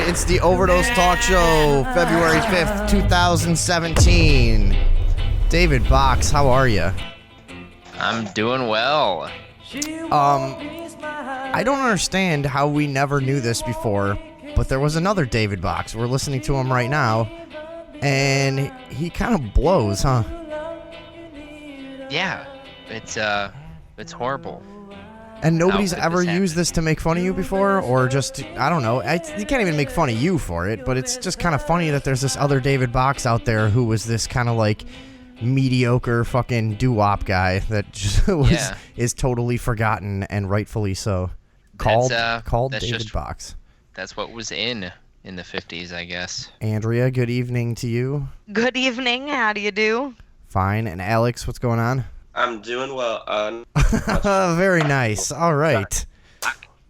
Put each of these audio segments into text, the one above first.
It's the Overdose Talk Show, February 5th, 2017. David Box, how are you? I'm doing well. I don't understand how we never knew this before, but there was another David Box. We're listening to him right now, and he kind of blows, huh? Yeah, it's horrible. And nobody's How could ever this happen? used this to make fun of you before, or just, I don't know. You can't even make fun of you for it, but it's just kind of funny that there's this other David Box out there who was this kind of like mediocre fucking doo-wop guy that just is totally forgotten, and rightfully so. Called David Box. That's what was in the 50s, I guess. Andrea, good evening to you. Good evening. How do you do? Fine. And Alex, what's going on? I'm doing well. Very nice. All right.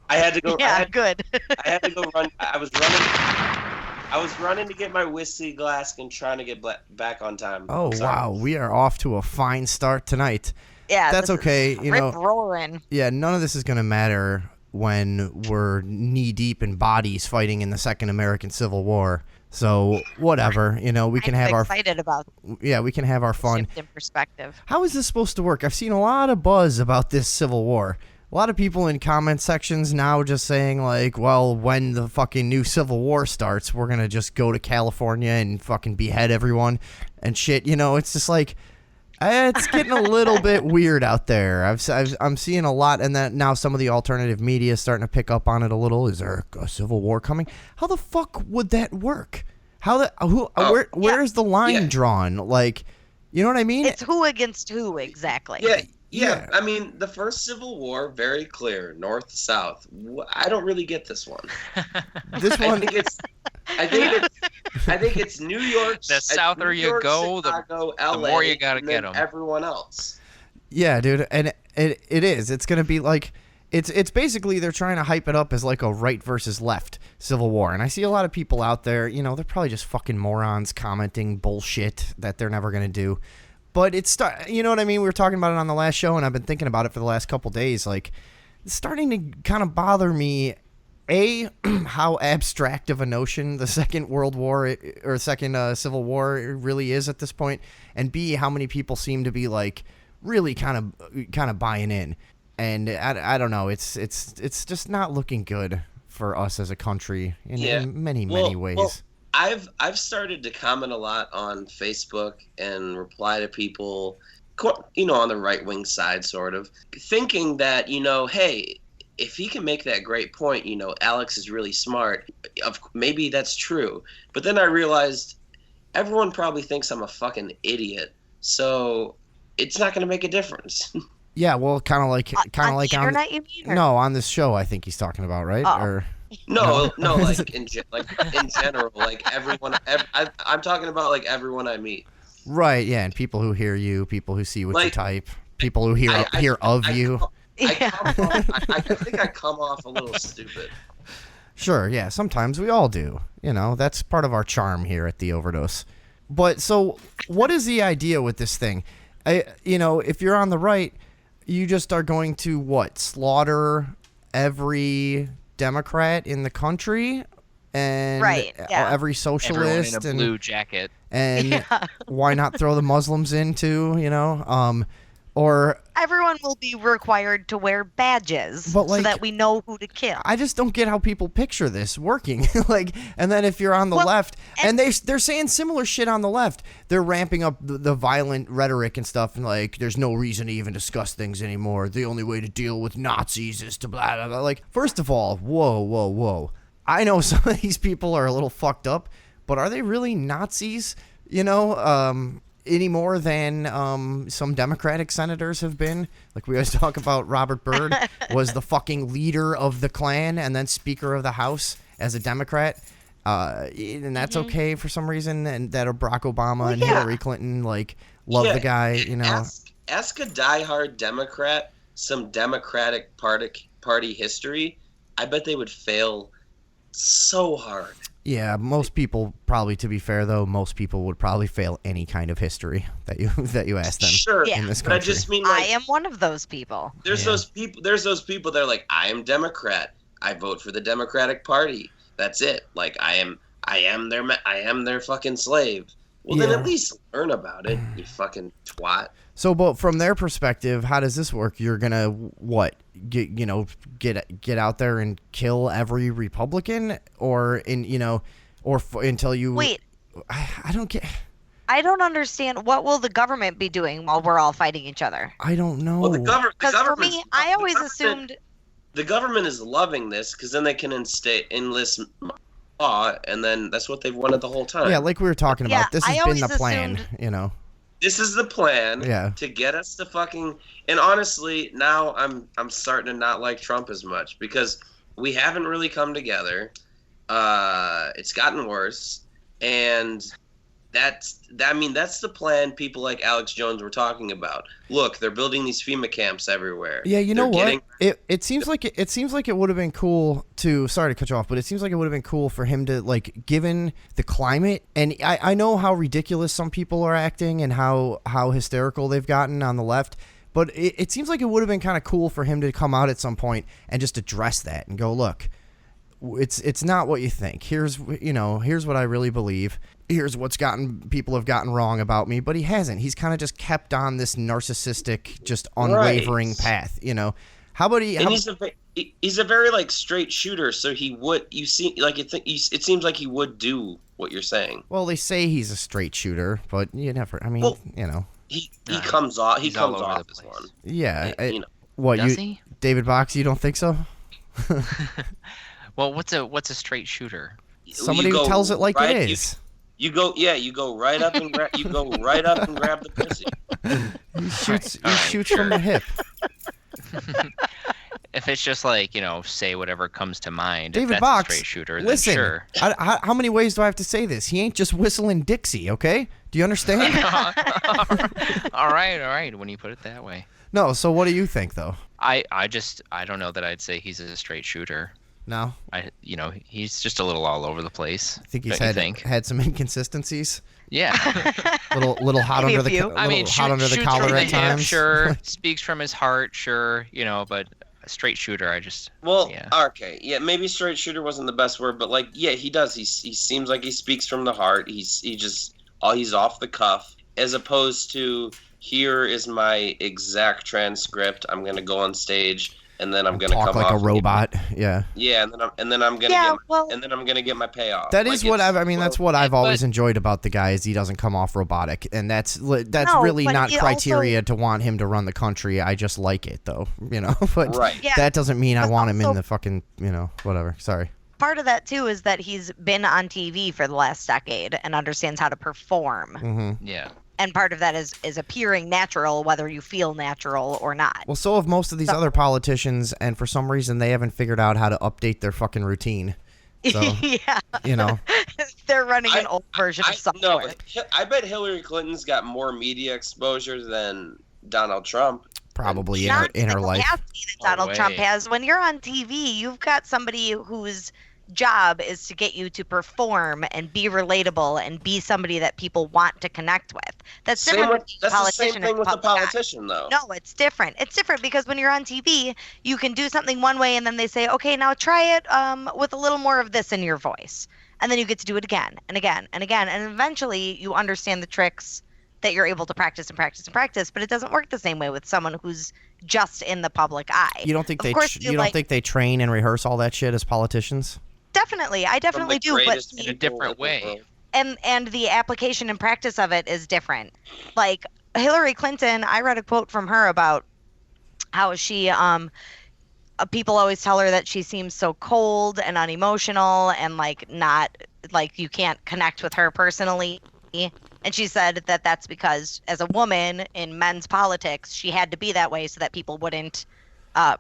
I had to go. Yeah, good. I had to go run. I was running to get my whiskey glass and trying to get back on time. Oh, wow. We are off to a fine start tonight. Yeah, that's okay. You know, roaring. Yeah, none of this is going to matter when we're knee deep in bodies fighting in the Second American Civil War. So whatever, you know, we can have excited about. Yeah, we can have our fun. Shift in perspective. How is this supposed to work? I've seen a lot of buzz about this Civil War. A lot of people in comment sections now just saying like, well, when the fucking new Civil War starts, we're gonna just go to California and fucking behead everyone and shit. You know, it's just like, it's getting a little bit weird out there. I'm seeing a lot, and that now some of the alternative media is starting to pick up on it a little. Is there a Civil War coming? How the fuck would that work? Where is the line drawn? Like, you know what I mean? It's who against who exactly. Yeah. I mean, the first Civil War, very clear, North to South. I don't really get this one. This one, I think it's New York. The souther you go, Chicago, the LA, more you gotta get them. Everyone else. Yeah, dude, and it is. It's gonna be like, it's basically they're trying to hype it up as like a right versus left Civil War, and I see a lot of people out there. You know, they're probably just fucking morons commenting bullshit that they're never gonna do. But you know what I mean? We were talking about it on the last show, and I've been thinking about it for the last couple days. Like, it's starting to kind of bother me. A, how abstract of a notion the Second World War or Second Civil War really is at this point, and B, how many people seem to be like really kind of buying in. And I don't know. It's just not looking good for us as a country in many ways. Well, I've started to comment a lot on Facebook and reply to people, you know, on the right-wing side, sort of, thinking that, you know, hey, if he can make that great point, you know, Alex is really smart. Maybe that's true. But then I realized everyone probably thinks I'm a fucking idiot, so it's not going to make a difference. Yeah, well, kind of like on the internet, you mean? Or? No, on this show, I think he's talking about, right? Oh. Or No, like in general, like everyone. I'm talking about like everyone I meet. Right, yeah, and people who hear you, people who see what you Like, type, people who hear of you. I think I come off a little stupid. Sure, yeah, sometimes we all do. You know, that's part of our charm here at the Overdose. But so, what is the idea with this thing? You know, if you're on the right, you just are going to slaughter every Democrat in the country and every socialist everyone in a blue jacket. And why not throw the Muslims in too? You know, or everyone will be required to wear badges so that we know who to kill. I just don't get how people picture this working. And then if you're on the left, and they're saying similar shit on the left, they're ramping up the violent rhetoric and stuff, and like, there's no reason to even discuss things anymore. The only way to deal with Nazis is to blah, blah, blah. Like, first of all, whoa. I know some of these people are a little fucked up, but are they really Nazis? You know, any more than some Democratic senators have been. Like, we always talk about Robert Byrd was the fucking leader of the Klan and then Speaker of the House as a Democrat. And that's okay for some reason. And that Barack Obama and Hillary Clinton, like, love the guy, you know. Ask a diehard Democrat some Democratic Party history. I bet they would fail so hard. Yeah, most people probably, to be fair though, most people would probably fail any kind of history that you ask them. Sure, in this country. But I just mean, like, I am one of those people. There's those people that are like, I am Democrat. I vote for the Democratic Party. That's it. Like I am their fucking slave. Well, then at least learn about it, you fucking twat. So, but from their perspective, how does this work? You're gonna get out there and kill every Republican, or until you wait. I don't get. I don't understand. What will the government be doing while we're all fighting each other? I don't know. Well, the government. Because for me, I always assumed the government is loving this because then they can enlist law, and then that's what they've wanted the whole time. Yeah, like we were talking about. This has been the plan. This is the plan to get us to fucking. And honestly, now I'm starting to not like Trump as much because we haven't really come together. It's gotten worse, and that's the plan. People like Alex Jones were talking about. Look, they're building these FEMA camps everywhere. Yeah, you know what? It seems like it would have been cool to. Sorry to cut you off, but it seems like it would have been cool for him to, like, given the climate, and I know how ridiculous some people are acting and how hysterical they've gotten on the left. But it seems like it would have been kind of cool for him to come out at some point and just address that and go, look, it's not what you think. Here's what I really believe. Here's what's people have gotten wrong about me. But he hasn't. He's kind of just kept on this narcissistic, just unwavering path. How about he? And he's a very like straight shooter. So he would. You see, like it seems like he would do what you're saying. Well, they say he's a straight shooter, but you never. I mean, He comes off. He comes off as one. Yeah. What does he? David Box? You don't think so? Well, what's a straight shooter? Somebody who tells it like it is. You go right up and grab the pussy. He shoots from the hip. If it's just like, say whatever comes to mind. David if that's Box, a straight shooter, then listen, sure. How many ways do I have to say this? He ain't just whistling Dixie, okay? Do you understand? All right. When you put it that way. No, so what do you think, though? I don't know that I'd say he's a straight shooter. No? He's just a little all over the place. I think he's had some inconsistencies. Yeah. little hot under the hot under the collar at times. Sure. Speaks from his heart, sure, but a straight shooter, okay. Yeah, maybe straight shooter wasn't the best word, but he does. He seems like he speaks from the heart. He's off the cuff, as opposed to here is my exact transcript. I'm going to go on stage and then I'm going to come like off a robot. Yeah, and then I'm going to get my payoff. That is what that's what I've always enjoyed about the guy is he doesn't come off robotic, and that's really not criteria to want him to run the country. I just like it though, but that doesn't mean I want him in the fucking, whatever. Sorry. Part of that too is that he's been on TV for the last decade and understands how to perform. Mm-hmm. Yeah. And part of that is appearing natural, whether you feel natural or not. Well, so have most of these other politicians, and for some reason they haven't figured out how to update their fucking routine. So, yeah. They're running an old version of software. No, I bet Hillary Clinton's got more media exposure than Donald Trump. Probably in her life. Donald Trump has. When you're on TV, you've got somebody whose job is to get you to perform and be relatable and be somebody that people want to connect with. That's different. That's the same thing with the politician, though. No, it's different. It's different because when you're on TV, you can do something one way and then they say, okay, now try it with a little more of this in your voice. And then you get to do it again and again and again. And eventually you understand the tricks that you're able to practice and practice and practice, but it doesn't work the same way with someone who's just in the public eye. You don't think don't think they train and rehearse all that shit as politicians? Definitely. I definitely do, but in a different way. And the application and practice of it is different. Like Hillary Clinton, I read a quote from her about how she people always tell her that she seems so cold and unemotional and not you can't connect with her personally. And she said that that's because as a woman in men's politics, she had to be that way so that people wouldn't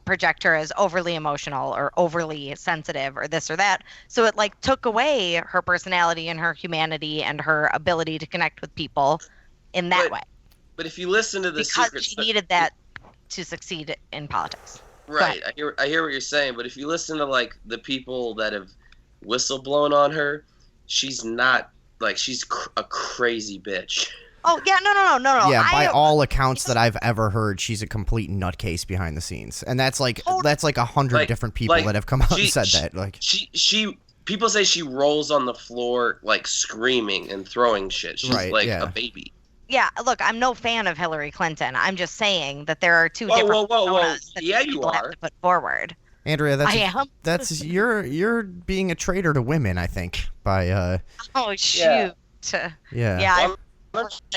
project her as overly emotional or overly sensitive or this or that. So it took away her personality and her humanity and her ability to connect with people in that way. But if you listen to the because she needed that to succeed in politics. Right. I hear what you're saying, but if you listen to the people that have whistleblown on her, she's not she's a crazy bitch. Oh, yeah, no. Yeah, by all accounts that I've ever heard, she's a complete nutcase behind the scenes. And that's 100 different people that have come out and said that. people say she rolls on the floor like screaming and throwing shit. She's like a baby. Yeah, look, I'm no fan of Hillary Clinton. I'm just saying that there are two different personas that people have to put forward. Andrea, that's you're being a traitor to women, I think, by Oh shoot. Yeah.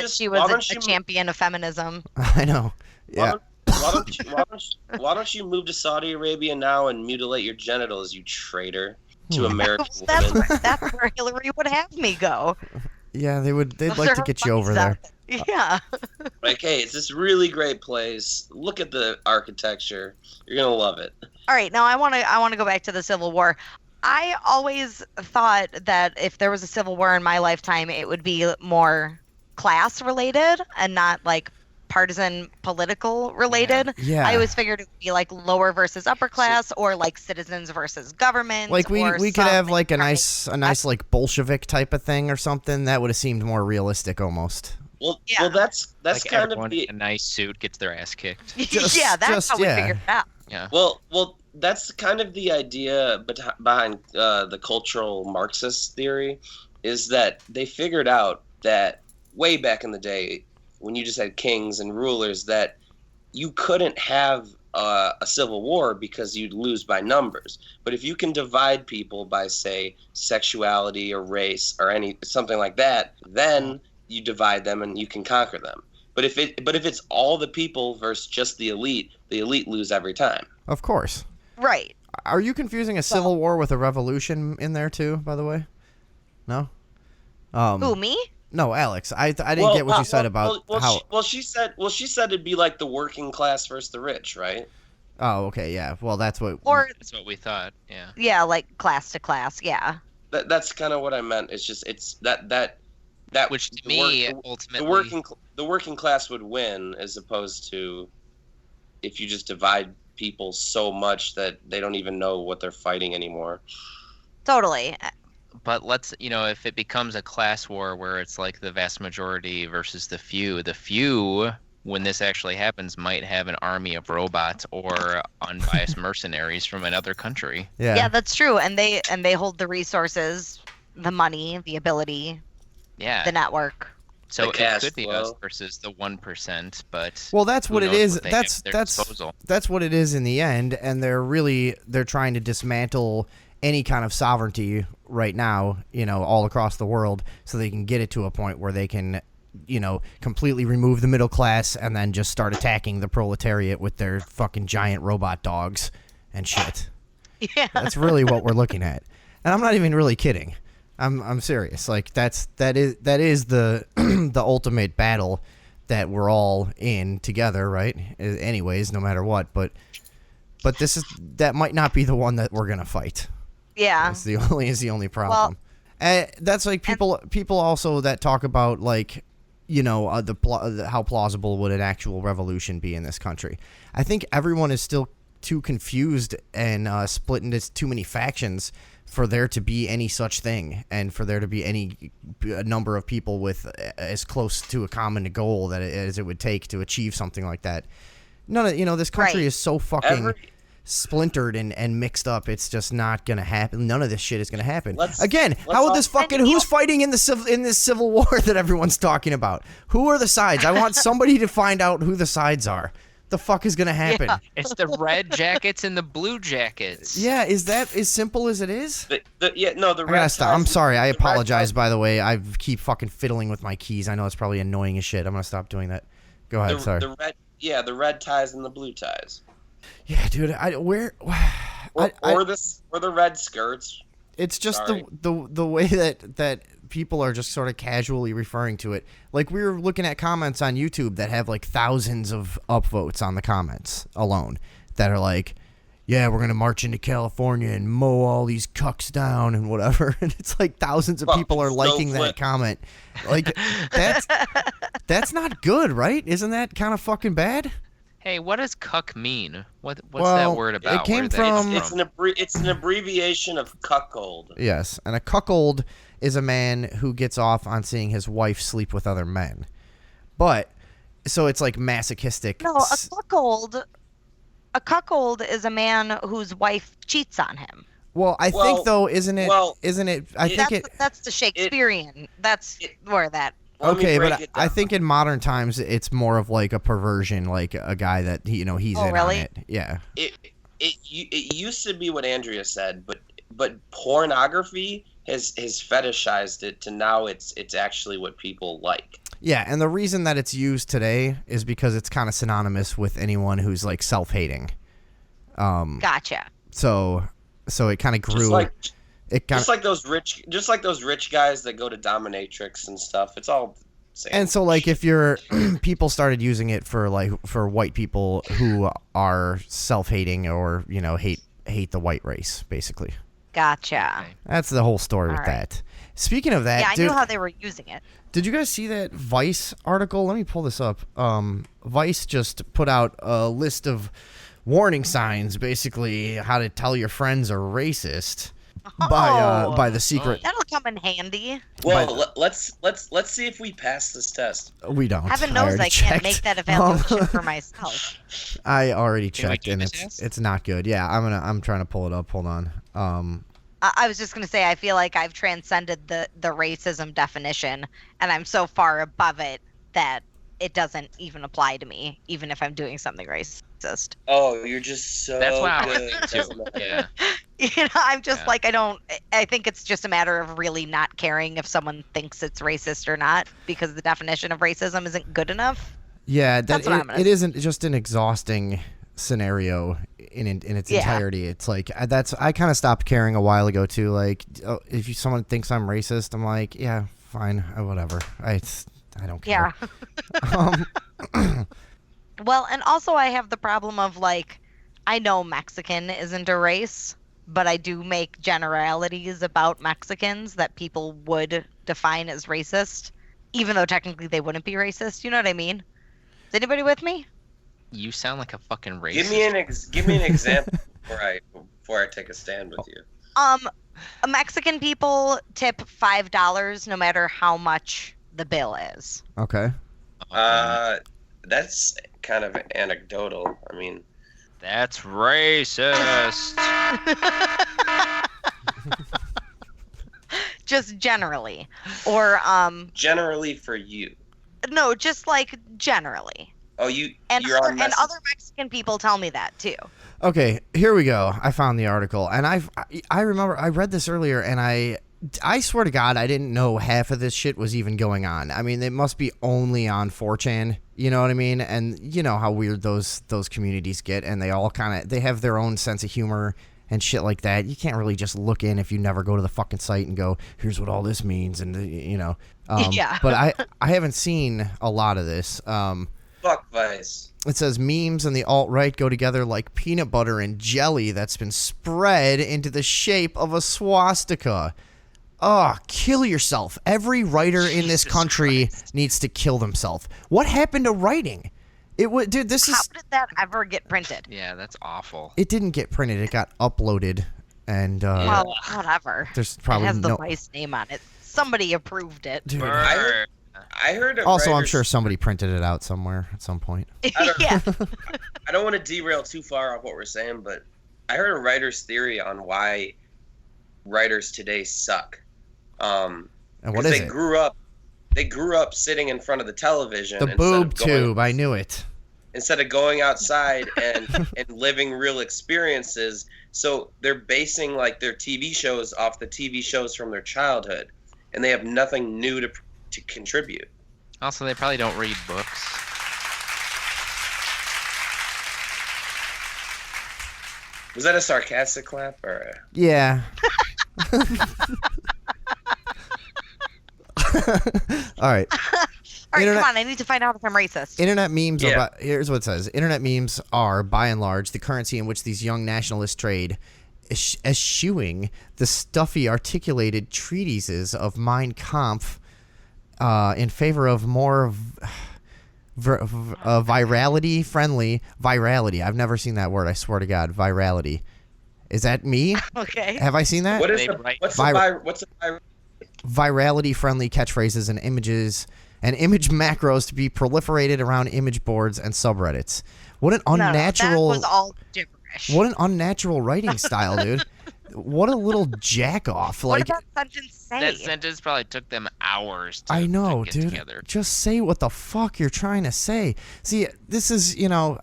She was a champion of feminism. I know. Yeah. Why don't you move to Saudi Arabia now and mutilate your genitals, you traitor to American women? That's where Hillary would have me go. Yeah, they'd like to get you over there. Yeah. Like, hey, it's this really great place. Look at the architecture. You're gonna love it. All right, now I want to go back to the Civil War. I always thought that if there was a Civil War in my lifetime, it would be more class related and not like partisan political related. Yeah. I always figured it would be like lower versus upper class or like citizens versus government. Like we could have like a nice like Bolshevik type of thing or something. That would have seemed more realistic almost. Well, that's like kind of in a nice suit gets their ass kicked. That's how we figured it out. Yeah. Well, that's kind of the idea behind the cultural Marxist theory, is that they figured out that way back in the day, when you just had kings and rulers, that you couldn't have a civil war because you'd lose by numbers. But if you can divide people by, say, sexuality or race or something like that, then you divide them and you can conquer them. But if it's all the people versus just the elite lose every time. Of course. Right. Are you confusing a civil war with a revolution in there too, by the way? No? Who, me? No, Alex. I didn't get what you said about how. She said it'd be like the working class versus the rich, right? Oh, okay, yeah. Well, that's what we thought. Yeah. Yeah, like class to class. Yeah. That's kind of what I meant. It's just that which to me ultimately the working class would win, as opposed to if you just divide people so much that they don't even know what they're fighting anymore. Totally. But if it becomes a class war where it's like the vast majority versus the few, when this actually happens, might have an army of robots or unbiased mercenaries from another country. Yeah, that's true. And they hold the resources, the money, the ability, the network. So it could be us versus the 1%, but that's what it is. That's what it is in the end, and they're trying to dismantle any kind of sovereignty right now, all across the world, so they can get it to a point where they can, completely remove the middle class and then just start attacking the proletariat with their fucking giant robot dogs and shit. Yeah. That's really what we're looking at. And I'm not even really kidding. I'm serious. Like that is the the ultimate battle that we're all in together, right? Anyways, no matter what, but that might not be the one that we're gonna fight. Yeah, it's the only problem. Well, that's like people also that talk about like, how plausible would an actual revolution be in this country. I think everyone is still too confused and split into too many factions for there to be any such thing, and for there to be a number of people with as close to a common goal as it would take to achieve something like that. This country is so fucking splintered and mixed up. It's just not gonna happen. None of this shit is gonna happen. How would this fucking who's fighting in this civil war that everyone's talking about? Who are the sides? I want somebody to find out who the sides are. The fuck is gonna happen? Yeah. It's the red jackets and the blue jackets. Yeah, is that as simple as it is? The red. I gotta stop. I'm sorry. I apologize. By the way, I keep fucking fiddling with my keys. I know it's probably annoying as shit. I'm gonna stop doing that. Go ahead. Sorry. The red ties and the blue ties. Yeah, dude. Or the red skirts. It's just the way that people are just sort of casually referring to it. Like, we were looking at comments on YouTube that have like thousands of upvotes on the comments alone that are like, yeah, we're gonna march into California and mow all these cucks down and whatever. And it's like thousands of people are liking that comment. Like, that's not good, right? Isn't that kind of fucking bad? Hey, what does cuck mean? What's that word about? It came from. It's an abbreviation of cuckold. Yes, and a cuckold is a man who gets off on seeing his wife sleep with other men. But so it's like masochistic. No, a cuckold is a man whose wife cheats on him. Well, I think though, isn't it? I think that's the Shakespearean. That's where that. Okay, but I think in modern times it's more of like a perversion, like a guy that he's in on it. Yeah. It used to be what Andrea said, but pornography has fetishized it to now it's actually what people like. Yeah, and the reason that it's used today is because it's kind of synonymous with anyone who's like self-hating. Gotcha. So it kind of grew. Just like those rich guys that go to dominatrix and stuff. It's all same. And so like if you're people started using it for white people who are self-hating or hate the white race basically. Gotcha. That's the whole story with that. Speaking of that, I knew how they were using it. Did you guys see that Vice article? Let me pull this up. Vice just put out a list of warning signs, basically how to tell your friends are racist. By the secret. That'll come in handy. Well, let's see if we pass this test. We don't. Heaven knows I can't make that evaluation for myself. I already checked and it's not good. Yeah, I'm trying to pull it up. Hold on. I was just gonna say I feel like I've transcended the racism definition and I'm so far above it that it doesn't even apply to me, even if I'm doing something racist. Oh, you're just so That's why good. I was too. Yeah. I'm just like, I think it's just a matter of really not caring if someone thinks it's racist or not, because the definition of racism isn't good enough. Yeah, it isn't just an exhausting scenario in its entirety. It's like I kind of stopped caring a while ago too. Like, if someone thinks I'm racist, I'm like, yeah, fine, whatever. I don't care. Yeah. Well, and also I have the problem of like, I know Mexican isn't a race, but I do make generalities about Mexicans that people would define as racist, even though technically they wouldn't be racist. You know what I mean? Is anybody with me? You sound like a fucking racist. Give me an example before I take a stand with you. Mexican people tip $5 no matter how much the bill is. Okay. That's kind of anecdotal. I mean, that's racist. Just generally, or generally for you. No, just like generally. Oh, you're on and other Mexican people tell me that too. Okay, here we go. I found the article, and I remember I read this earlier, and I swear to God, I didn't know half of this shit was even going on. I mean, it must be only on 4chan, you know what I mean? And you know how weird those communities get, and they all they have their own sense of humor and shit like that. You can't really just look in if you never go to the fucking site and go, here's what all this means, and yeah. But I haven't seen a lot of this. Fuck Vice. It says memes and the alt-right go together like peanut butter and jelly that's been spread into the shape of a swastika. Oh, kill yourself. Every writer in this country needs to kill themselves. What happened to writing? Dude, How did that ever get printed? Yeah, that's awful. It didn't get printed. It got uploaded, and well, whatever. There's probably it has the Vice name on it. Somebody approved it. Dude, I heard. Also, I'm sure somebody printed it out somewhere at some point. Yeah. I don't want to derail too far off what we're saying, but I heard a writer's theory on why writers today suck. And what is it? They grew up sitting in front of the television. The boob tube. I knew it. Instead of going outside and living real experiences, so they're basing like their TV shows off the TV shows from their childhood, and they have nothing new to contribute. Also, they probably don't read books. Was that a sarcastic clap or? Yeah. All right. All right, come on. I need to find out if I'm racist. Internet memes here's what it says. Internet memes are, by and large, the currency in which these young nationalists trade, eschewing the stuffy, articulated treatises of Mein Kampf in favor of more virality-friendly. Virality. I've never seen that word. I swear to God. Virality. Is that me? Okay. Have I seen that? What's the virality-friendly catchphrases and images and image macros to be proliferated around image boards and subreddits. What an unnatural. No, that was all gibberish. What an unnatural writing style, dude. What a little jack off. What Like, did that sentence say? That sentence probably took them hours to, I know, to get dude. together. Just say what the fuck you're trying to say. See, this is,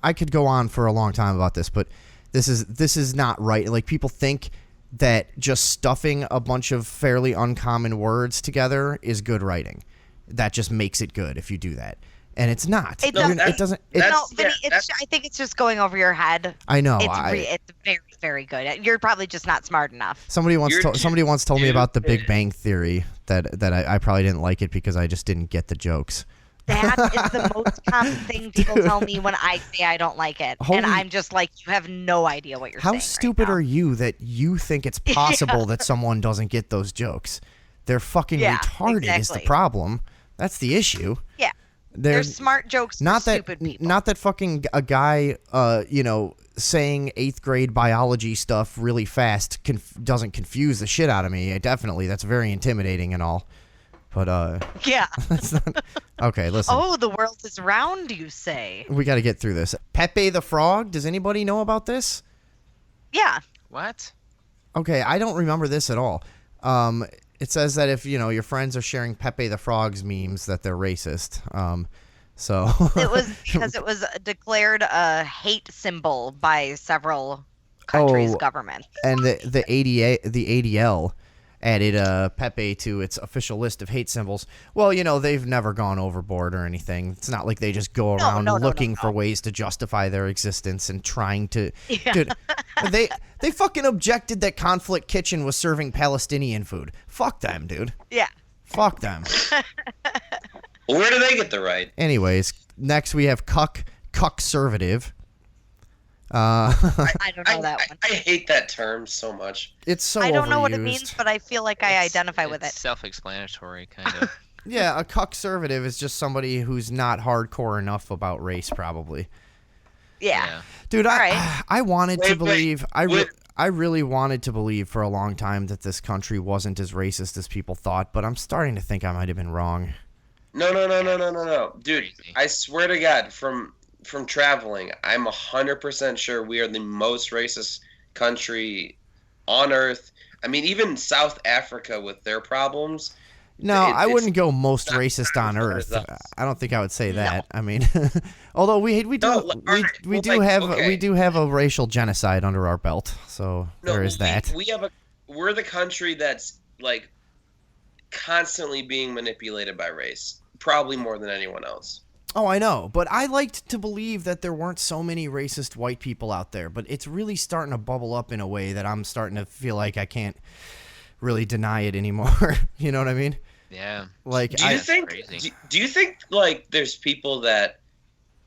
I could go on for a long time about this, but this is not right. Like, people think that just stuffing a bunch of fairly uncommon words together is good writing. That just makes it good if you do that. And it's not. It doesn't. No, Vinny, I think it's just going over your head. I know. It's very, very good. You're probably just not smart enough. Somebody once told me about the Big Bang Theory that I probably didn't like it because I just didn't get the jokes. That is the most common thing people tell me when I say I don't like it. And I'm just like, you have no idea what you're saying. How stupid are you that you think it's possible that someone doesn't get those jokes? They're fucking retarded is the problem. That's the issue. Yeah. There's smart jokes for stupid people. Not that fucking a guy, saying 8th grade biology stuff really fast doesn't confuse the shit out of me. That's very intimidating and all. But, yeah. That's not, okay, listen. Oh, the world is round, you say. We got to get through this. Pepe the Frog, does anybody know about this? Yeah. What? Okay, I don't remember this at all. It says that if, your friends are sharing Pepe the Frog's memes, that they're racist. So it was because it was declared a hate symbol by several countries' governments. And the ADL added Pepe to its official list of hate symbols. Well, they've never gone overboard or anything. It's not like they just go around looking for ways to justify their existence and trying to. Yeah. Dude, they fucking objected that Conflict Kitchen was serving Palestinian food. Fuck them, dude. Yeah. Fuck them. Well, where do they get the right? Anyways, next we have cuckservative. I don't know that one. I hate that term so much. It's so I don't know what it overused. means, but I feel like I identify with it. It's self-explanatory, kind of. Yeah, a cuckservative is just somebody who's not hardcore enough about race, probably. Yeah. Dude, right. I wanted to believe. I really wanted to believe for a long time that this country wasn't as racist as people thought, but I'm starting to think I might have been wrong. No. Dude, I swear to God, from traveling, I'm 100% sure we are the most racist country on earth. I mean, even South Africa with their problems. No, I wouldn't go most racist on earth. I don't think I would say that. No. I mean, although we do have a racial genocide under our belt, so there is that. We're the country that's like constantly being manipulated by race, probably more than anyone else. Oh, I know, but I liked to believe that there weren't so many racist white people out there, but it's really starting to bubble up in a way that I'm starting to feel like I can't really deny it anymore. You know what I mean? Yeah. Like, do you think like there's people that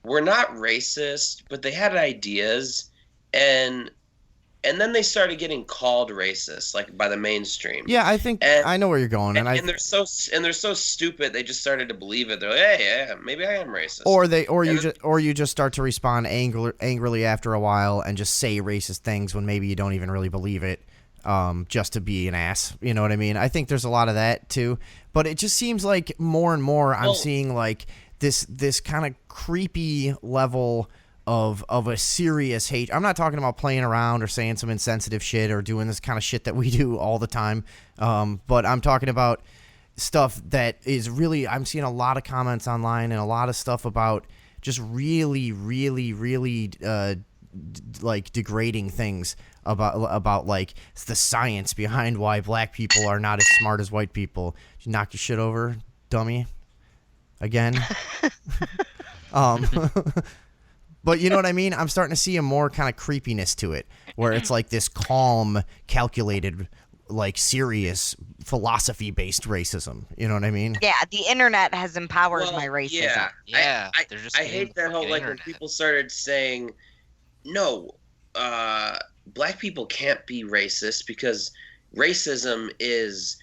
were not racist, but they had ideas and then they started getting called racist, like by the mainstream. Yeah, I think I know where you're going, and they're so stupid they just started to believe it. They're like, hey, yeah, maybe I am racist. Or you just start to respond angrily after a while and just say racist things when maybe you don't even really believe it, just to be an ass. You know what I mean? I think there's a lot of that too, but it just seems like more and more I'm seeing like this kind of creepy level of a serious hate. I'm not talking about playing around or saying some insensitive shit or doing this kind of shit that we do all the time. But I'm talking about stuff that is really, I'm seeing a lot of comments online and a lot of stuff about just really, really, really, like degrading things about like the science behind why black people are not as smart as white people. Did you knock your shit over, dummy? Again? But you know what I mean? I'm starting to see a more kind of creepiness to it, where it's like this calm, calculated, like serious philosophy-based racism. You know what I mean? Yeah, the internet has empowered my racism. Yeah. I hate that whole like when people started saying, no, black people can't be racist because racism is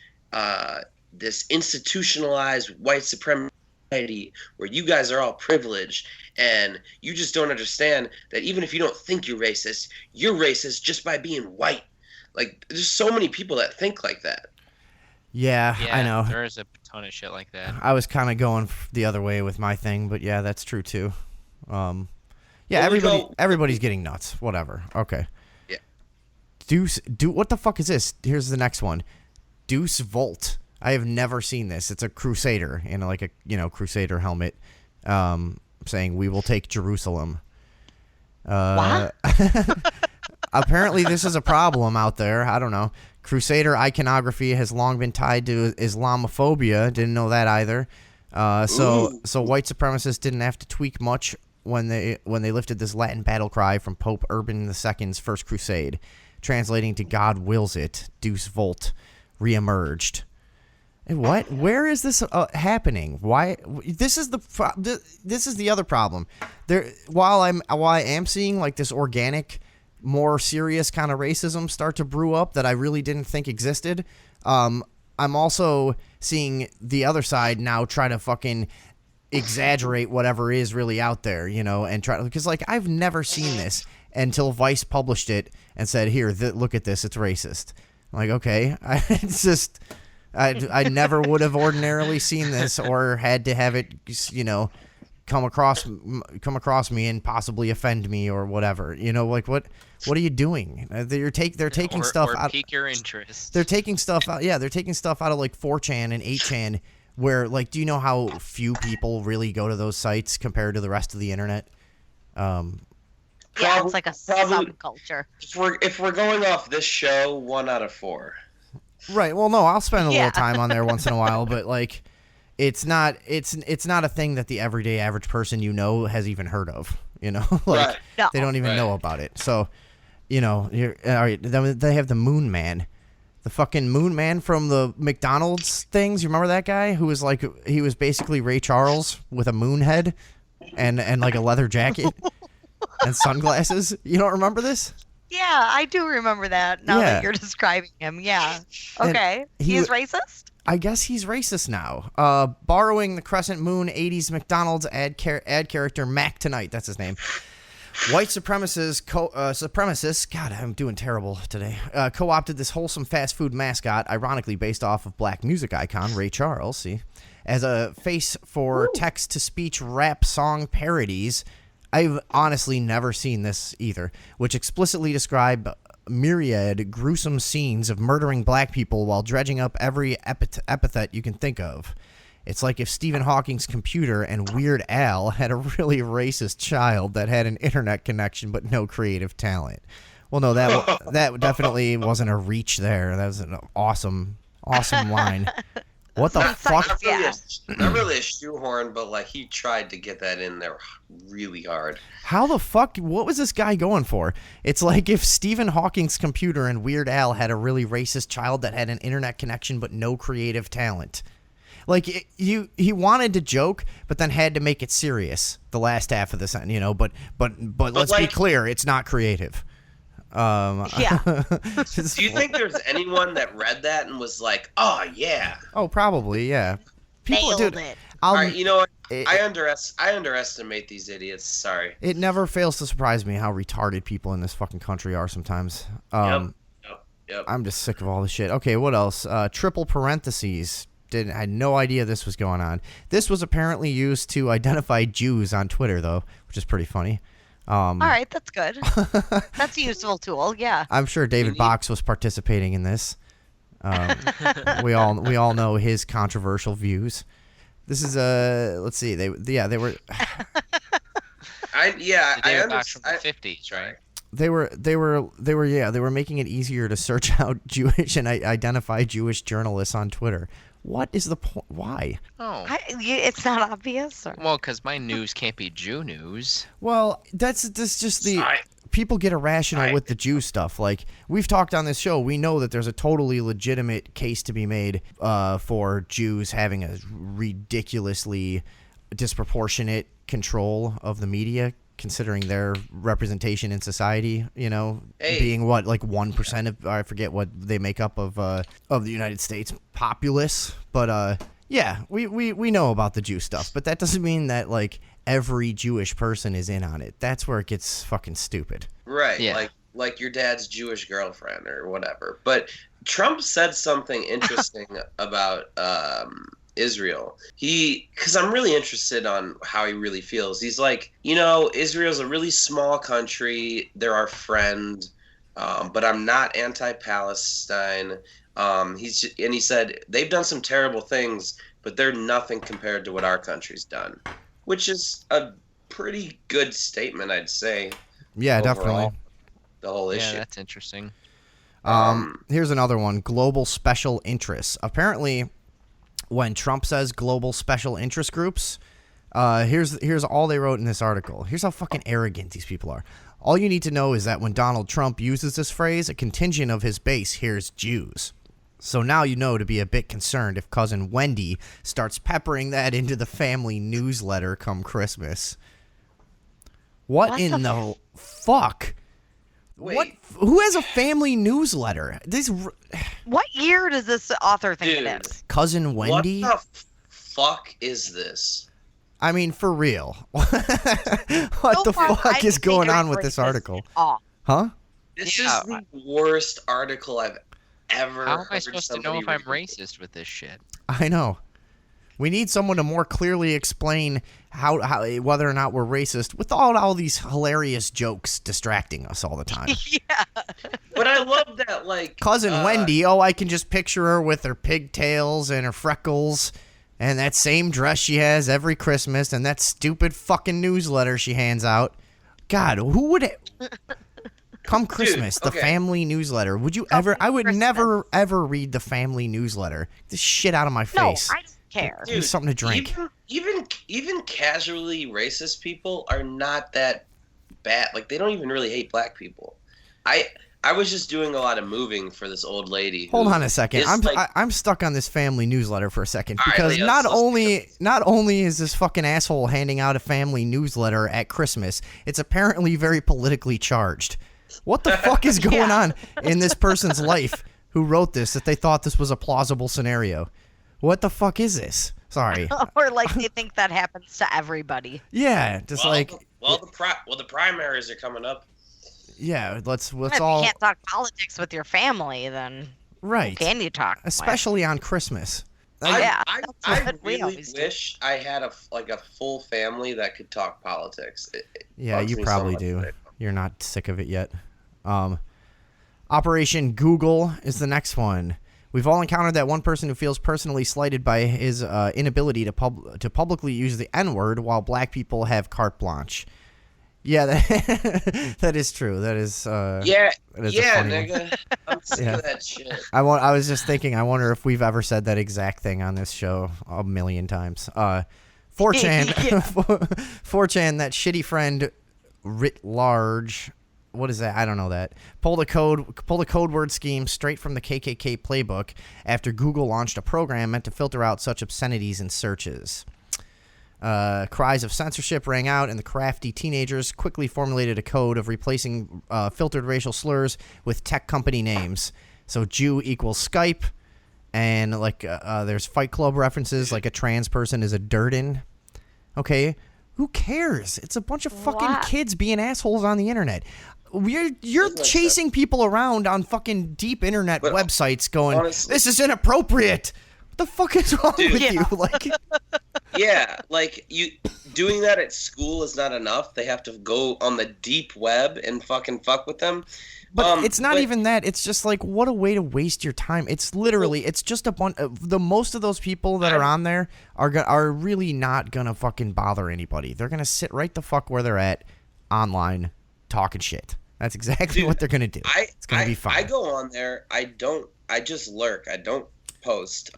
this institutionalized white supremacy where you guys are all privileged and you just don't understand that even if you don't think you're racist just by being white. Like, there's so many people that think like that. Yeah, I know. There's a ton of shit like that. I was kind of going the other way with my thing, but yeah, that's true too. Yeah, everybody's getting nuts. Whatever. Okay. Yeah. What the fuck is this? Here's the next one. Deuce Volt. I have never seen this. It's a crusader in like a crusader helmet, saying "We will take Jerusalem." What? Apparently, this is a problem out there. I don't know. Crusader iconography has long been tied to Islamophobia. Didn't know that either. So white supremacists didn't have to tweak much when they lifted this Latin battle cry from Pope Urban II's First Crusade, translating to "God wills it." Deuce Volt reemerged. What? Where is this happening? Why? This is the other problem. While I am seeing like this organic, more serious kind of racism start to brew up that I really didn't think existed, I'm also seeing the other side now try to fucking exaggerate whatever is really out there, and try to, because like I've never seen this until Vice published it and said, "Here, look at this, it's racist." I'm like, okay, it's just. I never would have ordinarily seen this or had to have it, come across me and possibly offend me or whatever. Like what are you doing? They're taking stuff out. Pique your interest. They're taking stuff out. Yeah, they're taking stuff out of like 4chan and 8chan, where like, do you know how few people really go to those sites compared to the rest of the internet? Yeah, it's like a subculture. If we're going off this show, 1 out of 4. Right. Well, no, I'll spend a little time on there once in a while, but like, it's not a thing that the everyday average person has even heard of. Like right. No. They don't even know about it. So, all right. Then they have the Moon Man, the fucking Moon Man from the McDonald's things. You remember that guy who was like, he was basically Ray Charles with a moon head and like a leather jacket and sunglasses. You don't remember this? Yeah, I do remember that now that you're describing him. Yeah. Okay. He is racist? I guess he's racist now. Borrowing the Crescent Moon 80s McDonald's ad character Mac Tonight. That's his name. White supremacists, God, I'm doing terrible today, co-opted this wholesome fast food mascot, ironically based off of black music icon Ray Charles, see, as a face for text-to-speech rap song parodies. I've honestly never seen this either, which explicitly describe myriad gruesome scenes of murdering black people while dredging up every epithet you can think of. It's like if Stephen Hawking's computer and Weird Al had a really racist child that had an internet connection but no creative talent. Well, no, that definitely wasn't a reach there. That was an awesome line. What the fuck? Not really a shoehorn, but like he tried to get that in there really hard. How the fuck? What was this guy going for? It's like if Stephen Hawking's computer and Weird Al had a really racist child that had an internet connection but no creative talent. Like he wanted to joke, but then had to make it serious. The last half of the sentence, But let's be clear, it's not creative. Yeah. Do you think there's anyone that read that and was like, "Oh yeah"? Oh, probably, yeah. Nailed it. All right, you know what? I underestimate these idiots. Sorry. It never fails to surprise me how retarded people in this fucking country are sometimes. Yep. I'm just sick of all this shit. Okay, what else? Triple parentheses. I had no idea this was going on. This was apparently used to identify Jews on Twitter, though, which is pretty funny. All right, that's good. That's a useful tool, yeah. I'm sure David Box was participating in this. We all know his controversial views. This is let's see, they were. David Box from the 50s, right? They were making it easier to search out Jewish and identify Jewish journalists on Twitter. What is the point? Why? Oh. It's not obvious? Or? Well, because my news can't be Jew news. Well, that's just the... People get irrational with the Jew stuff. Like, we've talked on this show. We know that there's a totally legitimate case to be made for Jews having a ridiculously disproportionate control of the media, considering their representation in society, being what, like 1% of, I forget what they make up of the United States populace. But yeah, we know about the Jew stuff, but that doesn't mean that like every Jewish person is in on it. That's where it gets fucking stupid. Right. Yeah. Like your dad's Jewish girlfriend or whatever. But Trump said something interesting about Israel. Because I'm really interested on how he really feels. He's like, Israel's a really small country. They're our friend. but I'm not anti-Palestine. He said they've done some terrible things, but they're nothing compared to what our country's done, which is a pretty good statement, I'd say. Yeah, overall, definitely. The whole issue. Yeah, that's interesting. Here's another one. Global special interests. Apparently, when Trump says global special interest groups, here's all they wrote in this article. Here's how fucking arrogant these people are. All you need to know is that when Donald Trump uses this phrase, a contingent of his base hears Jews. So now you know to be a bit concerned if cousin Wendy starts peppering that into the family newsletter come Christmas. What in the fuck? Wait. What? Who has a family newsletter? What year does this author think it is? Cousin Wendy? What the fuck is this? I mean, for real. What the fuck is going on with this article? Huh? This is the worst article I've ever How am I heard supposed to know if somebody I'm read. racist with this shit? I know. We need someone to more clearly explain how whether or not we're racist without all these hilarious jokes distracting us all the time. Yeah. But I love that, like... Cousin Wendy, I can just picture her with her pigtails and her freckles and that same dress she has every Christmas and that stupid fucking newsletter she hands out. God, who would... Come Christmas, Dude, the family newsletter. Would you ever... I would never, ever read the family newsletter. Get this shit out of my face. No, I don't care. Give me something to drink. Even casually racist people are not that bad. Like, they don't even really hate black people. I was just doing a lot of moving for this old lady. Hold on a second. I'm stuck on this family newsletter for a second because not only is this fucking asshole handing out a family newsletter at Christmas, it's apparently very politically charged. What the fuck is going on in this person's life who wrote this that they thought this was a plausible scenario? What the fuck is this? Sorry. Or like they think that happens to everybody. Yeah, just the primaries are coming up. Yeah, let's If all you can't talk politics with your family, then right. who can you talk with? Especially on Christmas. I what we really always do. wish I had a full family that could talk politics. Yeah, bugs you me so probably much do. today. You're not sick of it yet. Operation Google is the next one. We've all encountered that one person who feels personally slighted by his inability to publicly use the N-word while black people have carte blanche. Yeah, that is true. That is Yeah, that is yeah, a funny one. nigga. I'm sick Yeah. of that shit. I was just thinking, I wonder if we've ever said that exact thing on this show a million times. 4chan, 4chan, that shitty friend writ large. What is that? I don't know that. Pulled a code word scheme straight from the KKK playbook after Google launched a program meant to filter out such obscenities in searches. Cries of censorship rang out, and the crafty teenagers quickly formulated a code of replacing filtered racial slurs with tech company names. So Jew equals Skype, and there's Fight Club references, like a trans person is a Durden. Okay, who cares? It's a bunch of fucking kids being assholes on the internet. You're chasing people around on fucking deep internet websites going, honestly, this is inappropriate. What the fuck is wrong with you? Like, yeah, like you doing that at school is not enough. They have to go on the deep web and fucking fuck with them. But it's not even that. It's just like, what a way to waste your time. It's literally, it's just a bunch of most of those people that are on there are really not gonna fucking bother anybody. They're gonna sit right the fuck where they're at online talking shit. That's exactly what they're gonna do. It's gonna be fine. I go on there. I just lurk. I don't post.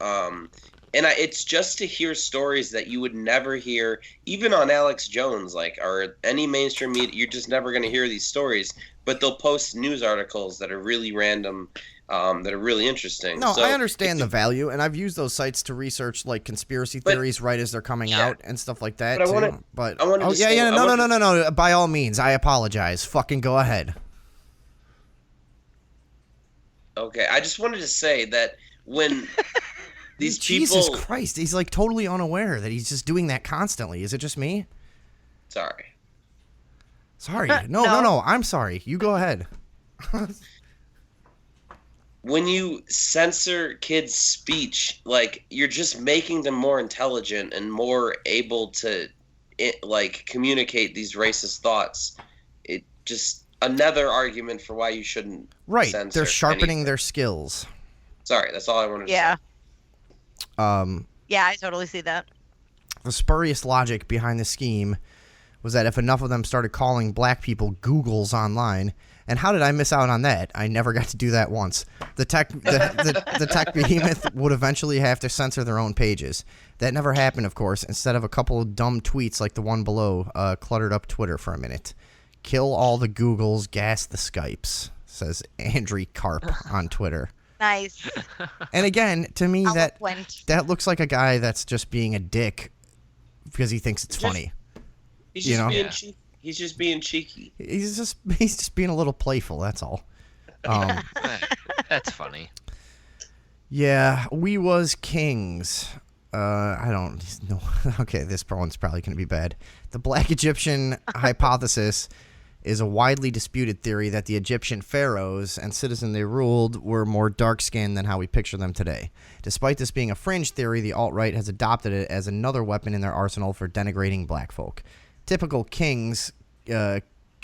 It's just to hear stories that you would never hear, even on Alex Jones, or any mainstream media. You're just never going to hear these stories. But they'll post news articles that are really random, that are really interesting. No, I understand the value, and I've used those sites to research conspiracy theories right as they're coming out and stuff like that too. No. By all means, I apologize. Fucking go ahead. Okay, I just wanted to say that when these Jesus Christ, he's totally unaware that he's just doing that constantly. Is it just me? Sorry. No. I'm sorry. You go ahead. When you censor kids' speech, you're just making them more intelligent and more able to, communicate these racist thoughts. It just another argument for why you shouldn't Right. censor They're sharpening anything. their skills. Sorry, that's all I wanted to Yeah. say. Yeah, I totally see that. The spurious logic behind the scheme was that if enough of them started calling black people Googles online, and how did I miss out on that? I never got to do that once. The tech behemoth would eventually have to censor their own pages. That never happened, of course. Instead of a couple of dumb tweets like the one below, cluttered up Twitter for a minute. Kill all the Googles, gas the Skypes, says Andrew Carp on Twitter. Nice. And again, to me, Eloquent. that looks like a guy that's just being a dick because he thinks it's funny. He's just being Yeah. cheeky. He's just being cheeky. He's just being a little playful. That's all. That's funny. Yeah, we was kings. I don't know. Okay, this one's probably going to be bad. The Black Egyptian hypothesis is a widely disputed theory that the Egyptian pharaohs and citizens they ruled were more dark-skinned than how we picture them today. Despite this being a fringe theory, the alt-right has adopted it as another weapon in their arsenal for denigrating black folk. Typical kings,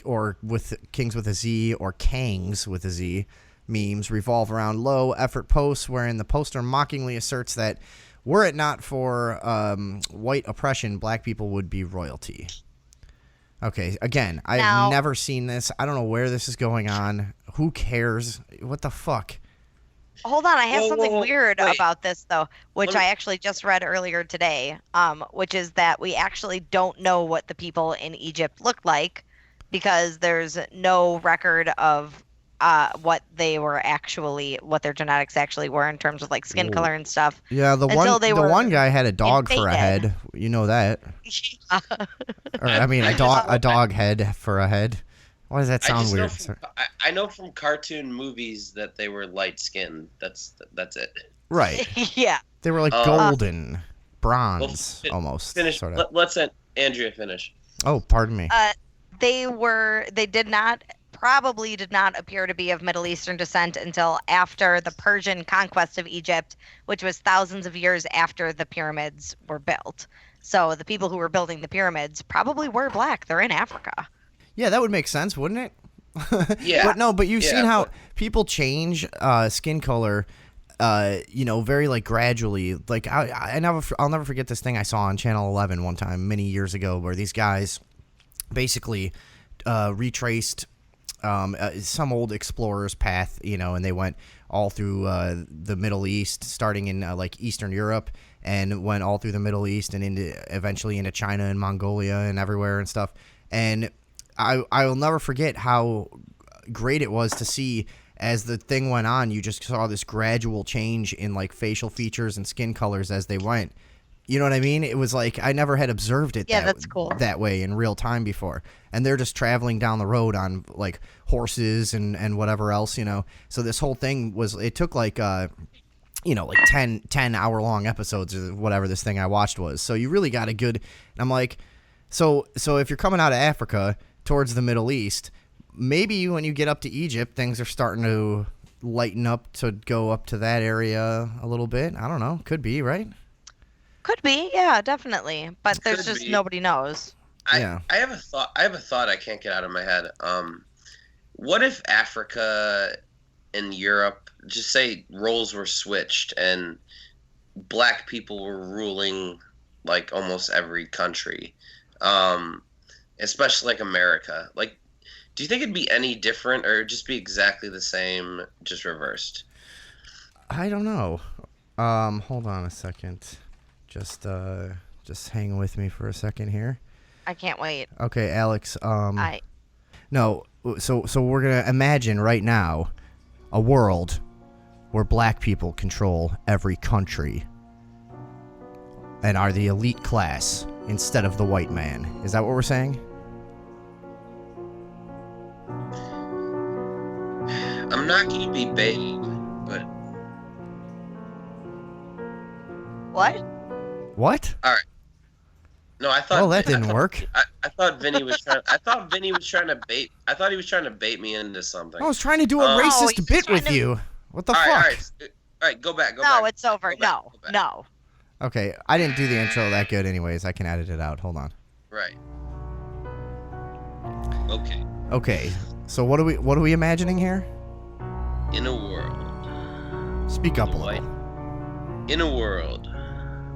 or with kings with a Z, or kangs with a Z, memes revolve around low-effort posts wherein the poster mockingly asserts that were it not for white oppression, black people would be royalty. Okay, again, I've never seen this. I don't know where this is going on. Who cares? What the fuck? Hold on, I have something wait. weird about this though, which I actually just read earlier today. Which is that we actually don't know what the people in Egypt looked like because there's no record of what their genetics actually were in terms of like skin color and stuff. Yeah, the one guy had a dog for a invaded. head. You know that. Or I mean, a dog head for a head. Why does that sound weird? I know from cartoon movies that they were light skinned. That's it. Right. Yeah. They were like golden, bronze, Well, almost. Finish. Sort of. Let's let Andrea finish. Oh, pardon me. They probably did not appear to be of Middle Eastern descent until after the Persian conquest of Egypt, which was thousands of years after the pyramids were built. So the people who were building the pyramids probably were black. They're in Africa. Yeah, that would make sense, wouldn't it? Yeah. But you've seen how people change skin color, very like gradually. Like I'll never forget this thing I saw on Channel 11 one time many years ago, where these guys basically retraced some old explorer's path, and they went all through the Middle East, starting in like Eastern Europe, and went all through the Middle East and eventually into China and Mongolia and everywhere and stuff. And I will never forget how great it was to see as the thing went on. You just saw this gradual change in like facial features and skin colors as they went. You know what I mean? It was like I never had observed it that's cool. that way in real time before. And they're just traveling down the road on like horses and whatever else, So this whole thing it took like 10 hour long episodes or whatever this thing I watched was. So you really got a good, and I'm like, so if you're coming out of Africa towards the Middle East, maybe when you get up to Egypt, things are starting to lighten up to go up to that area a little bit. I don't know. Could be, right? Could be, yeah, definitely. But there's just nobody knows. I have a thought I can't get out of my head. What if Africa and Europe, just say roles were switched and black people were ruling like almost every country, especially like America? Like, do you think it'd be any different, or just be exactly the same, just reversed? I don't know. Hold on a second. Just hang with me for a second here. I can't wait. Okay, Alex. No. So we're gonna imagine right now a world where black people control every country and are the elite class instead of the white man. Is that what we're saying? I'm not going to be baited, but... What? What? All right. No, I thought... Oh, that didn't work. I thought Vinny was trying... I thought he was trying to bait me into something. I was trying to do a racist bit with you. What the fuck? All right, go back. No, it's over. No. Okay, I didn't do the intro that good anyways. I can edit it out. Hold on. Right. Okay. Okay, so what are we imagining here? In a world. Speak up a White. little. In a world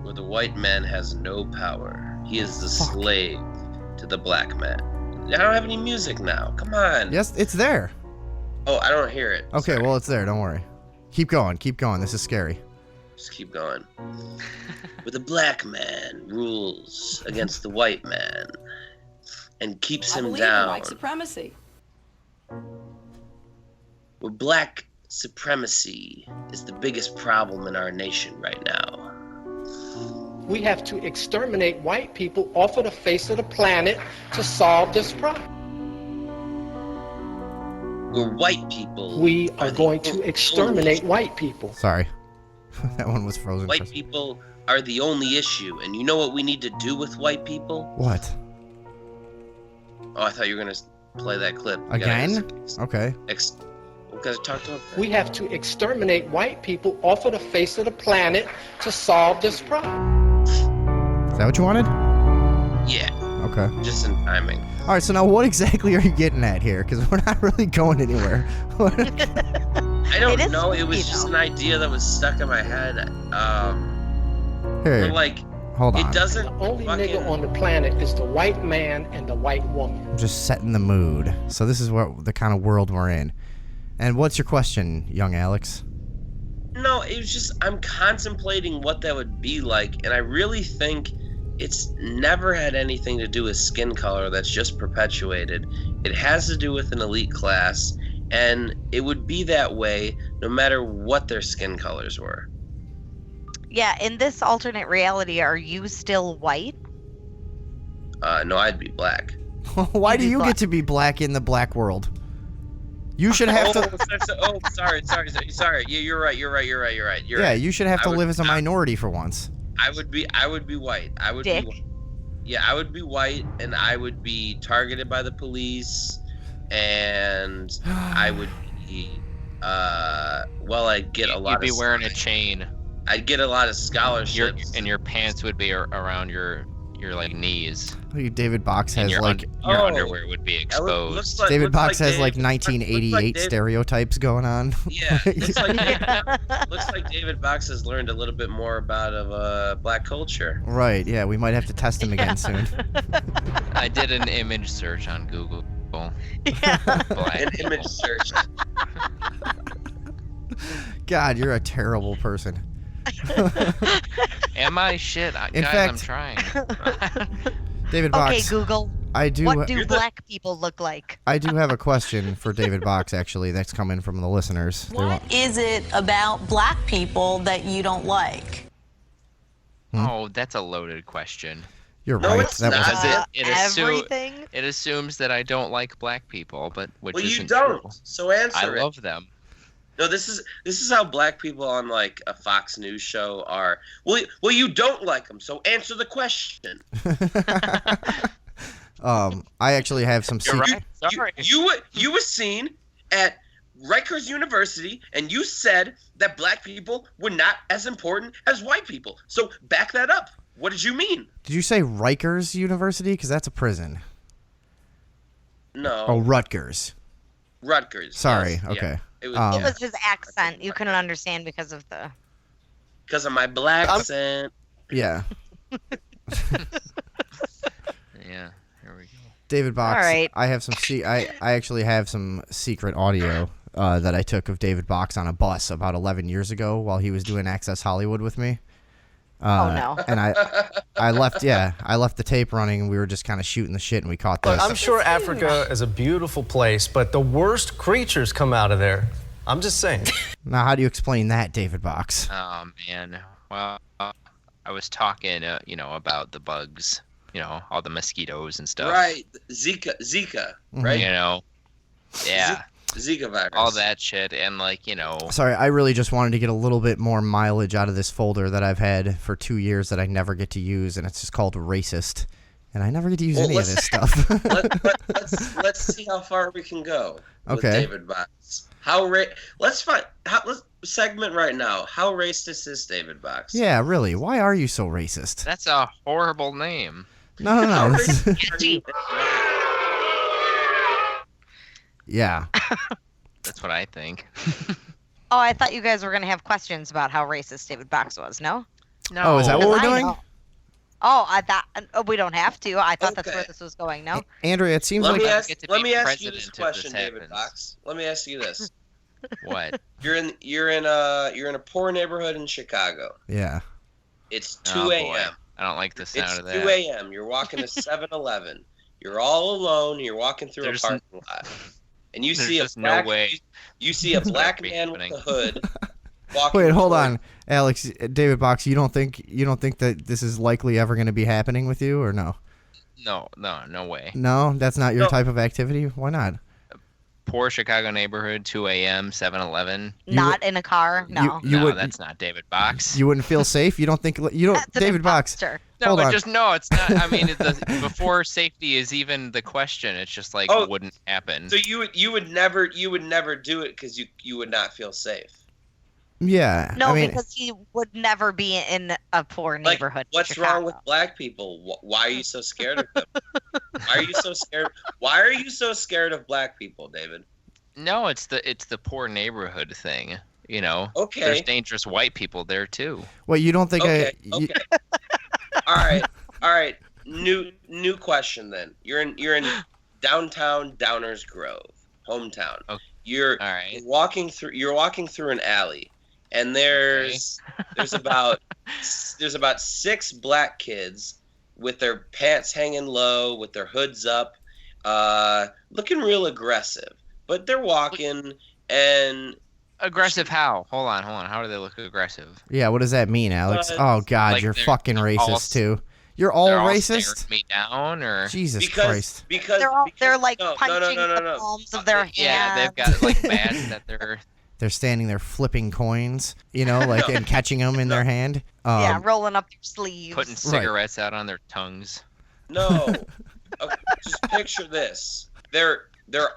where the white man has no power, he is the slave to the black man. I don't have any music now. Come on. Yes, it's there. Oh, I don't hear it. Okay, Sorry. well, it's there. Don't worry. Keep going. Keep going. This is scary. Just keep going. Where the black man rules against the white man and keeps him down. White supremacy. Where black supremacy is the biggest problem in our nation right now. We have to exterminate white people off of the face of the planet to solve this problem. Where white people... We are going to exterminate white people. Sorry. That one was frozen. White people are the only issue, and you know what we need to do with white people? What? Oh, I thought you were going to play that clip. You Again? gotta Okay. we gotta talk to him. We have to exterminate white people off of the face of the planet to solve this problem. Is that what you wanted? Yeah, Okay. just in timing. All right, so now what exactly are you getting at here? Because we're not really going anywhere. I don't It is know. It was spooky, just though. an idea that was stuck in my head. Here, But like, hold on. it doesn't. The only fucking- nigga on the planet is the white man and the white woman. I'm just setting the mood. So this is what the kind of world we're in. And what's your question, young Alex? No, it was just I'm contemplating what that would be like, and I really think it's never had anything to do with skin color. That's just perpetuated. It has to do with an elite class, and it would be that way no matter what their skin colors were. Yeah, in this alternate reality, are you still white? No, I'd be black. Why You'd do be you black. get to be black in the black world? You should have to. Sorry. Yeah, you're right. Yeah, you should have to I would- live as a minority for once. I would be white. I would Dick. be white. Yeah, I would be white, and I would be targeted by the police, and I would be I'd get a lot You'd be of wearing a chain. I'd get a lot of Your scholarships. and your pants would be around your like knees, David Box and has your like your Oh. underwear would be That looks exposed. like- David looks Box has Dave- like looks like 1988 Dave- stereotypes going on. Yeah, looks like David Box has learned a little bit more about black culture. Right, yeah, we might have to test him again soon. I did an image search on Google. Yeah. Black An people. image search. God, you're a terrible person. Am I shit? In Guys, fact- I'm trying. David Okay, Box, Google. I do What do black people look like? I do have a question for David Box actually that's coming from the listeners. They want- What is it about black people that you don't like? Oh, that's a loaded question. You're No, right. it's That not. was Everything? It assumes that I don't like black people, but which Well, you isn't don't. true. So answer I it. love them. No, this is how black people on like a Fox News show are. Well, you don't like them, so answer the question. I actually have some You're secret. right. Sorry. You were seen at Rikers University, and you said that black people were not as important as white people. So back that up. What did you mean? Did you say Rikers University? Because that's a prison. No, Oh, Rutgers. Rutgers. Sorry. yes, yeah. Okay. It was It was his accent. You couldn't understand because of the. because of my black accent. Yeah. Yeah. Here we go. David Box. All right. I have some. I actually have some secret audio that I took of David Box on a bus about 11 years ago while he was doing Access Hollywood with me. Oh, no. And I left. Yeah, I left the tape running, and we were just kind of shooting the shit, and we caught this. Look, I'm sure Africa is a beautiful place, but the worst creatures come out of there. I'm just saying. Now, how do you explain that, David Box? Oh man. Well, I was talking, about the bugs. All the mosquitoes and stuff. Right, Zika, right? Yeah. Zika virus. All that shit, and Sorry, I really just wanted to get a little bit more mileage out of this folder that I've had for 2 years that I never get to use, and it's just called Racist. And I never get to use any of this stuff. let's see how far we can go with Okay. David Box. Let's segment right now. How racist is David Box? Yeah, really. Why are you so racist? That's a horrible name. No. How this is- racist are you? Yeah. That's what I think. Oh, I thought you guys were gonna have questions about how racist David Box was. No. No. Oh, is that what we're I doing? know. Oh, I thought we don't have to. I thought that's where Okay. this was going. No. Andrea, it seems Let like me ask. get to Let be me ask you president this if question, this David happens. Box. Let me ask you this. What? You're in a poor neighborhood in Chicago. yeah. It's Oh, 2 boy. a.m. I don't like the sound It's of 2 that. a.m. You're walking to 7-Eleven. You're all alone. You're walking through There's a parking lot, and you There's see a just no black. way. You see a That's black not man with happening. a hood. Walking Wait, hold toward- on, Alex. David Box, you don't think that this is likely ever going to be happening with you, or no? No way. No, that's not your No. type of activity. Why not? Poor Chicago neighborhood, 2 a.m., 7-Eleven. Not in a car. No. You No, would. that's not David Box. You wouldn't feel safe. You don't think you don't. That's an David Box. imposter. No, Hold but on. just no, it's not. I mean, before safety is even the question, it's just like Oh, wouldn't happen. So you would never do it because you would not feel safe. Yeah. No, I mean, because he would never be in a poor Like, neighborhood. in what's wrong with Chicago. black people? Why are you so scared of them? Why are you so scared? Why are you so scared of black people, David? No, it's the poor neighborhood thing. You know, Okay. there's dangerous white people there too. Wait, you don't think Okay. you- Okay. All right. New question then. You're in downtown Downers Grove, hometown. Okay. You're All right. walking through an alley, and there's about 6 black kids with their pants hanging low, with their hoods up, looking real aggressive. But they're walking, and Aggressive how? Hold on. How do they look aggressive? yeah. What does that mean, Alex? Uh, Oh God, like you're they're fucking all racist too. You're all They're all racist. staring me down, or Jesus because Christ. They're like no, punching no. the palms of their hands. yeah, they've got like badge that they're. They're standing there flipping coins, like, and catching them in their hand. Yeah, rolling up their sleeves. Putting cigarettes out on their tongues. No. Okay, just picture this. They're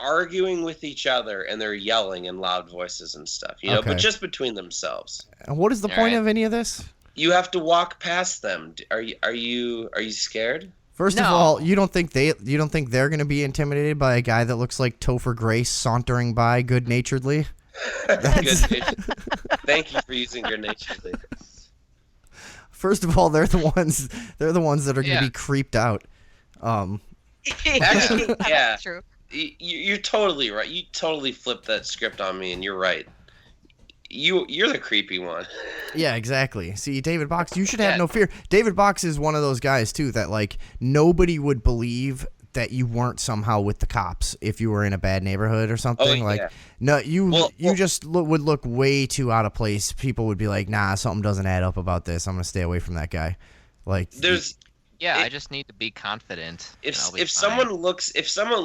arguing with each other and they're yelling in loud voices and stuff, Okay. but just between themselves. And what is the All point right. of any of this? You have to walk past them. Are you scared? First of No. all, you don't think they're going to be intimidated by a guy that looks like Topher Grace sauntering by good-naturedly? Good nature. Thank you for using your nature. First of all, they're the ones that are going to Yeah. be creeped out. Actually, yeah. That's true. You're totally right. You totally flipped that script on me, and you're right. You're the creepy one. Yeah, exactly. See, David Box, you should have Yeah. no fear. David Box is one of those guys too that like nobody would believe that you weren't somehow with the cops if you were in a bad neighborhood or something. yeah. Like, no, you Well- just would look way too out of place. People would be like, "Nah, something doesn't add up about this. I'm gonna stay away from that guy." Like, Yeah, It- I just need to be confident. and If I'll be if fine. someone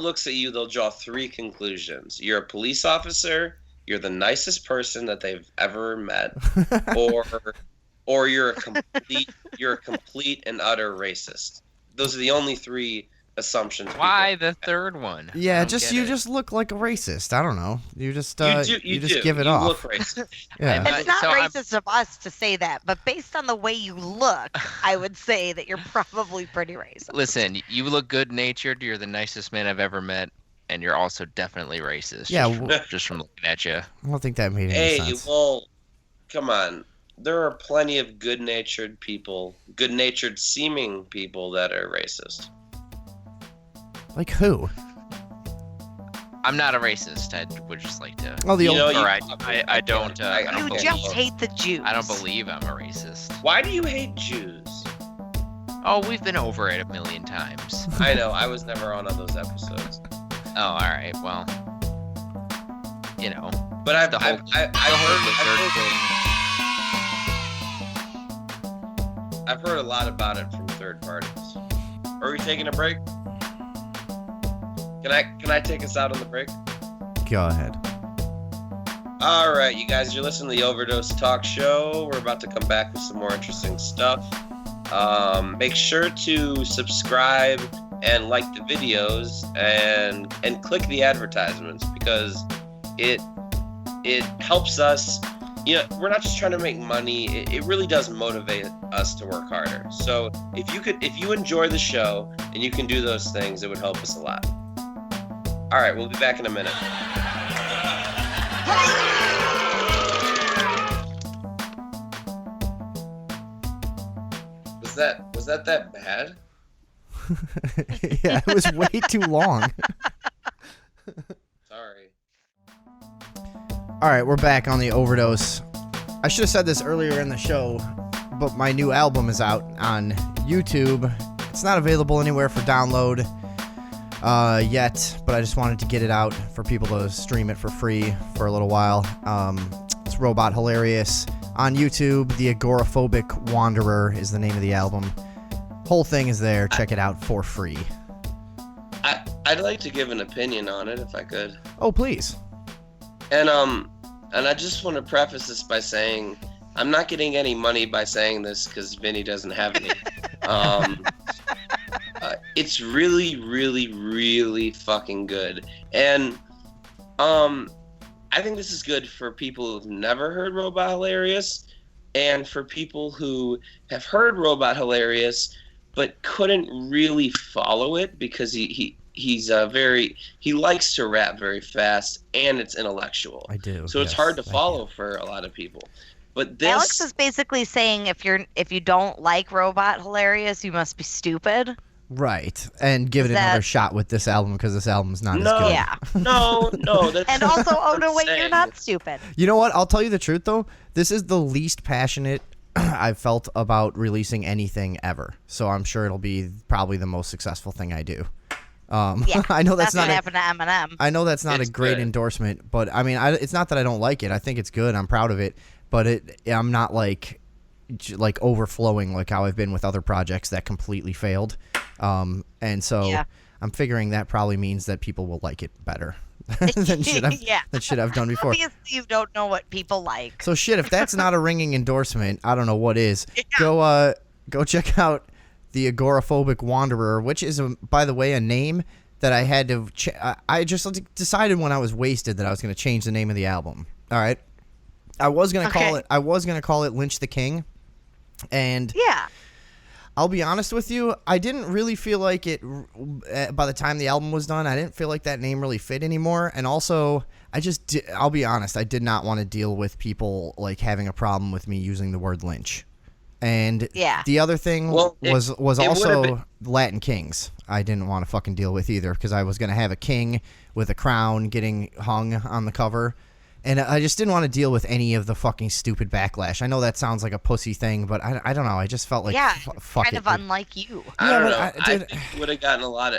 looks at you, they'll draw 3 conclusions. You're a police officer, you're the nicest person that they've ever met, or you're a complete and utter racist. Those are the only 3 assumptions. people- Why the third one? I yeah, don't just get you it. just look like a racist. I don't know. You just you just do. give it you off. Look racist. Yeah. It's not So I'm- racist of us to say that, but based on the way you look, I would say that you're probably pretty racist. Listen, you look good-natured. You're the nicest man I've ever met, and you're also definitely racist. Yeah, just from looking at you. I don't think that made any Hey, sense. well, come on. There are plenty of good-natured people, good-natured seeming people that are racist. Like who? I'm not a racist. I would just like to. Oh, the You old. know, Or I don't. I You don't just believe, hate the Jews. I don't believe I'm a racist. Why do you hate Jews? Oh, we've been over it a million times. I know. I was never on those episodes. Oh, all right. Well, But I've The whole- I've heard a lot about it from third parties. Are we taking a break? Can I take us out on the break? Go ahead. All right, you guys, you're listening to the Overdose Talk Show. We're about to come back with some more interesting stuff. Make sure to subscribe and like the videos and click the advertisements because it helps us. We're not just trying to make money. It really does motivate us to work harder. So if you enjoy the show and you can do those things, it would help us a lot. All right, we'll be back in a minute. Was that bad? Yeah, it was way too long. Sorry. All right, we're back on the Overdose. I should have said this earlier in the show, but my new album is out on YouTube. It's not available anywhere for download yet, but I just wanted to get it out for people to stream it for free for a little while. It's Robot Hilarious on YouTube. The Agoraphobic Wanderer is the name of the album. Whole thing is there. Check it out for free. I'd like to give an opinion on it if I could. Oh, please. And I just want to preface this by saying I'm not getting any money by saying this because Vinny doesn't have any. It's really, really, really fucking good. And I think this is good for people who've never heard Robot Hilarious, and for people who have heard Robot Hilarious but couldn't really follow it because he likes to rap very fast and it's intellectual. I do. So it's hard to follow for a lot of people. But this Alex is basically saying if you don't like Robot Hilarious, you must be stupid. Right, and give it another shot with this album because this album's not as good. Yeah. No. That's And also, oh no, wait, saying. you're not stupid. You know what? I'll tell you the truth, though. This is the least passionate I've felt about releasing anything ever. So I'm sure it'll be probably the most successful thing I do. Yeah, I know that's not what happened to Eminem. I know that's not It's a great good. endorsement, but I mean, it's not that I don't like it. I think it's good. I'm proud of it, but I'm not like overflowing like how I've been with other projects that completely failed. And so I'm figuring that probably means that people will like it better than shit I've done before. Obviously, you don't know what people like. So shit, if that's not a ringing endorsement, I don't know what is. Yeah. Go check out the Agoraphobic Wanderer, which is, by the way, a name that I had to. I just decided when I was wasted that I was going to change the name of the album. All right, I was going to call it. I was going to call it Lynch the King, and Yeah. I'll be honest with you, I didn't really feel like it, by the time the album was done, I didn't feel like that name really fit anymore. And also, I'll be honest, I did not want to deal with people like having a problem with me using the word lynch. And the other thing was also Latin Kings. I didn't want to fucking deal with either because I was going to have a king with a crown getting hung on the cover. And I just didn't want to deal with any of the fucking stupid backlash. I know that sounds like a pussy thing, but I don't know. I just felt like fuck kind it, of unlike you. I don't know. I think you would have gotten a lot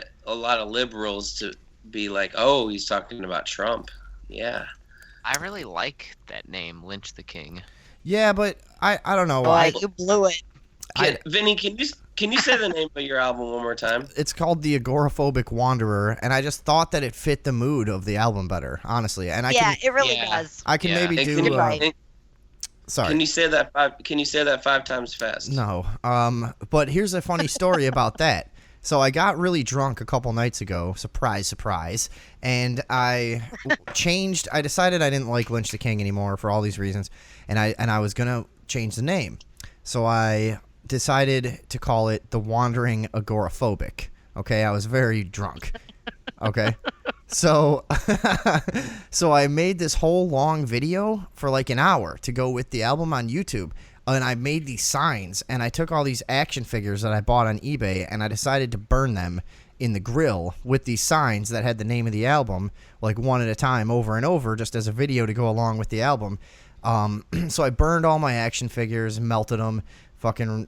of liberals to be like, "Oh, he's talking about Trump." Yeah. I really like that name, Lynch the King. Yeah, but I don't know. You blew it. Vinny, can you say the name of your album one more time? It's called The Agoraphobic Wanderer, and I just thought that it fit the mood of the album better, honestly. And it really does. I can maybe And do. can you- right. Sorry. Can you say that 5 times fast? No. But here's a funny story about that. So I got really drunk a couple nights ago. Surprise, surprise. And I decided I didn't like Lynch the King anymore for all these reasons, and I was gonna change the name. So I decided to call it The Wandering Agoraphobic. Okay, I was very drunk. Okay. So I made this whole long video for like an hour to go with the album on YouTube. And I made these signs, and I took all these action figures that I bought on eBay, and I decided to burn them in the grill with these signs that had the name of the album, like one at a time, over and over, just as a video to go along with the album. So I burned all my action figures, melted them, fucking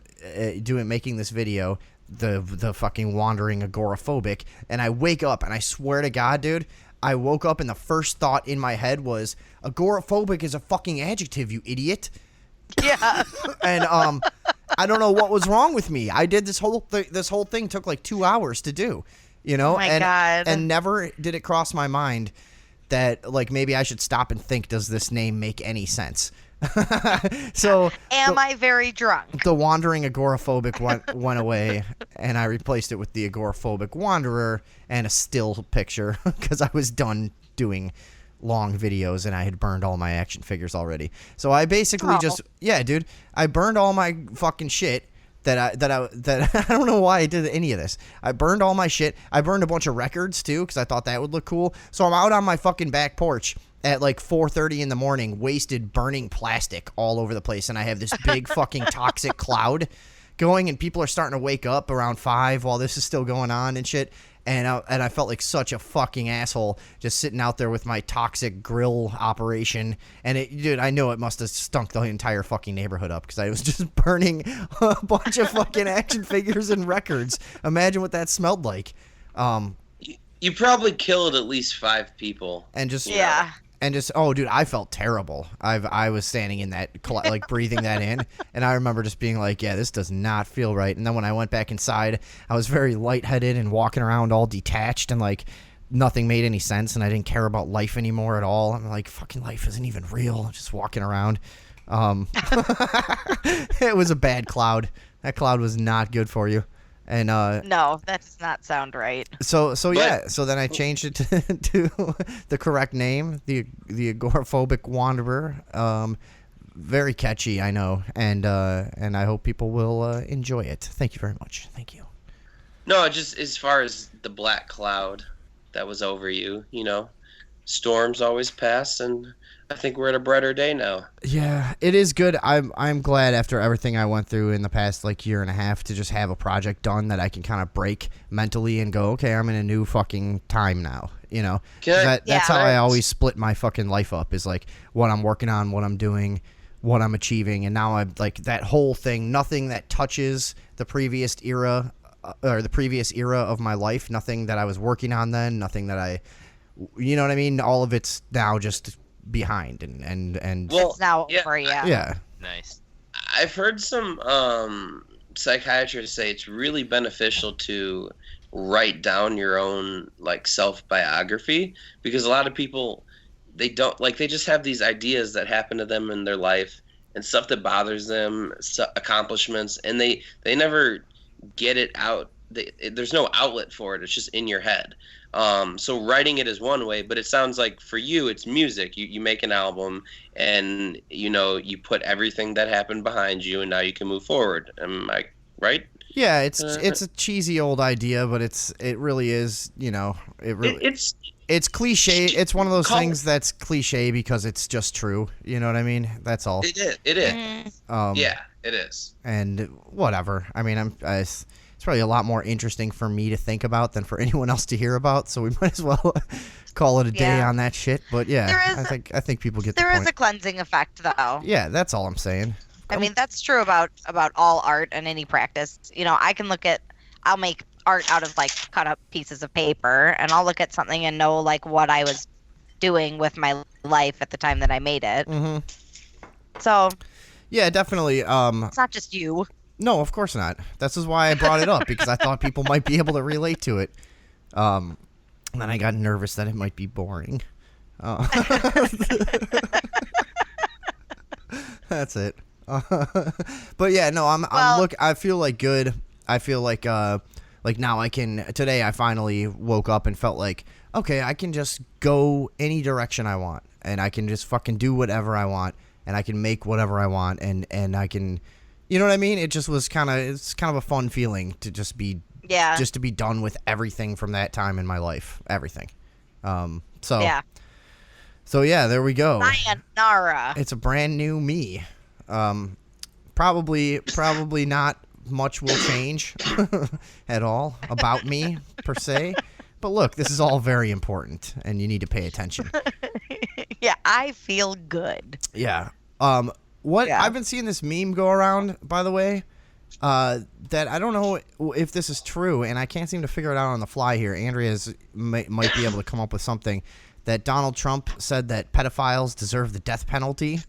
making this video, the fucking Wandering Agoraphobic, and I wake up, and I swear to God, dude, I woke up and the first thought in my head was, agoraphobic is a fucking adjective, you idiot. Yeah. And I don't know what was wrong with me. I did this whole thing took like 2 hours to do, you know? Oh my God. And never did it cross my mind that like maybe I should stop and think, does this name make any sense? So Am I very drunk? the Wandering Agoraphobic went away, and I replaced it with the Agoraphobic Wanderer and a still picture because I was done doing long videos and I had burned all my action figures already. So I basically I burned all my fucking shit that I don't know why I did any of this. I burned all my shit. I burned a bunch of records too because I thought that would look cool. So I'm out on my fucking back porch at like 4:30 in the morning, wasted, burning plastic all over the place, and I have this big fucking toxic cloud going, and people are starting to wake up around 5 while this is still going on and shit. And I felt like such a fucking asshole just sitting out there with my toxic grill operation. And dude, I know it must have stunk the entire fucking neighborhood up because I was just burning a bunch of fucking action figures and records. Imagine what that smelled like. You probably killed at least 5 people. And just Yeah. And just, oh, dude, I felt terrible. I was standing in that, like, breathing that in, and I remember just being like, yeah, this does not feel right. And then when I went back inside, I was very lightheaded and walking around all detached, and, like, nothing made any sense, and I didn't care about life anymore at all. I'm like, fucking life isn't even real. I'm just walking around. It was a bad cloud. That cloud was not good for you. And No, that does not sound right. So then I changed it to the correct name, the Agoraphobic Wanderer. Very catchy, I know, and I hope people will enjoy it. Thank you very much. Thank you. No, just as far as the black cloud that was over you, storms always pass, and I think we're at a brighter day now. Yeah, it is good. I'm glad after everything I went through in the past year and a half to just have a project done that I can kind of break mentally and go, okay, I'm in a new fucking time now. That's how I always split my fucking life up, is like what I'm working on, what I'm doing, what I'm achieving, and now I'm like that whole thing. Nothing that touches the previous era of my life. Nothing that I was working on then. Nothing that you know what I mean. All of it's now just behind and well, it's now over. Yeah. Nice. I've heard some psychiatrists say it's really beneficial to write down your own like self-biography, because a lot of people, they just have these ideas that happen to them in their life and stuff that bothers them, accomplishments, and they never get it out. There's no outlet for it. It's just in your head. So writing it is one way, but it sounds like for you, it's music. You make an album and, you put everything that happened behind you, and now you can move forward. Am I right? Yeah, it's a cheesy old idea, but it really is, it's cliche. It's one of those things that's cliche because it's just true. You know what I mean? That's all. It is. Yeah, it is. And whatever. I mean, it's probably a lot more interesting for me to think about than for anyone else to hear about, so we might as well call it a day on that shit. But yeah, I think people get the point. There is a cleansing effect, though. Yeah, that's all I'm saying. I mean, that's true about all art and any practice. I'll make art out of like cut up pieces of paper, and I'll look at something and know like what I was doing with my life at the time that I made it. Mm-hmm. So yeah, definitely. It's not just you. No, of course not. This is why I brought it up, because I thought people might be able to relate to it. And then I got nervous that it might be boring. That's it. But yeah, no, I feel like good. I feel like now today I finally woke up and felt like, okay, I can just go any direction I want, and I can just fucking do whatever I want, and I can make whatever I want, and I can, you know what I mean? It just was it's kind of a fun feeling to just be done with everything from that time in my life, everything. So yeah, there we go. Sayonara. It's a brand new me. Probably not much will change at all about me per se. But look, this is all very important, and you need to pay attention. Yeah, I feel good. Yeah. I've been seeing this meme go around, by the way, that I don't know if this is true, and I can't seem to figure it out on the fly here. Andrea might be able to come up with something. That Donald Trump said that pedophiles deserve the death penalty,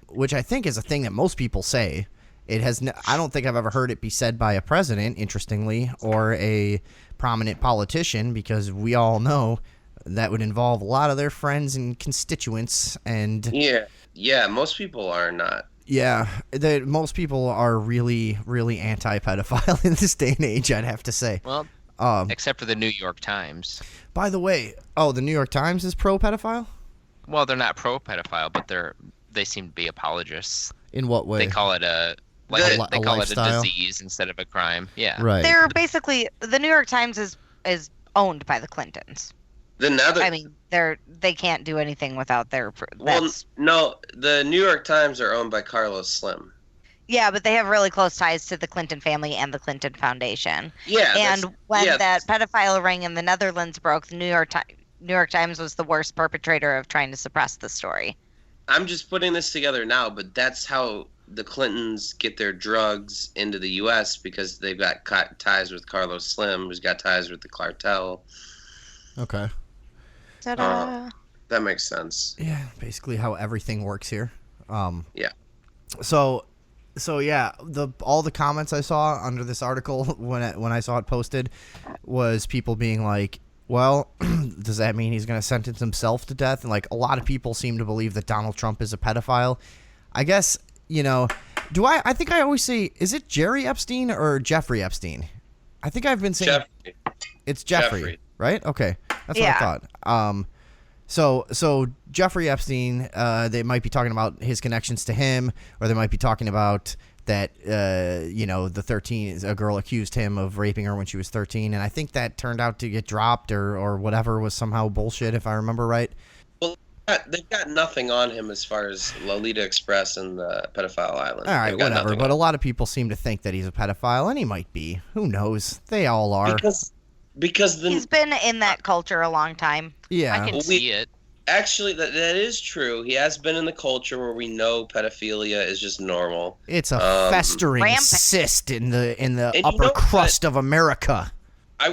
which I think is a thing that most people say. I don't think I've ever heard it be said by a president, interestingly, or a prominent politician, because we all know that would involve a lot of their friends and constituents. And yeah, most people are not. Yeah, most people are really, really anti-pedophile in this day and age, I'd have to say. Well, except for the New York Times. By the way, the New York Times is pro-pedophile? Well, they're not pro-pedophile, but they seem to be apologists. In what way? They call it Like they a call it a lifestyle. disease instead of a crime. Yeah. Right. They're basically the New York Times is owned by the Clintons. I mean, they can't do anything without their. Well, no, the New York Times are owned by Carlos Slim. Yeah, but they have really close ties to the Clinton family and the Clinton Foundation. Yeah, and when that pedophile ring in the Netherlands broke, the New York Times was the worst perpetrator of trying to suppress the story. I'm just putting this together now, but that's how the Clintons get their drugs into the U.S. because they've got ties with Carlos Slim, who's got ties with the cartel. Okay. Ta-da. That makes sense. Yeah, basically how everything works here. Yeah. So yeah, all the comments I saw under this article when I saw it posted was people being like, well, does that mean he's going to sentence himself to death? And like a lot of people seem to believe that Donald Trump is a pedophile. I guess, I think I always say, is it Jerry Epstein or Jeffrey Epstein? I think I've been saying Jeffrey. It's Jeffrey, right? Okay. That's what I thought. So Jeffrey Epstein, they might be talking about his connections to him, or they might be talking about that, a girl accused him of raping her when she was 13, and I think that turned out to get dropped or whatever was somehow bullshit, if I remember right. Well, they've got nothing on him as far as Lolita Express and the pedophile island. All right, whatever, but a lot of people seem to think that he's a pedophile, and he might be. Who knows? They all are. Because he's been in that culture a long time. Yeah. I can see it. Actually, that is true. He has been in the culture where we know pedophilia is just normal. It's a festering cyst in the upper crust of America. I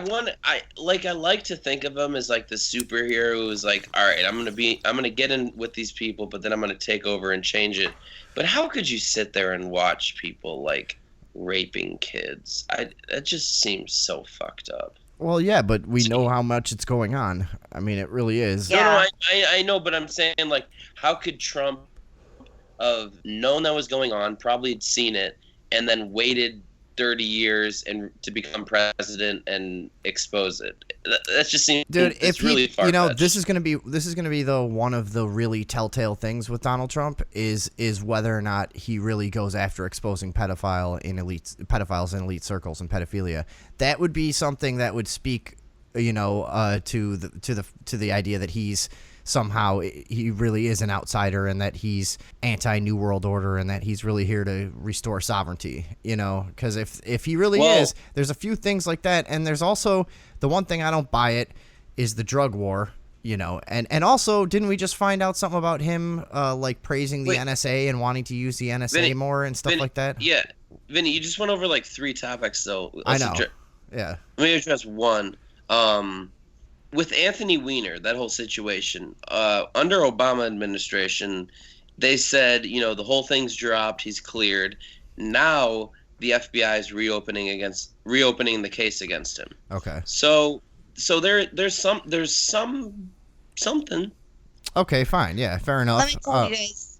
like to think of him as like the superhero who's like, all right, I'm gonna get in with these people, but then I'm gonna take over and change it. But how could you sit there and watch people like raping kids? That just seems so fucked up. Well, yeah, but we know how much it's going on. I mean, it really is. Yeah. No, I know, but I'm saying, like, how could Trump have known that was going on, probably had seen it, and then waited 30 years and to become president and expose it? That just seems, dude. If really far-fetched. this is gonna be the one of the really telltale things with Donald Trump is whether or not he really goes after exposing pedophiles in elite circles and pedophilia. That would be something that would speak, to the idea that he's somehow he really is an outsider and that he's anti-New World Order and that he's really here to restore sovereignty, because if he really is, there's a few things like that. And there's also the one thing I don't buy it is the drug war, and also didn't we just find out something about him like praising the NSA and wanting to use the NSA more and stuff like that? Yeah. Vinny, you just went over like 3 topics though. I know. Yeah. Let me address one. With Anthony Weiner, that whole situation, under Obama administration, they said, the whole thing's dropped, he's cleared. Now the FBI is reopening the case against him. Okay. So there's something. Okay, fine. Yeah, fair enough. Let me tell you guys,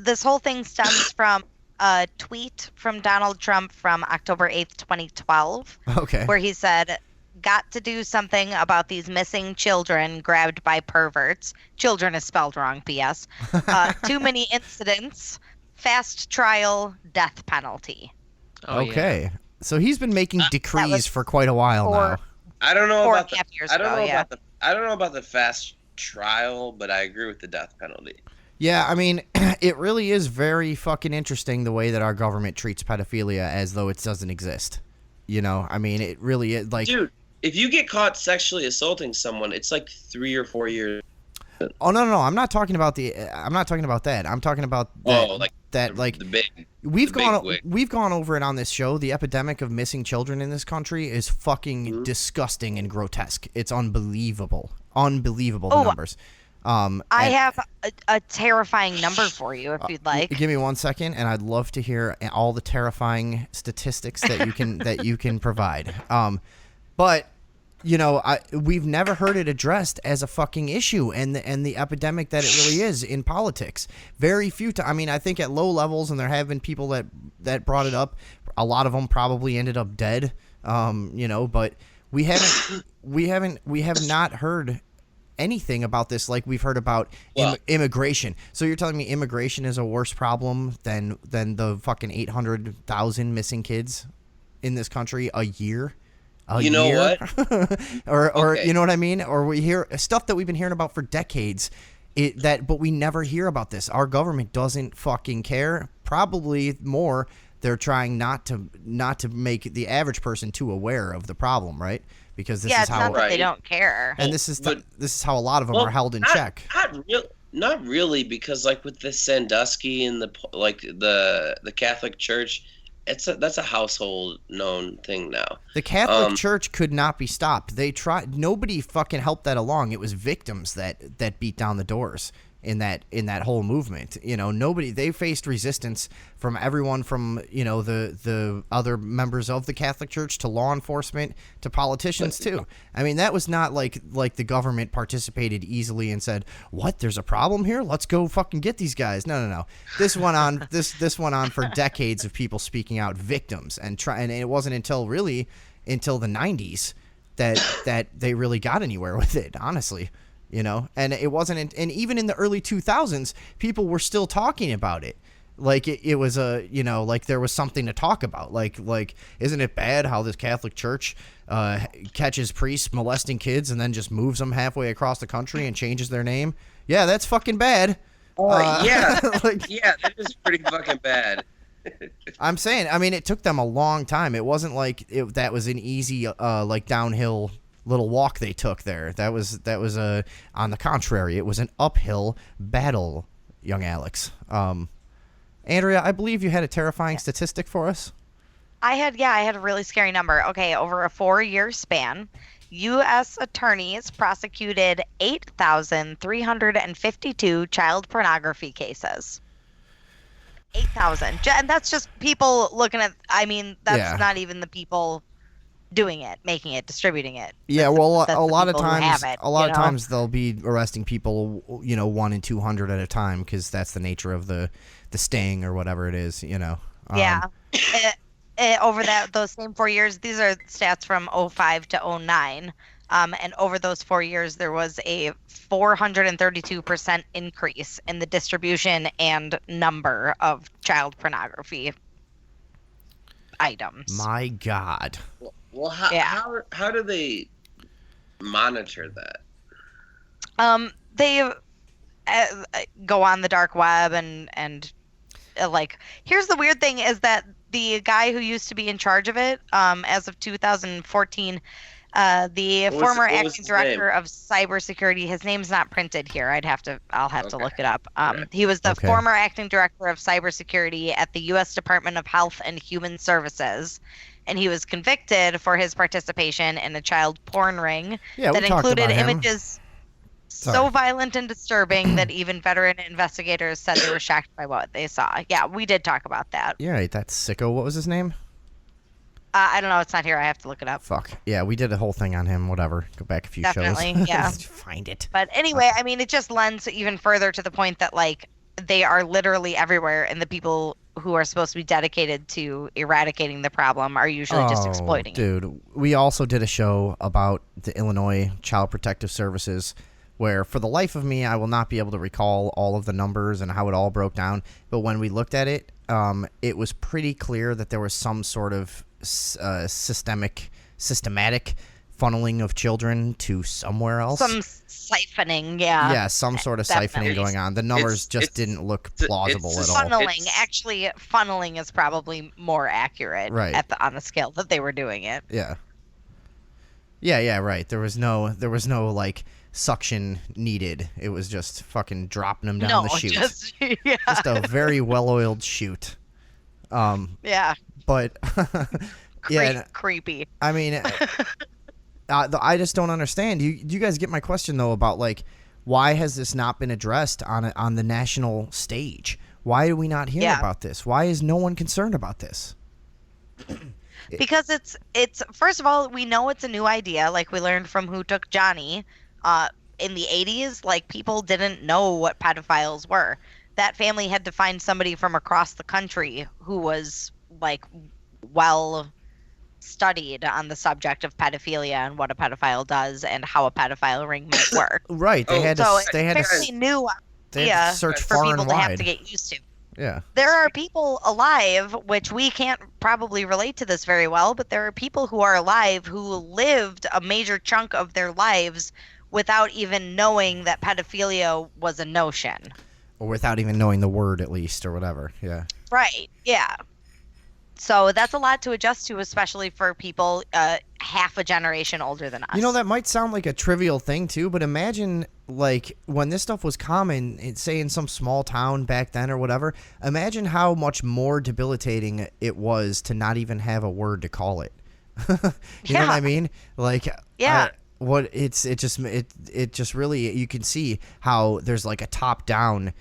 this whole thing stems from a tweet from Donald Trump from October 8th, 2012. Okay. Where he said, got to do something about these missing children grabbed by perverts. Children is spelled wrong, P.S. Too many incidents, fast trial, death penalty. Oh, okay. Yeah. So he's been making decrees for quite a while now. I don't know about I don't know about the fast trial, but I agree with the death penalty. Yeah, I mean, it really is very fucking interesting the way that our government treats pedophilia as though it doesn't exist. I mean, it really is like... Dude, if you get caught sexually assaulting someone, it's like 3 or 4 years. Oh, no, I'm not talking about that. I'm talking about the big... We've gone over it on this show. The epidemic of missing children in this country is fucking disgusting and grotesque. It's unbelievable. The numbers. I have a terrifying number for you if you'd like. Give me 1 second, and I'd love to hear all the terrifying statistics that you can provide. But we've never heard it addressed as a fucking issue, and the epidemic that it really is in politics. Very few times. I mean, I think at low levels, and there have been people that brought it up. A lot of them probably ended up dead. But we have not heard anything about this like we've heard about immigration. So you're telling me immigration is a worse problem than the fucking 800,000 missing kids in this country a year? You know what? or you know what I mean? Or we hear stuff that we've been hearing about for decades. But we never hear about this. Our government doesn't fucking care. Probably more, they're trying not to make the average person too aware of the problem, right? Because this is how not that they don't care. And this is how a lot of them are held in check. Not really, because like with the Sandusky and the Catholic Church, that's a household known thing now. The Catholic Church could not be stopped. They tried. Nobody fucking helped that along. It was victims that beat down the doors in that whole movement. You know, nobody. They faced resistance from everyone, from the other members of the Catholic Church to law enforcement to politicians too. I mean, that was not like the government participated easily and said, "What? There's a problem here. Let's go fucking get these guys." No. This went on. This went on for decades of people speaking out, victims, and it wasn't until the 90s that they really got anywhere with it. Honestly. And it wasn't, and even in the early 2000s, people were still talking about it. Like it was like there was something to talk about. Like, isn't it bad how this Catholic Church catches priests molesting kids and then just moves them halfway across the country and changes their name? Yeah, that's fucking bad. Yeah, that is pretty fucking bad. I'm saying, I mean, it took them a long time. It wasn't like that was an easy, downhill little walk they took there. That was on the contrary, it was an uphill battle, young Alex. Andrea, I believe you had a terrifying statistic for us. I had a really scary number. Okay, over a 4-year span, U.S. attorneys prosecuted 8,352 child pornography cases. 8,000, and that's just people looking at. I mean, that's not even the people doing it, making it, distributing it. Yeah, well, a lot of times they'll be arresting people, 1 in 200 at a time, because that's the nature of the sting or whatever it is, Over those same 4 years, these are stats from 05 to 09, and over those 4 years, there was a 432% increase in the distribution and number of child pornography items. My God. Well, how do they monitor that? They go on the dark web and here's the weird thing is that the guy who used to be in charge of it, as of 2014, the former acting director of cybersecurity, his name's not printed here. I'll have to look it up. He was the former acting director of cybersecurity at the U.S. Department of Health and Human Services. And he was convicted for his participation in a child porn ring that included images so violent and disturbing that even veteran investigators said they were shocked by what they saw. Yeah, we did talk about that. Yeah, right, that sicko. What was his name? I don't know. It's not here. I have to look it up. Fuck. Yeah, we did a whole thing on him. Whatever. Go back a few shows. Definitely, yeah. Find it. But anyway, I mean, it just lends even further to the point that, they are literally everywhere, and the people who are supposed to be dedicated to eradicating the problem are usually just exploiting it. Dude, we also did a show about the Illinois Child Protective Services, where for the life of me, I will not be able to recall all of the numbers and how it all broke down. But when we looked at it, it was pretty clear that there was some sort of systematic funneling of children to somewhere else. Some siphoning, yeah. Yeah, some sort of siphoning going on. The numbers didn't look plausible at all. Funneling is probably more accurate on the scale that they were doing it. Yeah. Yeah, right. There was no suction needed. It was just fucking dropping them down the chute. Just a very well-oiled chute. Yeah. But creepy. I mean, I just don't understand. Do you guys get my question though about why has this not been addressed on the national stage? Why do we not hear about this? Why is no one concerned about this? Because it's first of all, we know it's a new idea. Like we learned from Who Took Johnny in the 80s. People didn't know what pedophiles were. That family had to find somebody from across the country who was well studied on the subject of pedophilia and what a pedophile does and how a pedophile ring might work. Right. They had So to. They had it's a fairly new they had idea to search for far people and to have wide. to get used to. Yeah. There are people alive, which we can't probably relate to this very well, but there are people who are alive who lived a major chunk of their lives without even knowing that pedophilia was a notion. Or without even knowing the word, at least, or whatever. Yeah. Right. Yeah. So that's a lot to adjust to, especially for people half a generation older than us. You know, that might sound like a trivial thing, too, but imagine, like, when this stuff was common, say in some small town back then or whatever, imagine how much more debilitating it was to not even have a word to call it. You know what I mean? Like, yeah. It just really, you can see how there's like a top-down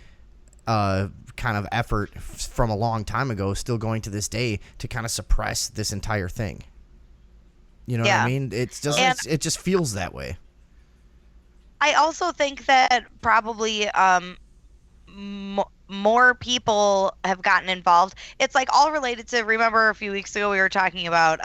kind of effort from a long time ago still going to this day to kind of suppress this entire thing. You know what I mean? It's just it just feels that way. I also think that probably more people have gotten involved. It's like all related to, remember a few weeks ago we were talking about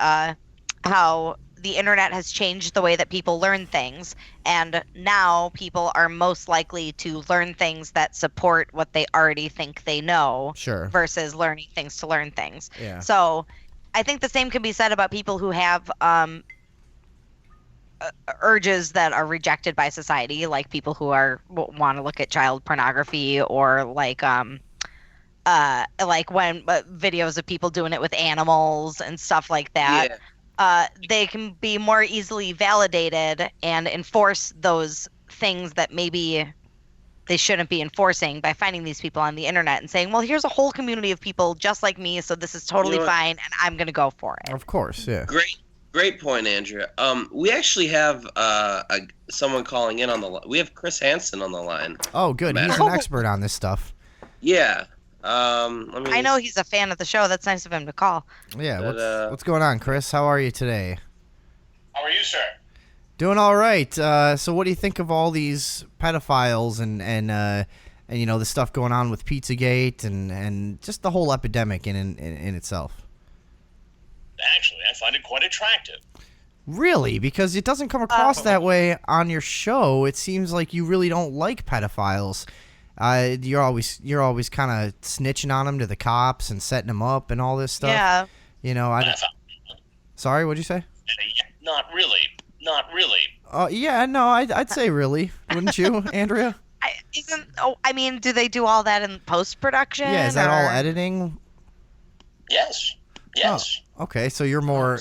how the internet has changed the way that people learn things, and now people are most likely to learn things that support what they already think they know, Sure. versus learning things to learn things. Yeah. So I think the same can be said about people who have urges that are rejected by society, like people who want to look at child pornography, or like when videos of people doing it with animals and stuff like that. Yeah. They can be more easily validated and enforce those things that maybe they shouldn't be enforcing by finding these people on the internet and saying, well, here's a whole community of people just like me, so this is totally fine, and I'm going to go for it. Of course, yeah. Great point, Andrea. We actually have someone calling in on the line. We have Chris Hansen on the line. Oh, good. He's an expert on this stuff. Yeah. I know he's a fan of the show. That's nice of him to call. Yeah, what's going on, Chris? How are you today? How are you, sir? Doing all right. So what do you think of all these pedophiles and you know, the stuff going on with Pizzagate and just the whole epidemic in itself? Actually, I find it quite attractive. Really? Because it doesn't come across that way on your show. It seems like you really don't like pedophiles. You're always kind of snitching on them to the cops and setting them up and all this stuff. Yeah. You know, Sorry, what'd you say? Not really. Yeah, no, I'd say really. Wouldn't you, Andrea? I mean, do they do all that in post-production? Yeah, is that all editing? Yes. Oh, okay, so you're more...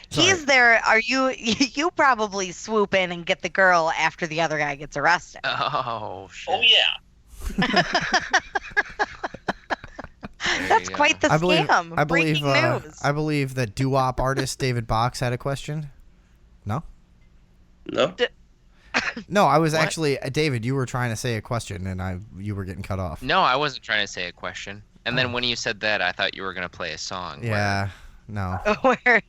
He's there. Are you? You probably swoop in and get the girl after the other guy gets arrested. Oh shit. Oh yeah. That's quite the scam. Breaking news. I believe that doo-wop artist David Box had a question. No. No, I was actually David. You were trying to say a question, and you were getting cut off. No, I wasn't trying to say a question. And then when you said that, I thought you were gonna play a song. Yeah. No. Where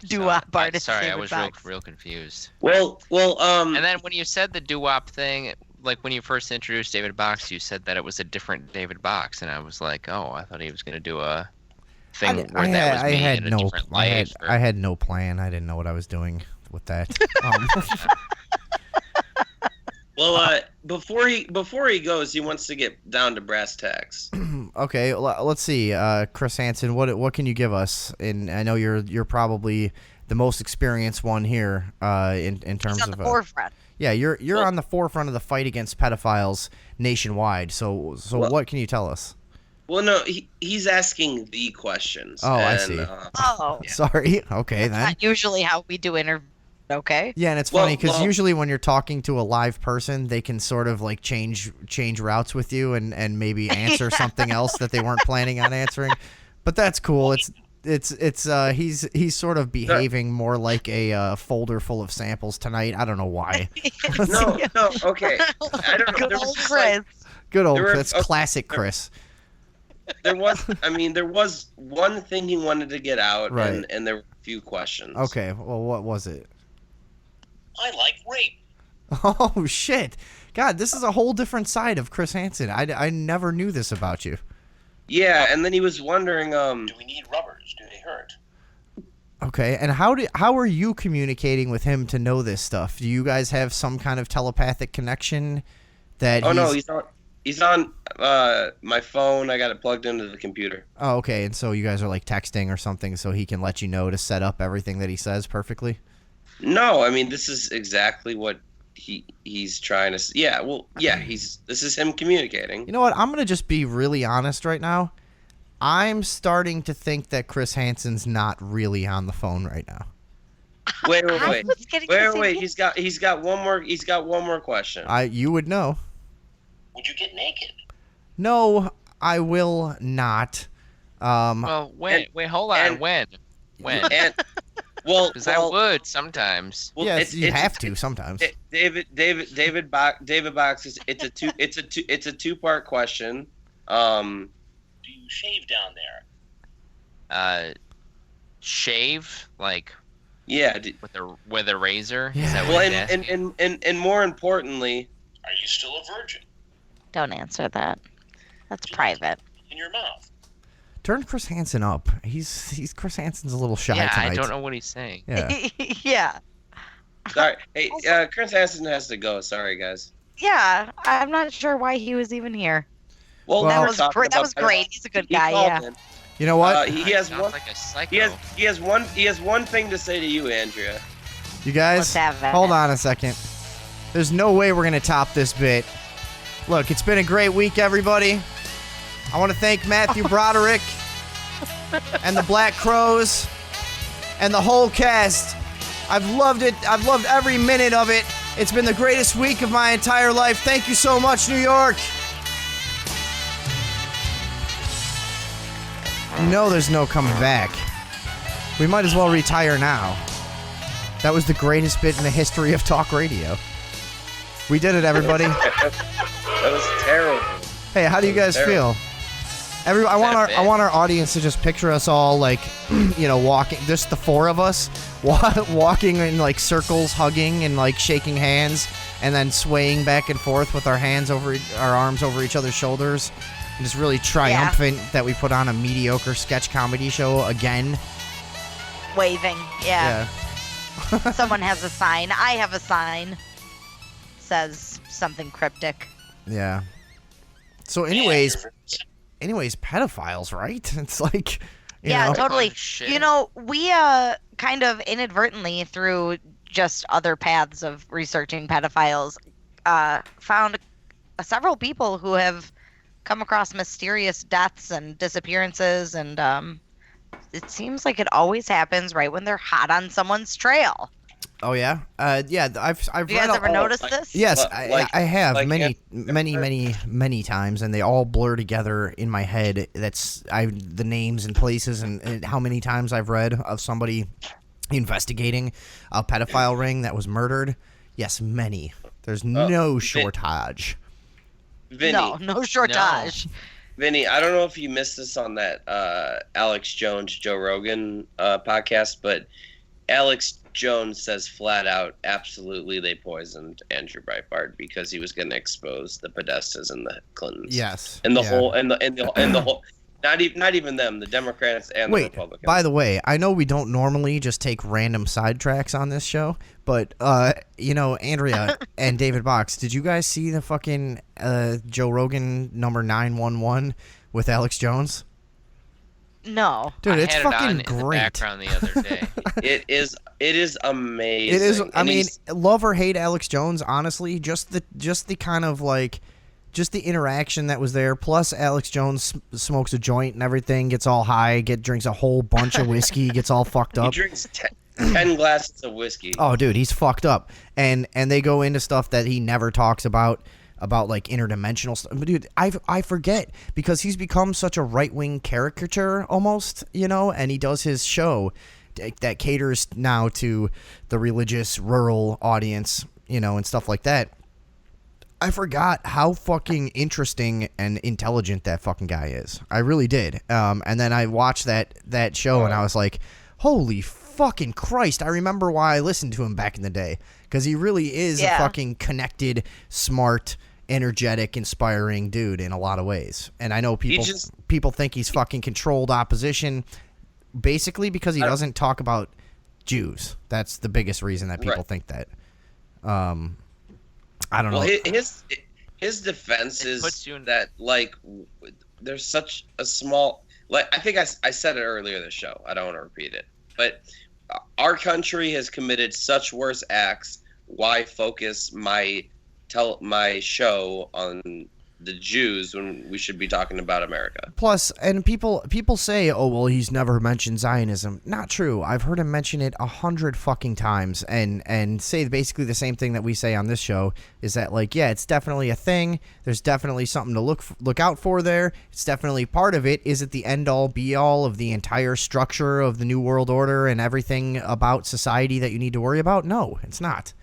doo-wop artist. Sorry, David I was Box. real confused. Well. And then when you said the doo-wop thing, like when you first introduced David Box, you said that it was a different David Box, and I was like, oh, I thought he was gonna do a thing where that was me in a different life. I had no plan. I didn't know what I was doing with that. Well, before he goes, he wants to get down to brass tacks. Okay, let's see. Chris Hansen, what can you give us? And I know you're probably the most experienced one here in terms He's on of the forefront. Yeah, you're on the forefront of the fight against pedophiles nationwide. So what can you tell us? Well, no, he's asking the questions. Oh, I see. Sorry. Okay, then. Not usually how we do interviews. Okay. Yeah, and it's funny because usually when you're talking to a live person, they can sort of like change routes with you and maybe answer something else that they weren't planning on answering. But that's cool. He's sort of behaving more like a folder full of samples tonight. I don't know why. No, okay. I don't know. Good old Chris. Good old Chris. Classic Chris. There was one thing he wanted to get out, right. and there were a few questions. Okay, well, what was it? I like rape. Oh, shit. God, this is a whole different side of Chris Hansen. I never knew this about you. Yeah, and then he was wondering... Do we need rubbers? Do they hurt? Okay, and how are you communicating with him to know this stuff? Do you guys have some kind of telepathic connection? He's on my phone. I got it plugged into the computer. Oh, okay, and so you guys are like texting or something, so he can let you know to set up everything that he says perfectly. No, I mean this is exactly what he's trying to. Yeah, well, yeah, this is him communicating. You know what? I'm gonna just be really honest right now. I'm starting to think that Chris Hansen's not really on the phone right now. Wait. He's got one more question. You would know. Would you get naked? No, I will not. Well, when? Wait, hold on. When? And because I would sometimes. Well, yes, you have to sometimes. David Box. It's a two-part question. Do you shave down there? Shave like. Yeah. With a razor. Yeah. Is that Well, what he's asking? and more importantly. Are you still a virgin? Don't answer that. That's private. In your mouth. Turn Chris Hansen up. He's Chris Hansen's a little shy tonight. I don't know what he's saying. Yeah. Yeah. Sorry. Hey, Chris Hansen has to go. Sorry, guys. Yeah, I'm not sure why he was even here. Well, that was great. He's a good guy. Yeah. You know what? He has one. Like a psycho. He has one thing to say to you, Andrea. You guys, Let's have it. hold on a second. There's no way we're gonna top this bit. Look, it's been a great week, everybody. I want to thank Matthew Broderick and the Black Crows and the whole cast. I've loved it. I've loved every minute of it. It's been the greatest week of my entire life. Thank you so much, New York. You know there's no coming back. We might as well retire now. That was the greatest bit in the history of talk radio. We did it, everybody. That was terrible. Hey, how do you guys feel? I want our audience to just picture us all like, walking, just the four of us walking in like circles, hugging and like shaking hands, and then swaying back and forth with our arms over each other's shoulders, and just really triumphant that we put on a mediocre sketch comedy show again. Waving. Yeah. Someone has a sign. I have a sign. Says something cryptic. Yeah. So anyways, pedophiles, right? It's like, you know. Totally. Shit. We kind of inadvertently, through just other paths of researching pedophiles, found several people who have come across mysterious deaths and disappearances, and it seems like it always happens right when they're hot on someone's trail. Oh yeah, I've Have you guys ever noticed this? Yes, I have like many times, and they all blur together in my head. The names and places and how many times I've read of somebody investigating a pedophile ring that was murdered. Yes, many. There's no shortage. Vinny, No shortage. No. Vinny, I don't know if you missed this on that Alex Jones, Joe Rogan podcast, but Alex Jones says flat out, absolutely, they poisoned Andrew Breitbart because he was going to expose the Podestas and the Clintons. Yes, and the whole, not even them, the Democrats and the Republicans. By the way, I know we don't normally just take random sidetracks on this show, but Andrea and David Box, did you guys see the fucking Joe Rogan number 911 with Alex Jones? No. Dude, it's fucking in great. The background the other day. It is amazing. It is. I mean, love or hate Alex Jones, honestly, just the kind of like, just the interaction that was there. Plus, Alex Jones smokes a joint and everything, gets all high, drinks a whole bunch of whiskey, gets all fucked up. He drinks 10 glasses of whiskey. Oh, dude, he's fucked up, and they go into stuff that he never talks about like interdimensional stuff. But dude, I forget because he's become such a right-wing caricature almost, and he does his show that caters now to the religious rural audience, and stuff like that. I forgot how fucking interesting and intelligent that fucking guy is. I really did. And then I watched that show and I was like, holy fucking Christ. I remember why I listened to him back in the day, because he really is a fucking connected, smart, energetic, inspiring dude in a lot of ways. And I know people think he's fucking controlled opposition. basically because he doesn't talk about Jews. That's the biggest reason that people think that. I don't know. His defense is that like there's such a small, like, I think I said it earlier in the show. I don't want to repeat it, but our country has committed such worse acts. Why focus my show on the Jews when we should be talking about America? Plus, and people say, oh, well, he's never mentioned Zionism. Not true. I've heard him mention it 100 fucking times and say basically the same thing that we say on this show, is that, like, yeah, it's definitely a thing. There's definitely something to look out for there. It's definitely part of it. Is it the end-all, be-all of the entire structure of the New World Order and everything about society that you need to worry about? No, it's not.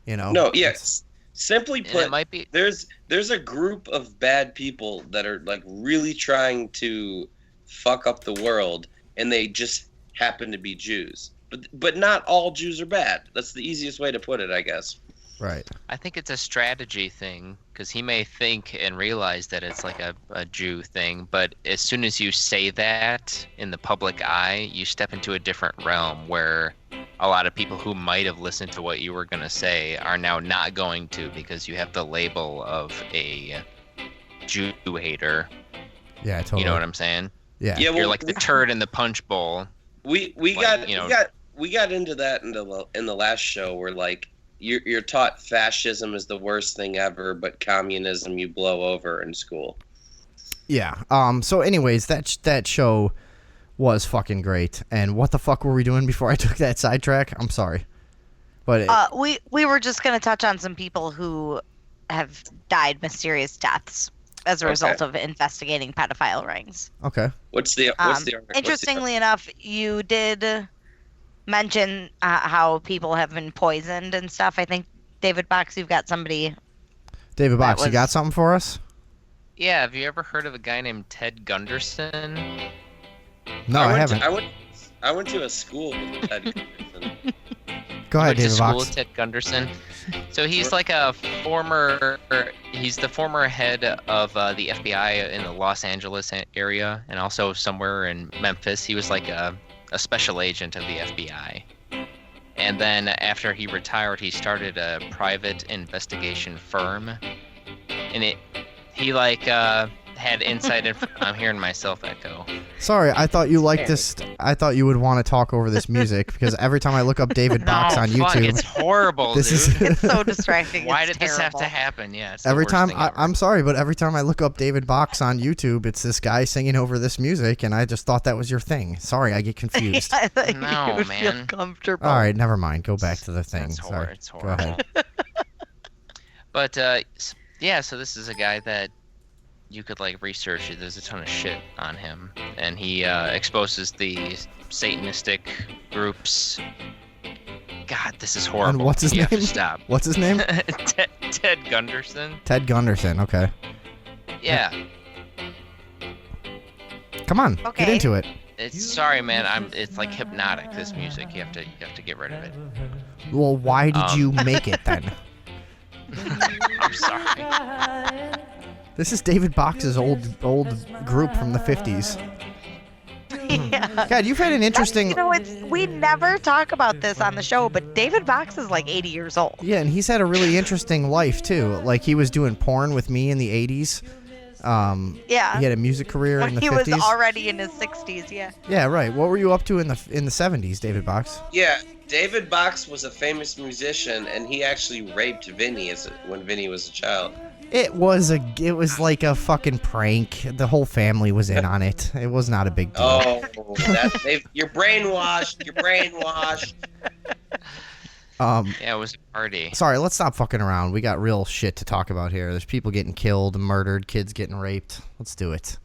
You know? No, yes. Simply put, it might be. There's a group of bad people that are like really trying to fuck up the world, and they just happen to be Jews. But not all Jews are bad. That's the easiest way to put it, I guess. Right. I think it's a strategy thing, because he may think and realize that it's like a Jew thing, but as soon as you say that in the public eye, you step into a different realm where a lot of people who might have listened to what you were going to say are now not going to, because you have the label of a Jew hater. Yeah, totally. You know what I'm saying? Yeah. Yeah, You're like the turd in the punch bowl. We got into that in the last show, where like you're taught fascism is the worst thing ever, but communism you blow over in school. Yeah. So anyways, that show was fucking great. And what the fuck were we doing before I took that sidetrack? I'm sorry. But we were just going to touch on some people who have died mysterious deaths as a result of investigating pedophile rings. Okay. What's the interestingly enough, you did mention how people have been poisoned and stuff. I think David Box, you've got somebody. David Box, you got something for us? Yeah, have you ever heard of a guy named Ted Gunderson? No, I haven't. I went to a school with Ted Gunderson. Go ahead, David Box. With Ted Gunderson. So he's like he's the former head of the FBI in the Los Angeles area, and also somewhere in Memphis. He was like a special agent of the FBI. And then after he retired, he started a private investigation firm. And he had inside I'm hearing myself echo. Sorry, I thought you liked this. I thought you would want to talk over this music, because every time I look up David Box on YouTube, it's horrible. It's so distracting. Why did this have to happen? Yeah. It's every time I'm sorry, but every time I look up David Box on YouTube, it's this guy singing over this music, and I just thought that was your thing. Sorry, I get confused. No, man. Comfortable. All right, never mind. Go back to the thing. It's sorry. It's horrible. Go ahead. But yeah, so this is a guy that you could like research. There's a ton of shit on him, and he exposes the Satanistic groups. God, this is horrible. And what's his name? Have to stop. What's his name? Ted Gunderson. Ted Gunderson. Okay. Yeah. Come on, get into it. Sorry, man. It's like hypnotic. This music. You have to get rid of it. Well, why did you make it then? I'm sorry. This is David Box's old group from the 50s. Yeah. God, you've had an interesting... we never talk about this on the show, but David Box is like 80 years old. Yeah, and he's had a really interesting life, too. Like, he was doing porn with me in the 80s. Yeah. He had a music career in the 50s. He was already in his 60s, yeah. Yeah, right. What were you up to in the 70s, David Box? Yeah, David Box was a famous musician, and he actually raped Vinny when Vinny was a child. It was like a fucking prank. The whole family was in on it. It was not a big deal. Oh, you're brainwashed. You're brainwashed. Yeah, it was a party. Sorry, let's stop fucking around. We got real shit to talk about here. There's people getting killed, murdered, kids getting raped. Let's do it.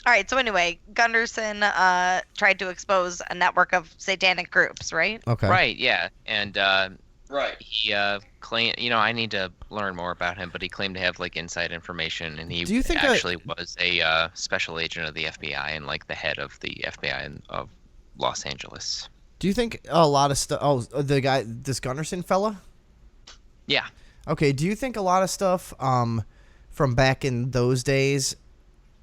All right, so anyway, Gunderson tried to expose a network of satanic groups, right? Okay. Right, yeah. And right. He claimed, I need to learn more about him, but he claimed to have like inside information, and he actually was a special agent of the FBI and like the head of the FBI of Los Angeles. Do you think a lot of stuff... Oh, the guy, this Gunderson fella? Yeah. Okay, do you think a lot of stuff from back in those days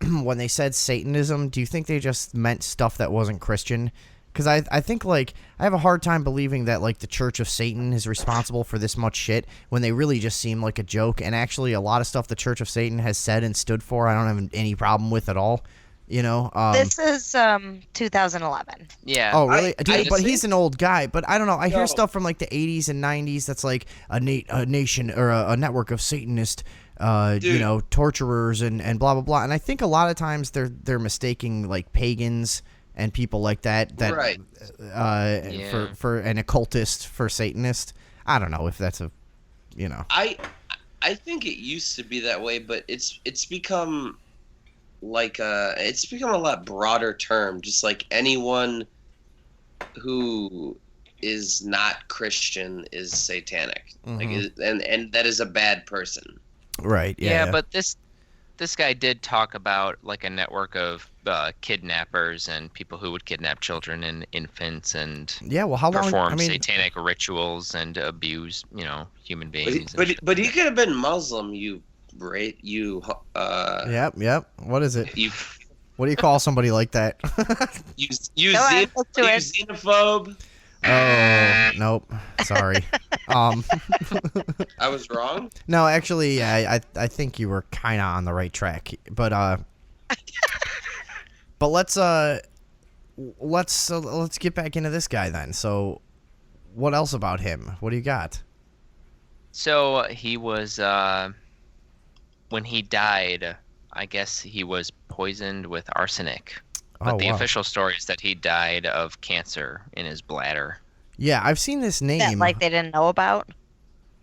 when they said Satanism, do you think they just meant stuff that wasn't Christian? Because I think, like, I have a hard time believing that, like, the Church of Satan is responsible for this much shit when they really just seem like a joke. And actually, a lot of stuff the Church of Satan has said and stood for, I don't have any problem with at all. You know? This is 2011. Yeah. Oh, really? Dude, but think- he's an old guy. But I don't know. I hear stuff from, like, the 80s and 90s that's, like, a nation or a network of Satanist, you know, torturers and blah, blah, blah. And I think a lot of times they're mistaking, like, pagans and people like that Right. for an occultist for Satanist. I don't know if that's a, you know. I think it used to be that way, but it's become like it's become a lot broader term. Just like anyone who is not Christian is satanic, like, and that is a bad person. Right. Yeah, but this guy did talk about, like, a network of kidnappers and people who would kidnap children and infants and well, how long? perform I mean, satanic rituals and abuse, you know, human beings. But he could have been Muslim. Yep. What is it? You What do you call somebody like that? xenophobe. Oh, nope. Sorry. I was wrong. No, actually, I think you were kind of on the right track. But let's get back into this guy then. So, what else about him? What do you got? So he was when he died, I guess he was poisoned with arsenic. But the official story is that he died of cancer in his bladder. Yeah, I've seen this name. That, like, they didn't know about?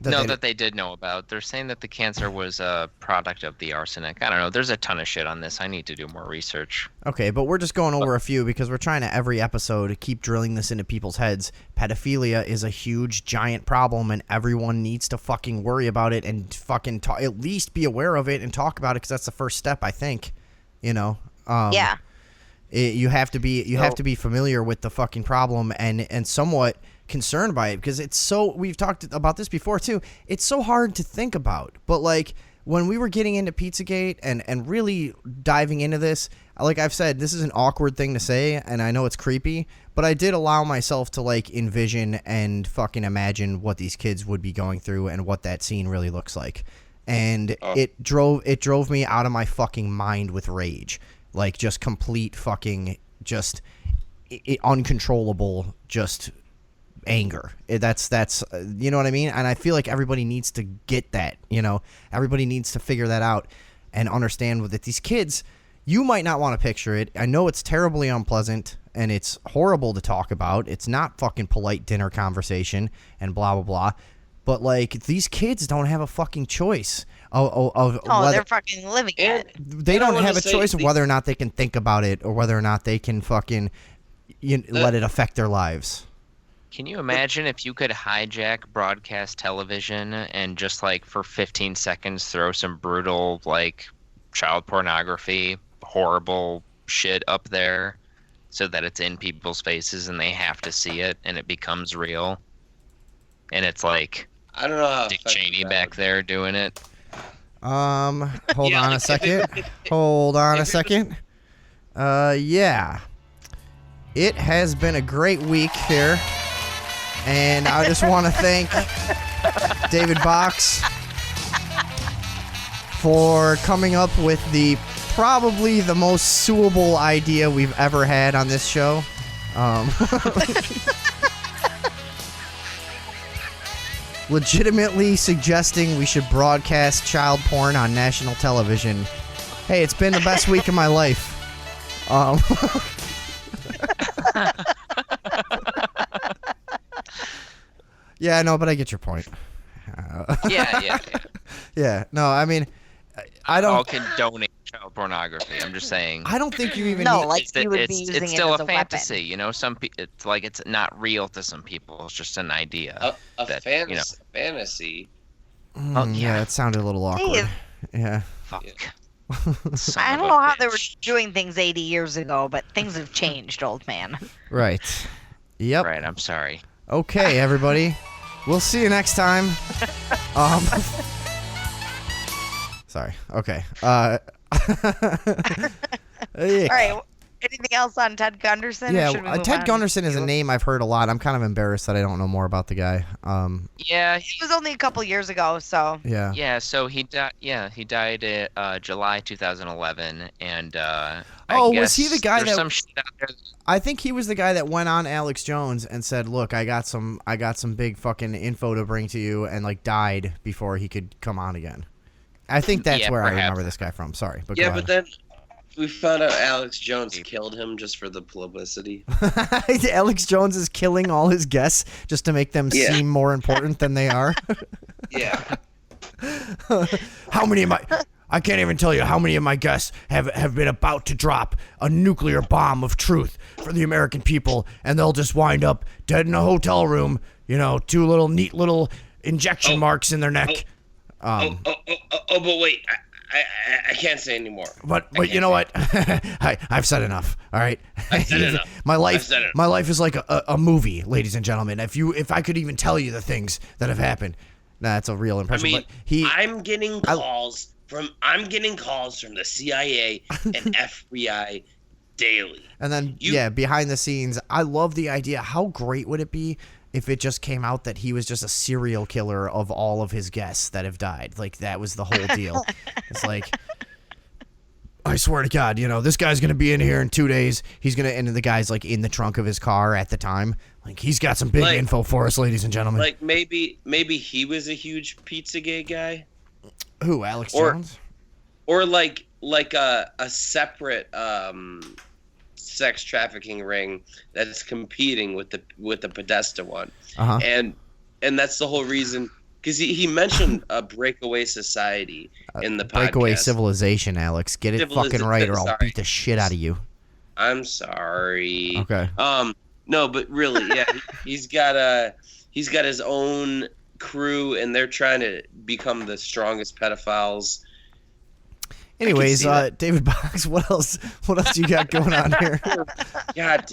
That they did know about. They're saying that the cancer was a product of the arsenic. I don't know. There's a ton of shit on this. I need to do more research. Okay, but we're just going over a few because we're trying to, every episode, keep drilling this into people's heads. Pedophilia is a huge, giant problem, and everyone needs to fucking worry about it and fucking at least be aware of it and talk about it, because that's the first step, I think. You know? Yeah. You have to be familiar with the fucking problem and somewhat concerned by it, because it's so, we've talked about this before too, it's so hard to think about. But, like, when we were getting into Pizzagate and really diving into this, like I've said, this is an awkward thing to say, and I know it's creepy, but I did allow myself to, like, envision and fucking imagine what these kids would be going through and what that scene really looks like. And it drove me out of my fucking mind with rage. Like, just complete fucking, just uncontrollable, just anger. That's you know what I mean? And I feel like everybody needs to get that, you know? Everybody needs to figure that out and understand that these kids, you might not want to picture it. I know it's terribly unpleasant and it's horrible to talk about. It's not fucking polite dinner conversation and blah, blah, blah. But, like, these kids don't have a fucking choice of whether, they're fucking living it. They don't have a choice of whether or not they can think about it or whether or not they can fucking let it affect their lives. Can you imagine if you could hijack broadcast television and just, like, for 15 seconds throw some brutal, like, child pornography, horrible shit up there so that it's in people's faces and they have to see it and it becomes real? And it's like, I don't know how Dick Cheney back there doing it. Hold on a second. Yeah. It has been a great week here. And I just want to thank David Box for coming up with probably the most suable idea we've ever had on this show. Legitimately suggesting we should broadcast child porn on national television. Hey, it's been the best week of my life. Yeah, no, but I get your point. Yeah. Yeah, no, I mean, I don't. All can donate child pornography. I'm just saying. I don't think you even. No, need, like, you would be using it's still it as a fantasy, weapon. you know. Some it's like it's not real to some people. It's just an idea. Fantasy. Yeah, it sounded a little awkward. Dave. Yeah. Fuck. I don't know how they were doing things 80 years ago, but things have changed, old man. Right. Yep. Right. I'm sorry. Okay, everybody. We'll see you next time. Sorry. Okay. All right. Anything else on Ted Gunderson? Yeah, or should we move Ted on? Gunderson is a name I've heard a lot. I'm kind of embarrassed that I don't know more about the guy. Yeah. It was only a couple years ago, so. Yeah. Yeah. So he died. Yeah, he died in July 2011, and Was he the guy that? Some shit out there. I think he was the guy that went on Alex Jones and said, "Look, I got some big fucking info to bring to you," and like died before he could come on again. I think that's where perhaps. I remember this guy from. Sorry, but Yeah, go but then we found out Alex Jones killed him just for the publicity. Alex Jones is killing all his guests just to make them seem more important than they are. Yeah. How many of my... I can't even tell you how many of my guests have been about to drop a nuclear bomb of truth for the American people, and they'll just wind up dead in a hotel room, two neat little injection marks in their neck. But wait, I can't say anymore. But you know what? I've said enough. All right. I've said enough. My life I've said it. My life is like a movie, ladies and gentlemen. If I could even tell you the things that have happened, that's a real impression. I mean, but I'm getting calls from the CIA and FBI daily. And then behind the scenes, I love the idea. How great would it be if it just came out that he was just a serial killer of all of his guests that have died? Like, that was the whole deal. It's like, I swear to God, this guy's going to be in here in 2 days. He's going to, and the guy's like in the trunk of his car at the time. Like, he's got some big info for us, ladies and gentlemen. Like, maybe he was a huge Pizzagate guy. Who, Alex Jones? Or like a separate sex trafficking ring that's competing with the Podesta one. Uh-huh. And that's the whole reason, because he mentioned a breakaway society in the podcast. Breakaway civilization, Alex. Get it fucking right, or I'll beat the shit out of you. I'm sorry. Okay. No, but really, yeah, he's got his own crew, and they're trying to become the strongest pedophiles. Anyways, David Box, what else you got going on here? God damn it.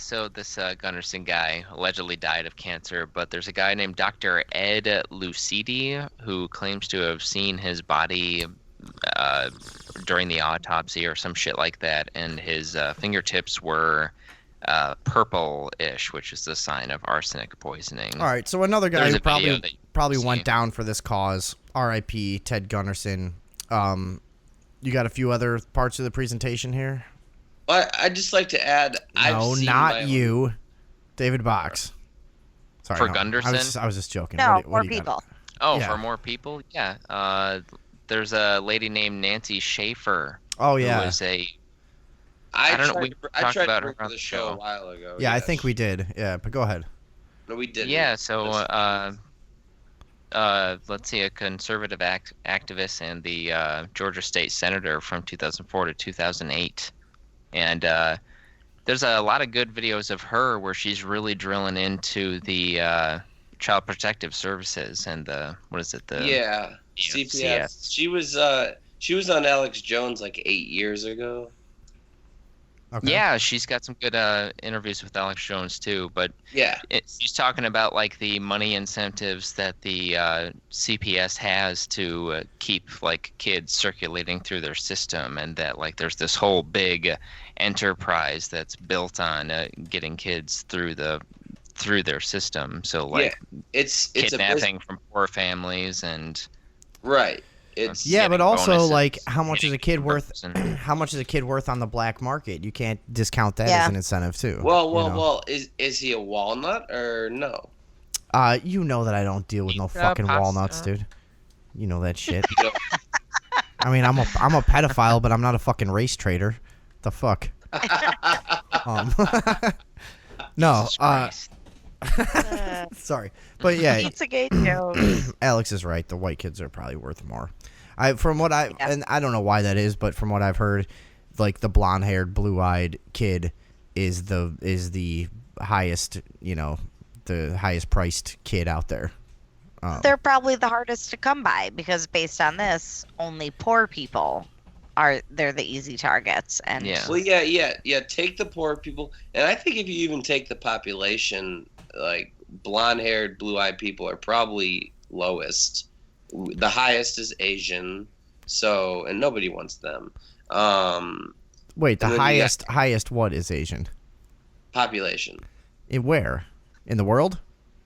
So this Gunderson guy allegedly died of cancer, but there's a guy named Dr. Ed Lucidi who claims to have seen his body during the autopsy or some shit like that, and his fingertips were purple-ish, which is the sign of arsenic poisoning. All right, so another guy who probably went see. down for this cause, R.I.P. Ted Gunderson. You got a few other parts of the presentation here? Well, I'd just like to add... No, not you. David Box. Sorry, for Gunderson? I was just joking. No, what more do you people. Oh, Yeah. for more people? Yeah. There's a lady named Nancy Schafer. Oh, yeah. Who was I don't know, tried we to talked bring about her her to on the the show a show. while ago. Yeah, I yes. think we did. Yeah, but go ahead. No, we didn't. Yeah, so let's see, a conservative activist and the Georgia state senator from 2004 to 2008. And there's a lot of good videos of her where she's really drilling into the Child Protective Services and the CPS. She was on Alex Jones like 8 years ago. Okay. Yeah, she's got some good interviews with Alex Jones too, but Yeah. she's talking about like the money incentives that the CPS has to keep like kids circulating through their system, and that like there's this whole big enterprise that's built on getting kids through their system. So like it's kidnapping from poor families and right. It's Yeah, but also bonuses, like how much is a kid worth? and- How much is a kid worth on the black market? You can't discount that Yeah. as an incentive too. well. Is he a walnut or no? You know that I don't deal with no fucking walnuts, dude. You know that shit. I mean, I'm a pedophile, but I'm not a fucking race trader. The fuck. No. Jesus Christ. Sorry, but yeah, Pizzagate joke. Alex is right. The white kids are probably worth more. And I don't know why that is, but from what I've heard, like the blonde-haired, blue-eyed kid is the highest, the highest priced kid out there. They're probably the hardest to come by because based on this, only poor people they're the easy targets. And Yeah. Well, yeah. Take the poor people, and I think if you even take the population, like blonde-haired, blue-eyed people are probably lowest. The highest is Asian. So, and nobody wants them. Wait, the highest what is Asian? Population. Where? In the world?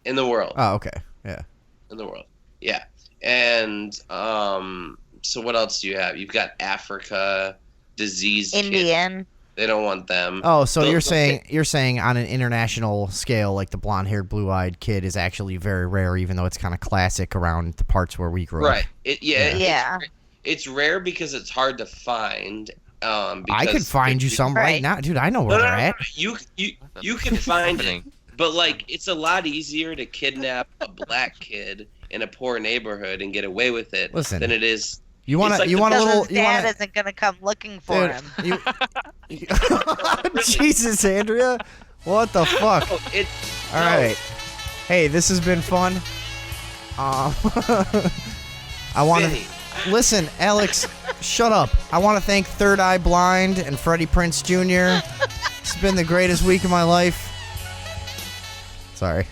In the world. Oh, okay. Yeah. In the world. Yeah. And so what else do you have? You've got Africa, diseased Indian. kids. They don't want them. Oh, so you're saying on an international scale, like the blonde-haired, blue-eyed kid is actually very rare, even though it's kind of classic around the parts where we grew up. Right. It's rare because it's hard to find. I could find you some right now, dude. I know where they're at. You can find it, but like it's a lot easier to kidnap a black kid in a poor neighborhood and get away with it than it is. You want a little? His dad isn't gonna come looking for him. Jesus, Andrea, what the fuck? All right. Hey, this has been fun. I want to listen, Alex. Shut up. I want to thank Third Eye Blind and Freddie Prinze Jr. It's been the greatest week of my life. Sorry.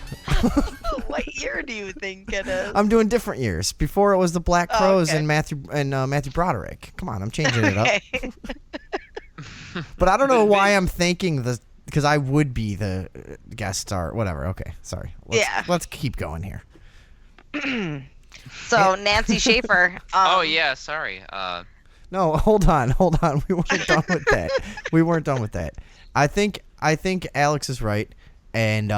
What year do you think it is? I'm doing different years. Before it was the Black Crowes and Matthew Broderick. Come on, I'm changing it up. But I don't know why I'm thanking because I would be the guest star. Whatever. Okay, sorry. Let's keep going here. So Nancy Schafer. Oh yeah, sorry. No, hold on. We weren't done with that. I think Alex is right, and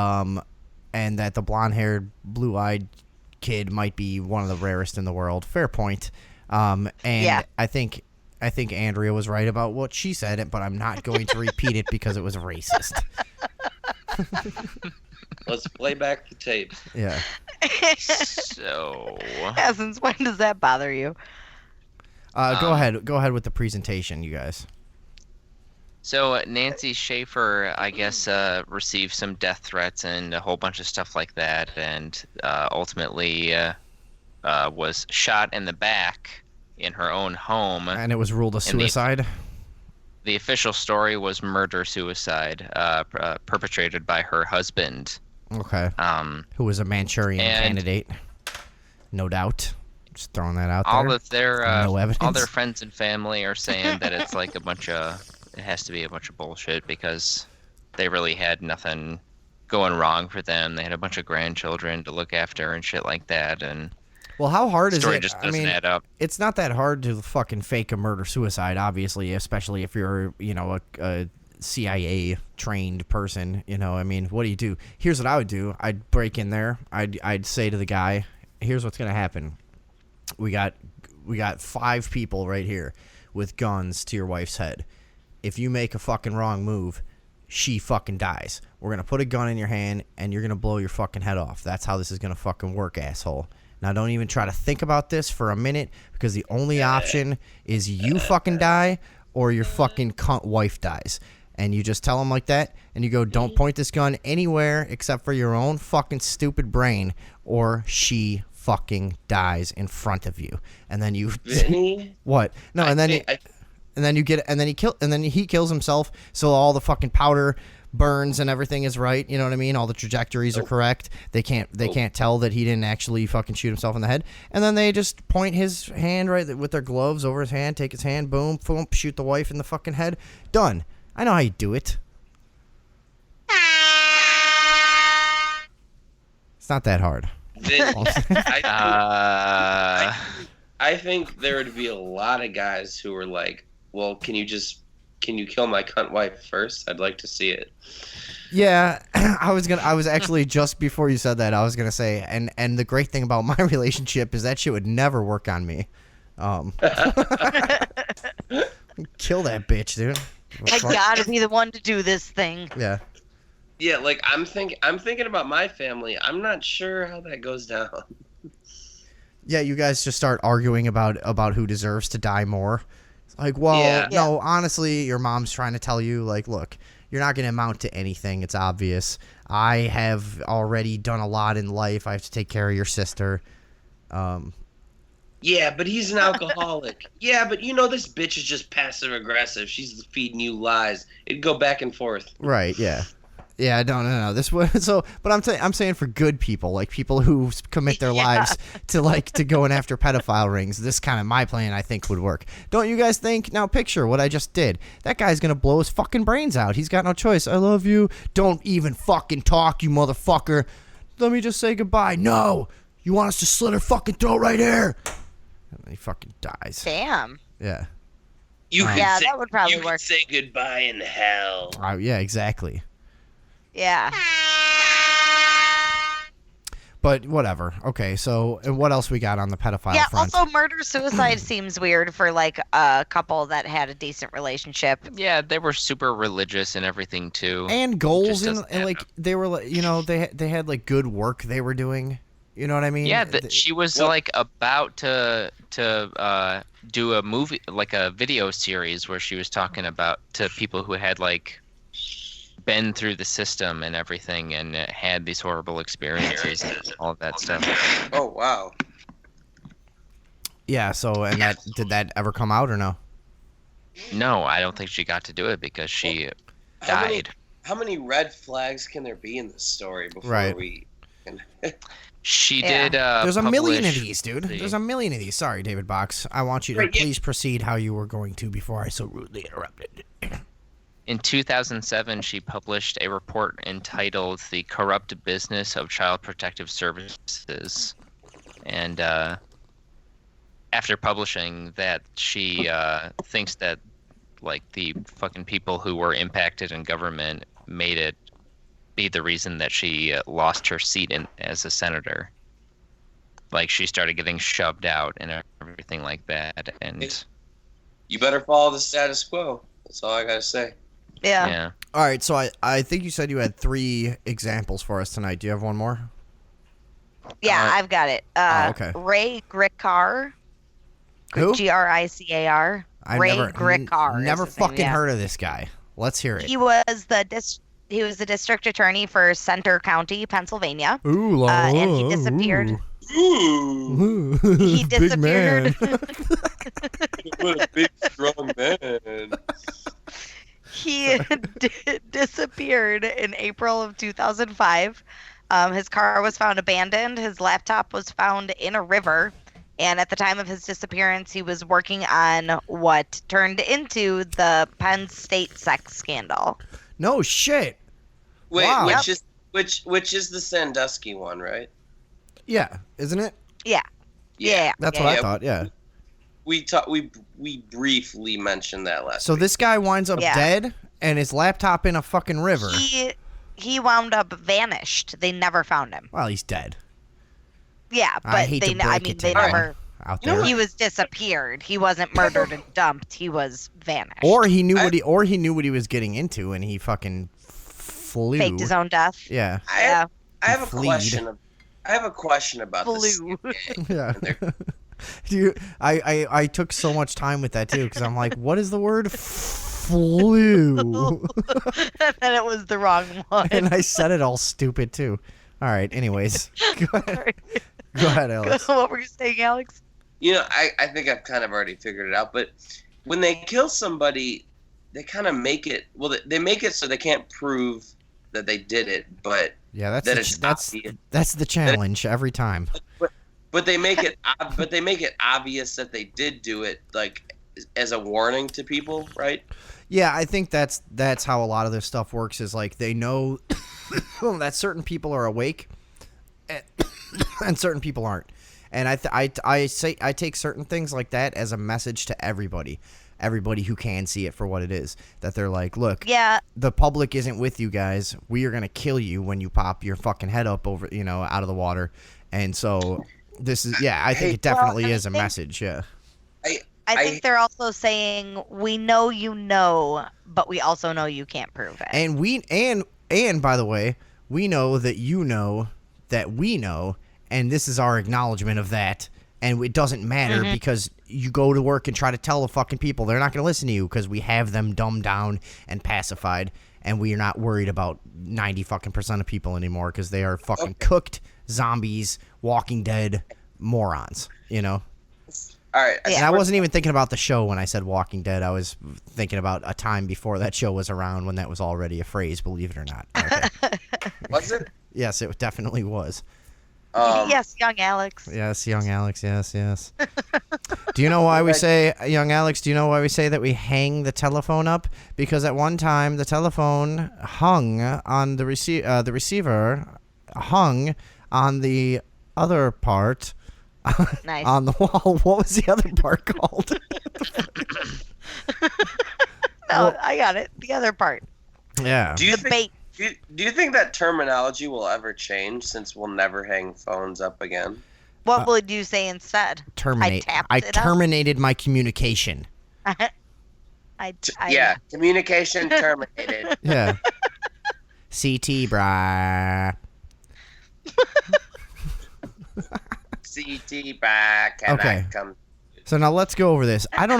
that the blonde-haired, blue-eyed kid might be one of the rarest in the world. Fair point. I think Andrea was right about what she said, but I'm not going to repeat it because it was racist. Let's play back the tape. Yeah. So. Since when does that bother you? Go ahead with the presentation, you guys. So Nancy Schafer, I guess, received some death threats and a whole bunch of stuff like that, and ultimately was shot in the back in her own home. And it was ruled a suicide? The official story was murder-suicide, perpetrated by her husband. Okay. Who was a Manchurian candidate, no doubt. Just throwing that out there. All their friends and family are saying that it's like it has to be a bunch of bullshit because they really had nothing going wrong for them. They had a bunch of grandchildren to look after and shit like that. And well, how hard is it? Story just doesn't add up. It's not that hard to fucking fake a murder-suicide, obviously, especially if you're, a CIA trained person. I mean, what do you do? Here's what I would do. I'd break in there. I'd say to the guy, here's what's gonna happen. We got 5 people right here with guns to your wife's head. If you make a fucking wrong move, she fucking dies. We're going to put a gun in your hand, and you're going to blow your fucking head off. That's how this is going to fucking work, asshole. Now, don't even try to think about this for a minute, because the only option is you fucking die or your fucking cunt wife dies. And you just tell them like that, and you go, don't point this gun anywhere except for your own fucking stupid brain, or she fucking dies in front of you. And then you... What? No, and then... And then he kills himself, so all the fucking powder burns and everything is right. You know what I mean? All the trajectories are correct. They can't tell that he didn't actually fucking shoot himself in the head. And then they just point his hand right with their gloves over his hand, take his hand, boom, boom, shoot the wife in the fucking head. Done. I know how you do it. It's not that hard. I think there would be a lot of guys who were like, well, can you kill my cunt wife first? I'd like to see it. Yeah, I was actually just before you said that, I was gonna say, and the great thing about my relationship is that shit would never work on me. Kill that bitch, dude. I gotta be the one to do this thing. Yeah. Yeah, like I'm thinking about my family. I'm not sure how that goes down. Yeah, you guys just start arguing about who deserves to die more. Like, well, no, honestly, your mom's trying to tell you, like, look, you're not going to amount to anything. It's obvious. I have already done a lot in life. I have to take care of your sister. Yeah, but he's an alcoholic. Yeah, but this bitch is just passive aggressive. She's feeding you lies. It'd go back and forth. Right, yeah. Yeah, no. This was but I'm saying for good people, like people who commit their lives to going after pedophile rings. This kind of my plan, I think, would work. Don't you guys think? Now picture what I just did. That guy's gonna blow his fucking brains out. He's got no choice. I love you. Don't even fucking talk, you motherfucker. Let me just say goodbye. No, you want us to slit her fucking throat right here? And he fucking dies. Damn. Yeah. That would probably work. You could say goodbye in hell. Yeah, exactly. Yeah. But whatever. Okay, so and what else we got on the pedophile front? Also murder-suicide seems weird for like a couple that had a decent relationship. Yeah, they were super religious and everything too. And goals and like they were like, they had like good work they were doing. You know what I mean? Yeah, she was like about to do a movie, like a video series where she was talking about to people who had like been through the system and everything and had these horrible experiences and all of that stuff. Oh, wow. Yeah, so and did that ever come out or no? No, I don't think she got to do it because she died. How many red flags can there be in this story before we She did There's a million of publish these, dude. There's a million of these. Sorry, David Box. I want you to please proceed how you were going to before I so rudely interrupted. In 2007, she published a report entitled The Corrupt Business of Child Protective Services. And after publishing that, she thinks that like the fucking people who were impacted in government made it be the reason that she lost her seat as a senator. Like she started getting shoved out and everything like that. And you better follow the status quo. That's all I gotta say. Yeah. All right, so I think you said you had 3 examples for us tonight. Do you have one more? Yeah, I've got it. Okay. Ray Gricar. Who? Gricar. Ray Gricar. Never fucking heard of this guy. Let's hear it. He was the district attorney for Center County, Pennsylvania. Ooh, and he disappeared. Ooh. He disappeared. What a big, strong man. He disappeared in April of 2005. His car was found abandoned. His laptop was found in a river. And at the time of his disappearance, he was working on what turned into the Penn State sex scandal. No shit. Wait, wow. which is the Sandusky one, right? Yeah, isn't it? Yeah. That's what I thought. Yeah. We briefly mentioned that last. So week. this guy winds up dead, and his laptop in a fucking river. He wound up vanished. They never found him. Well, he's dead. Yeah, but they never. Out there. He was disappeared. He wasn't murdered and dumped. He was vanished. Or he knew what he was getting into, and he fucking flew. Faked his own death. Yeah. I have a question. I have a question about this. Yeah. Dude, I took so much time with that too because I'm like, what is the word? Flew. And then it was the wrong one. And I said it all stupid too. All right. Anyways, go ahead. Go ahead, Alex. What were you saying, Alex? You know, I think I've kind of already figured it out. But when they kill somebody, they kind of make it. Well, they make it so they can't prove that they did it. But yeah, that's the challenge every time. But they make it. But they make it obvious that they did do it, like as a warning to people, right? Yeah, I think that's how a lot of this stuff works. Is like they know that certain people are awake, and certain people aren't. And I take certain things like that as a message to everybody who can see it for what it is. That they're like, look, the public isn't with you guys. We are gonna kill you when you pop your fucking head up over, out of the water. And so this is, I think it definitely is a message. Yeah. I think they're also saying we know you know, but we also know you can't prove it. And by the way, we know that you know that we know, and this is our acknowledgement of that. And it doesn't matter because you go to work and try to tell the fucking people they're not going to listen to you because we have them dumbed down and pacified, and we are not worried about 90% of people anymore because they are fucking cooked zombies, Walking Dead morons. All right. And I wasn't even thinking about the show when I said Walking Dead. I was thinking about a time before that show was around when that was already a phrase, believe it or not. Okay. Was it? Yes, it definitely was. Yes, young Alex. Yes, young Alex. Yes. Do you know why we say, young Alex, do you know why we say that we hang the telephone up? Because at one time the telephone hung on the receiver hung on the other part Nice. on the wall. What was the other part called? No, I got it. The other part. Yeah. Do you The think? bait. Do you think that terminology will ever change since we'll never hang phones up again? What would you say instead? Terminate. I tapped I it up? terminated my communication. Yeah, communication terminated. Yeah. CT, brah. CT back. Can Okay. I come? So now let's go over this. I don't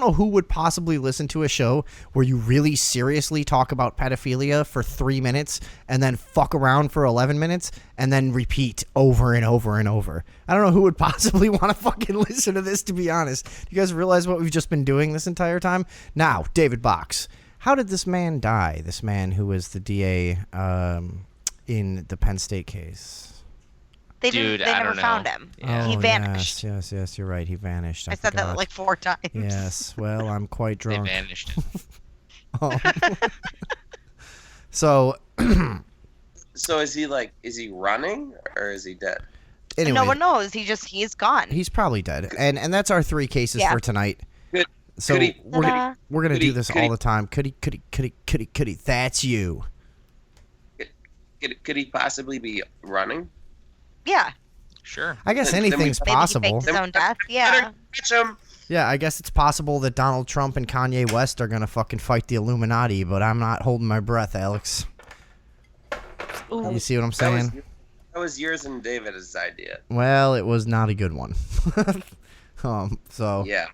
know who would possibly listen to a show where you really seriously talk about pedophilia for 3 minutes and then fuck around for 11 minutes and then repeat over and over and over. I don't know who would possibly want to fucking listen to this, to be honest. Do you guys realize what we've just been doing this entire time? Now, David Box, how did this man die? This man who was the DA in the Penn State case. They Dude, I never don't know. found him. Yeah. He vanished. Yes, you're right. He vanished. I said that forgot. like 4 times. Yes, well, I'm quite They drunk. vanished. Oh. So, So is he running or is he dead? anyway, No one knows. He's gone. he's probably dead. And that's our 3 cases Yeah. for tonight. Good. So Could he- we're Ta-da. gonna could do he- this could all he- the time. Could he? That's you. Could he possibly be running? Yeah. Sure. I guess Then we- anything's Maybe possible. he faked his own death. Better Yeah. catch him. Yeah, I guess it's possible that Donald Trump and Kanye West are gonna fucking fight the Illuminati, but I'm not holding my breath, Alex. You see what I'm saying? That was yours and David's idea. Well, it was not a good one. So Yeah.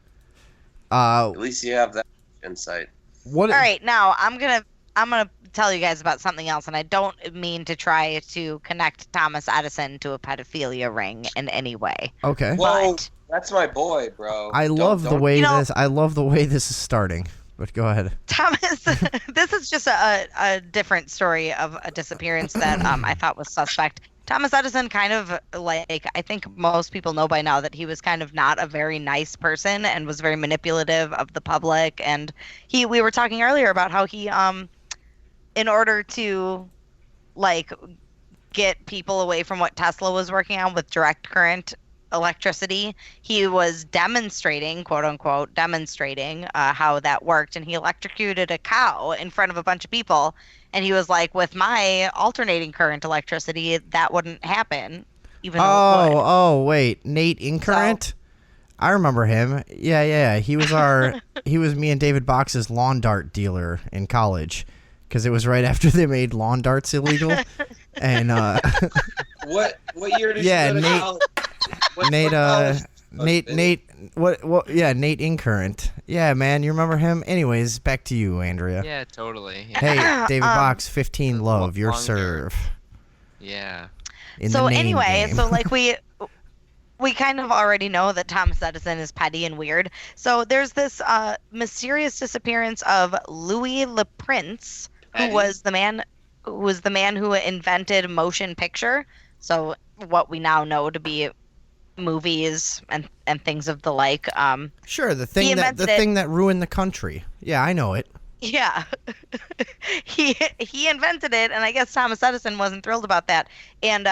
uh, At least you have that insight. what? All right. Now I'm gonna tell you guys about something else, and I don't mean to try to connect Thomas Edison to a pedophilia ring in any way. Okay. Whoa, But- that's my boy, bro. I love the Don't- way You know- this. I love the way this is starting. But go ahead. Thomas, this is just a different story of a disappearance that I thought was suspect. Thomas Edison kind of I think most people know by now that he was kind of not a very nice person and was very manipulative of the public. And we were talking earlier about how he, in order to get people away from what Tesla was working on with direct current electricity, he was demonstrating, quote unquote, how that worked, and he electrocuted a cow in front of a bunch of people, and he was like, with my alternating current electricity, that wouldn't happen, even though it would. Oh, wait, Nate Incurrent. I remember him. Yeah. He was he was me and David Box's lawn dart dealer in college, because it was right after they made lawn darts illegal, and What year did Yeah, you go to Nate- college? What Nate, college? Nate, what? Yeah, Nate Incurrent. Yeah, man, you remember him? Anyways, back to you, Andrea. Yeah, totally. Yeah. Hey, David Box, 15 love, your long hair. serve. Yeah. In So the name anyway, game. so we kind of already know that Thomas Edison is petty and weird. So there's this mysterious disappearance of Louis Le Prince, who Petty? was the man who invented motion picture. So what we now know to be movies and things of the like. Sure, the thing invented it. thing that ruined the country. Yeah, I know it. Yeah, he invented it, and I guess Thomas Edison wasn't thrilled about that. And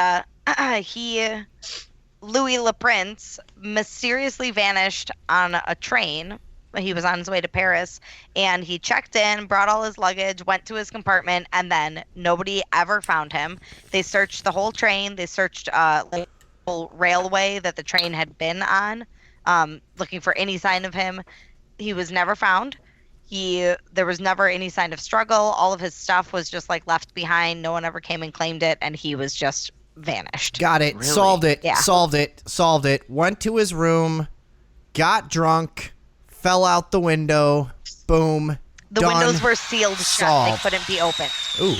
Louis Le Prince mysteriously vanished on a train. He was on his way to Paris, and he checked in, brought all his luggage, went to his compartment, and then nobody ever found him. They searched the whole train. They searched the whole railway that the train had been on, looking for any sign of him. He was never found. There was never any sign of struggle. All of his stuff was just left behind. No one ever came and claimed it, and he was just vanished. Got it. Really? Solved it. Yeah. Solved it. Went to his room, got drunk, fell out the window. Boom. The done, windows were sealed shut. solved. They couldn't be opened. Ooh.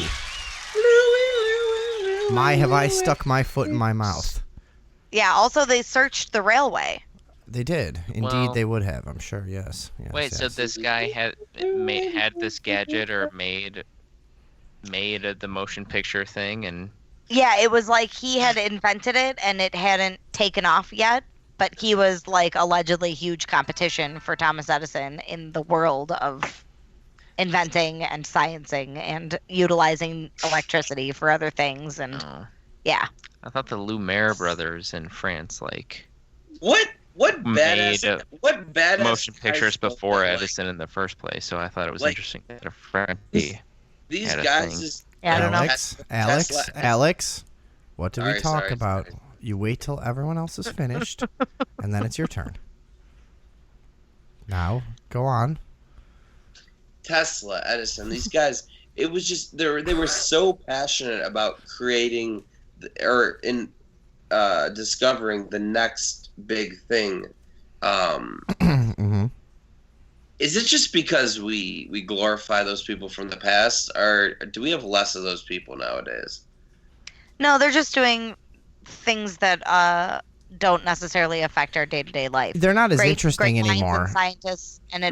Have I stuck my foot in my mouth? Yeah, also they searched the railway. They did. Indeed, they would have. I'm sure. Yes. Wait, so this guy had this gadget or made the motion picture thing, and Yeah, it was like he had invented it and it hadn't taken off yet, but he was like allegedly huge competition for Thomas Edison in the world of inventing and sciencing and utilizing electricity for other things. And yeah, I thought the Lumiere brothers in France what made badass motion pictures guys before like, Edison in the first place. So I thought it was like, interesting that a French these had a guys thing. just yeah, I don't know. Alex, what did we talk Sorry. about? You wait till everyone else is finished, and then it's your turn. Now, go on. Tesla, Edison, these guys. It was just they were so passionate about creating discovering the next big thing. Mm-hmm. Is it just because we glorify those people from the past, or do we have less of those people nowadays? No, they're just doing things that don't necessarily affect our day-to-day life. They're not as interesting minds anymore. And scientists and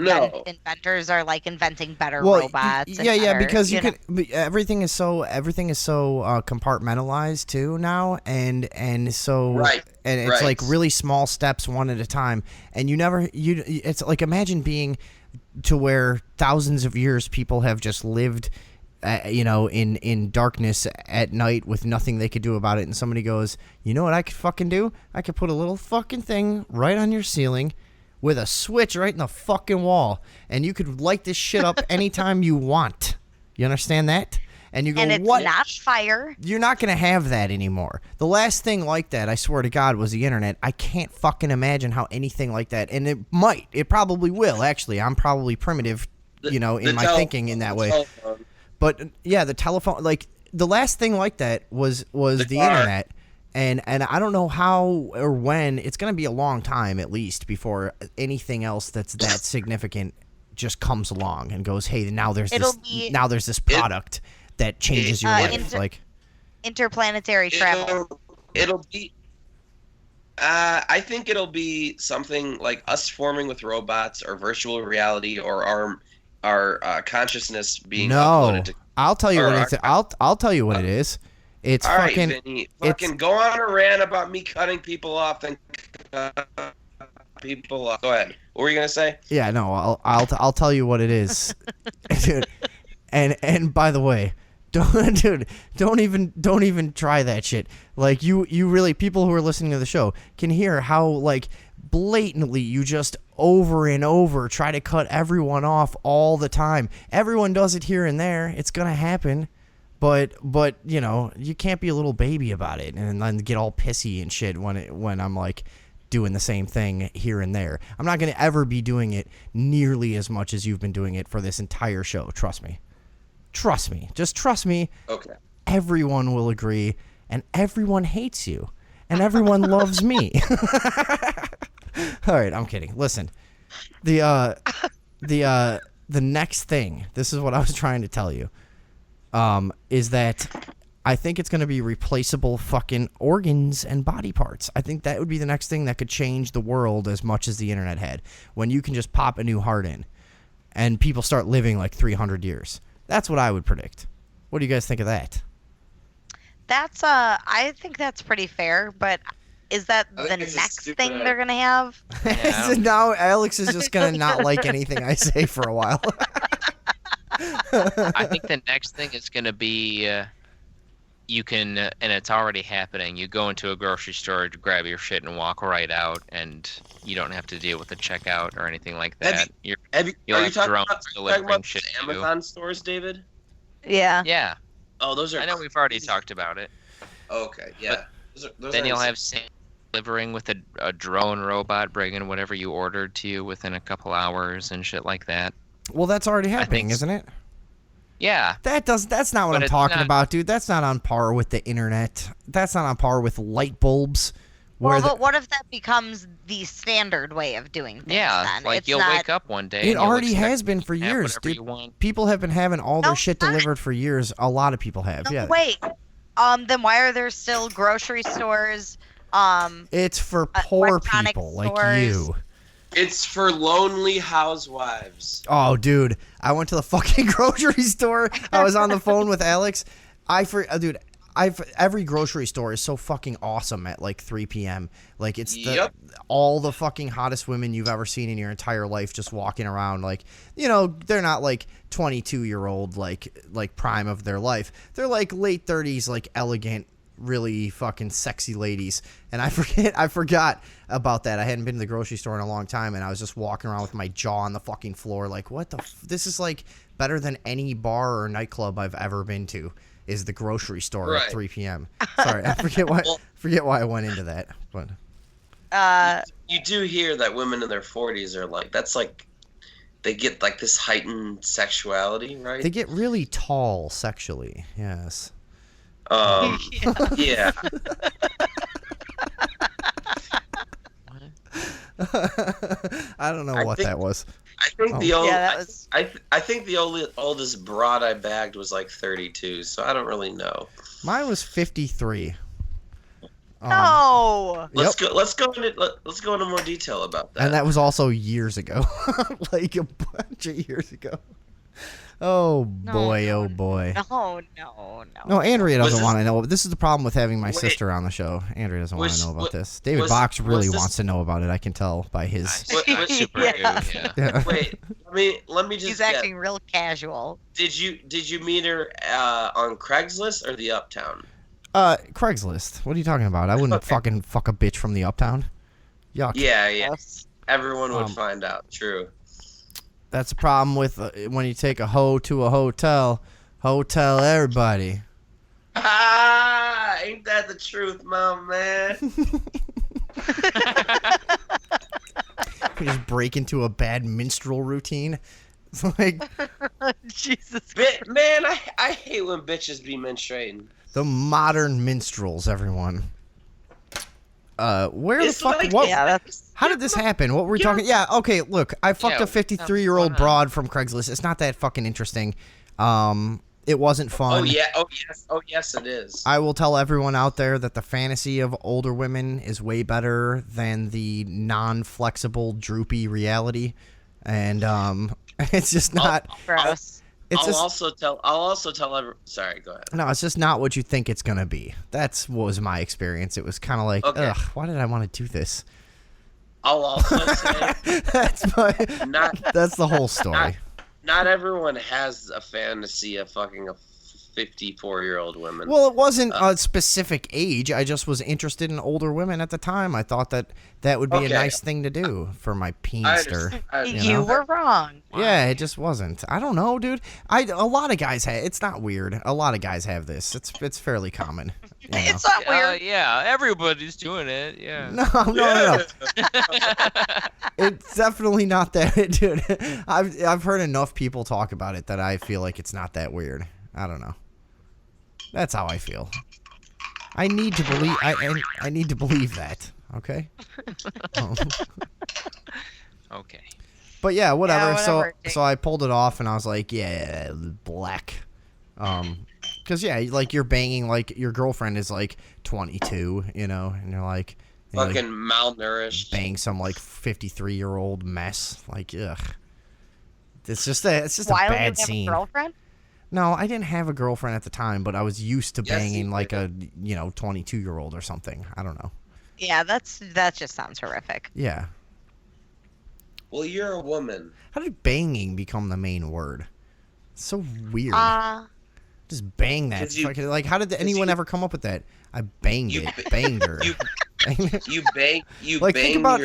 inventors are like inventing better robots. Yeah, because everything is so compartmentalized too now, and so right, and it's right. like really small steps one at a time, and it's like imagine being to where thousands of years people have just lived. In darkness at night with nothing they could do about it, and somebody goes, you know what I could fucking do? I could put a little fucking thing right on your ceiling with a switch right in the fucking wall, and you could light this shit up anytime you want. You understand that? And you go, and it's what? Not fire. You're not going to have that anymore. The last thing like that, I swear to God, was the internet. I can't fucking imagine how anything like that, and it probably will, actually. I'm probably primitive, in my thinking in that way. Telephone. But yeah, the telephone, like the last thing like that was the internet, and I don't know how or when. It's going to be a long time at least before anything else that's that significant just comes along and goes, hey, now there's this product that changes your life, like interplanetary travel. It'll be. I think it'll be something like us forming with robots or virtual reality or our consciousness being uploaded to. I'll tell you what I'll tell you what it is. It's all fucking. Right, Vinny, fucking go on a rant about me cutting people off and people off. Go ahead. What were you gonna say? Yeah, no, I'll tell you what it is, dude. And by the way, don't even try that shit. Like you really, people who are listening to the show can hear how like blatantly you just over and over try to cut everyone off all the time. Everyone does it here and there. It's gonna happen, but you can't be a little baby about it and then get all pissy and shit when I'm like doing the same thing here and there. I'm not gonna ever be doing it nearly as much as you've been doing it for this entire show. Trust me. Just trust me. Okay. Everyone will agree, and everyone hates you, and everyone loves me. All right, I'm kidding. Listen, the next thing. This is what I was trying to tell you. Is that I think it's going to be replaceable fucking organs and body parts. I think that would be the next thing that could change the world as much as the internet had. When you can just pop a new heart in, and people start living like 300 years. That's what I would predict. What do you guys think of that? That's I think that's pretty fair, but is that the next thing they're gonna have? Yeah. So now Alex is just gonna not like anything I say for a while. I think the next thing is gonna be you can, and it's already happening. You go into a grocery store, grab your shit, and walk right out, and you don't have to deal with the checkout or anything like that. Are you talking about shit Amazon stores, David? Yeah. Yeah. Oh, those are. I know we've already talked about it. Okay, yeah. Then you'll have delivering with a drone robot bringing whatever you ordered to you within a couple hours and shit like that. Well, that's already happening, isn't it? Yeah. That's not what I'm talking about, dude. That's not on par with the internet. That's not on par with light bulbs. But what if that becomes the standard way of doing things? Yeah, then? like you'll wake up one day. It already has been for years, dude. People have been having all their shit delivered for years. A lot of people have. No, yeah. Wait. Then why are there still grocery stores It's for poor electronic people like stores. you. It's for lonely housewives. Oh, dude, I went to the fucking grocery store. I was on the phone with Alex. Every grocery store is so fucking awesome at like 3 p.m. Like it's all the fucking hottest women you've ever seen in your entire life just walking around. Like, you know, they're not like 22-year-old like prime of their life. They're like late 30s, like elegant, really fucking sexy ladies. And I forgot about that. I hadn't been to the grocery store in a long time, and I was just walking around with my jaw on the fucking floor like, what the this is like better than any bar or nightclub I've ever been to. Is the grocery store at 3 p.m. Sorry, I forget why I went into that. But you do hear that women in their 40s are like, that's like, they get like this heightened sexuality, right? They get really tall sexually, yes. Yeah. I don't know what that was. I think I think the oldest broad I bagged was like 32, so I don't really know. Mine was 53. No. Let's go into more detail about that. And that was also years ago, like a bunch of years ago. Oh boy, oh boy. No, Andrea doesn't want to know. This is the problem with having my sister on the show. Andrea doesn't want to know about this. David Box really wants to know about it. I can tell by his. Super Yeah. Wait, let me just. He's acting real casual. Did you meet her on Craigslist or the Uptown? Craigslist. What are you talking about? I wouldn't fucking fuck a bitch from the Uptown. Yuck. Yeah. Everyone would find out. True. That's the problem with when you take a hoe to a hotel. Hotel everybody. Ah, ain't that the truth, my man? We just break into a bad minstrel routine. It's like Jesus. Man, I hate when bitches be menstruating. the modern minstrels, everyone. Where It's the fuck? like- What? Yeah, How did this happen? What were we talking? Yeah, okay, look, I fucked a 53-year-old broad from Craigslist. It's not that fucking interesting. It wasn't fun. Oh yeah. Oh yes, it is. I will tell everyone out there that the fantasy of older women is way better than the non-flexible, droopy reality, and it's just not. Gross. I'll also tell everyone. Sorry, go ahead. No, it's just not what you think it's gonna be. That's what was my experience. It was kind of like, ugh, why did I want to do this? I'll also say That's the whole story. not everyone has a fantasy of fucking a 54-year-old woman. Well, it wasn't a specific age. I just was interested in older women at the time. I thought that would be a nice thing to do for my peenster. You were wrong. Yeah, it just wasn't. I don't know, dude. A lot of guys have. It's not weird. A lot of guys have this. It's fairly common. You know? It's not weird. Yeah, everybody's doing it. Yeah. No. It's definitely not that, dude. I've heard enough people talk about it that I feel like it's not that weird. I don't know. That's how I feel. I need to believe. I need to believe that. Okay. Okay. But yeah, whatever. Yeah, whatever. So I pulled it off, and I was like, yeah, black. Because yeah, like you're banging like your girlfriend is like 22, you know, and you're like fucking malnourished. Bang some like 53-year-old mess. Like, ugh. It's just a Why don't you bad have scene. a girlfriend? No, I didn't have a girlfriend at the time, but I was used to banging like a 22-year-old or something. I don't know. Yeah, that just sounds horrific. Yeah. Well, you're a woman. How did banging become the main word? It's so weird. Just bang that. Like, how did anyone ever come up with that? I banged it. Banged her. You bang. Like, think about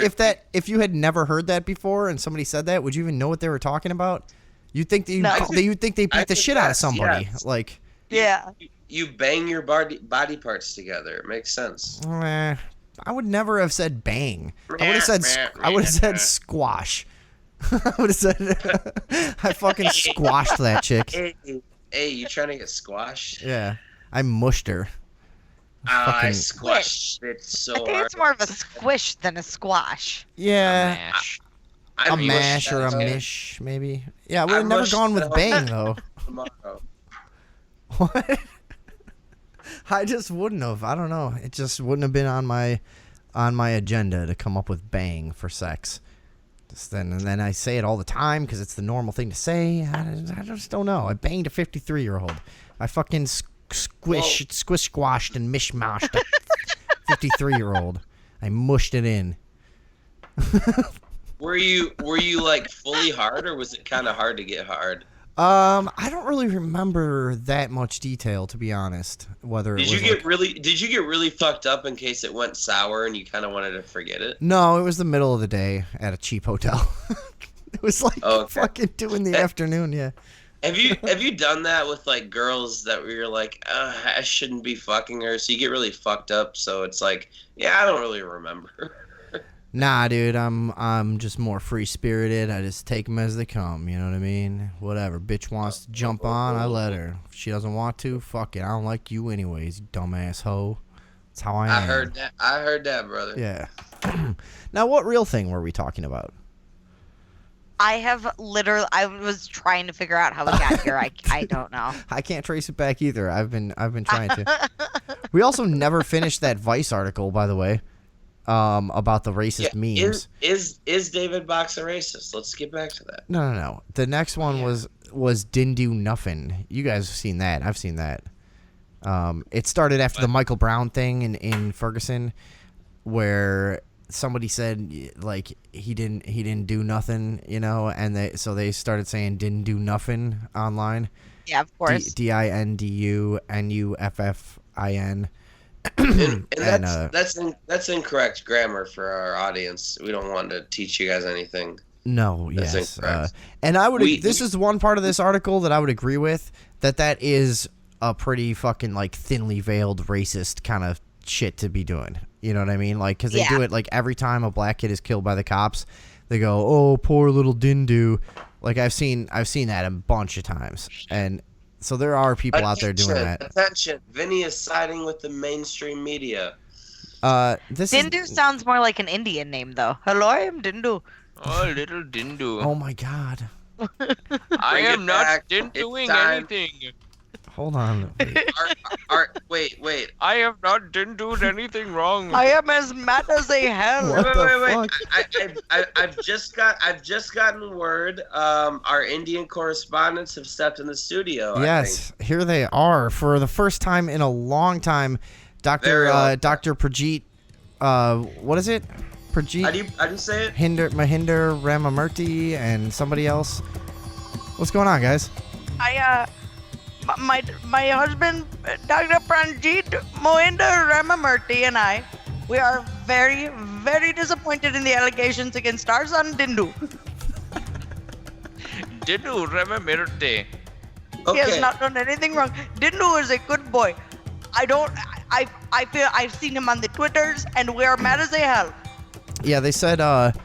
if you had never heard that before and somebody said that, would you even know what they were talking about? You'd think they beat the shit out of somebody. Yes. Like, yeah. You bang your body parts together. It makes sense. I would never have said bang. I would have said squash. I would have said I fucking squashed that chick. Hey, you trying to get squashed? Yeah, I mushed her. I squashed it so hard. I think it's more of a squish than a squash. Yeah. A I mash or a mish, maybe. Yeah, I would have never gone with bang, though. What? I just wouldn't have. I don't know. It just wouldn't have been on my agenda to come up with bang for sex. And then I say it all the time because it's the normal thing to say. I just don't know. I banged a 53-year-old. I fucking squashed and mishmashed a 53-year-old. I mushed it in. Were you like fully hard, or was it kind of hard to get hard? I don't really remember that much detail, to be honest. Did you get really fucked up in case it went sour and you kind of wanted to forget it? No, it was the middle of the day at a cheap hotel. It was like fucking 2 in the afternoon. Yeah. Have you done that with like girls that where you're like, I shouldn't be fucking her, so you get really fucked up? So it's like, yeah, I don't really remember. Nah, dude, I'm just more free spirited. I just take them as they come. You know what I mean? Whatever. Bitch wants to jump on, I let her. If she doesn't want to, fuck it. I don't like you anyways, you dumbass hoe. That's how I am. I heard that, brother. Yeah. Now, what real thing were we talking about? I was trying to figure out how we got here. I don't know. I can't trace it back either. I've been trying to. We also never finished that Vice article, by the way. About the racist memes. Is David Box a racist? Let's get back to that. No. The next one was Didn't Do Nothing. You guys have seen that. I've seen that. It started after the Michael Brown thing in Ferguson, where somebody said like he didn't do nothing, you know, and they started saying didn't do nothing online. Yeah, of course. DINDUNUFFIN. and that's incorrect grammar for our audience. We don't want to teach you guys anything. No, yes. And I would. This is one part of this article that I would agree with. That is a pretty fucking like thinly veiled racist kind of shit to be doing. You know what I mean? Like, because they do it like every time a black kid is killed by the cops, they go, "Oh, poor little Dindu." Like I've seen that a bunch of times, and. So there are people out there doing that. Attention, Vinny is siding with the mainstream media. Dindu sounds more like an Indian name, though. Hello, I am Dindu. Oh, little Dindu. Oh my God. I am not doing anything. Hold on. Wait. I have not doing anything wrong. I am as mad as a hell. Wait. I've just gotten word. Our Indian correspondents have stepped in the studio. Yes, here they are for the first time in a long time. Dr. Prajit. What is it? Prajit. How do you say it? Mahinder Ramamurthy and somebody else. What's going on, guys? My husband, Dr. Pranjit Mohinder Ramamurthy, and I, we are very, very disappointed in the allegations against our son Dindu. Dindu Ramamurthy. Okay. He has not done anything wrong. Dindu is a good boy. I feel I've seen him on the Twitters, and we are mad as a hell. Yeah, they said that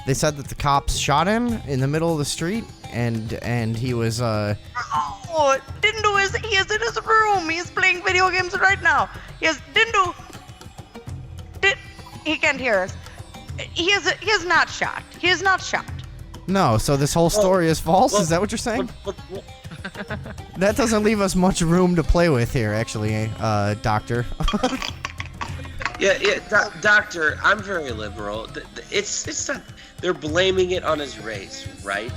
the cops shot him in the middle of the street, and he was Oh, Dindu he is in his room. He's playing video games right now. Yes, Dindu. He can't hear us. He is not shot. He is not shot. No, so this whole story is false? Is that what you're saying? That doesn't leave us much room to play with here, actually, Doctor. Doctor, I'm very liberal. It's not. They're blaming it on his race, right?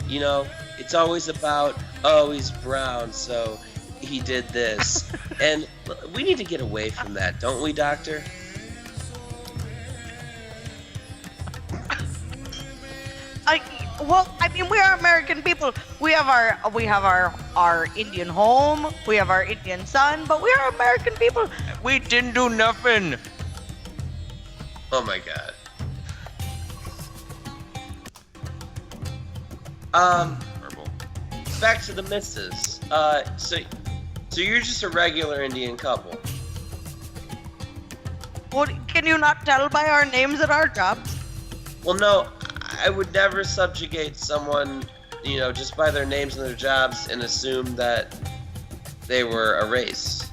You know, it's always about, oh, he's brown, so he did this. And we need to get away from that, don't we, Doctor? We are American people. We have our Indian home. We have our Indian son, but we are American people. We didn't do nothing. Oh my God. Back to the missus. So you're just a regular Indian couple. Well, can you not tell by our names at our jobs? Well, no, I would never subjugate someone, you know, just by their names and their jobs and assume that they were a race.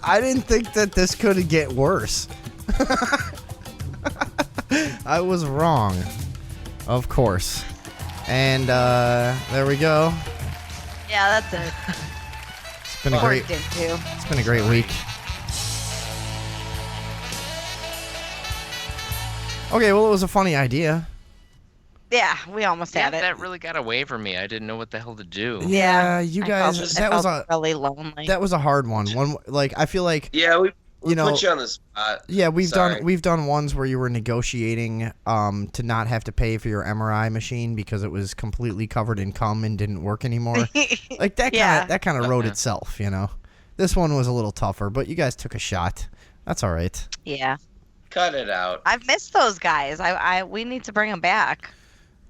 I didn't think that this could get worse. I was wrong, of course. And there we go. Yeah, that's it. It's been a great. It's been a great week. Okay, well, it was a funny idea. Yeah, we almost had it. That really got away from me. I didn't know what the hell to do. Yeah, you guys. I felt really lonely. That was a hard one. I feel like. Yeah, we you know, put you on the spot. Yeah, we've done ones where you were negotiating to not have to pay for your MRI machine because it was completely covered in cum and didn't work anymore. Like that kind of wrote itself, you know. This one was a little tougher, but you guys took a shot. That's all right. Yeah. Cut it out. I've missed those guys. We need to bring them back.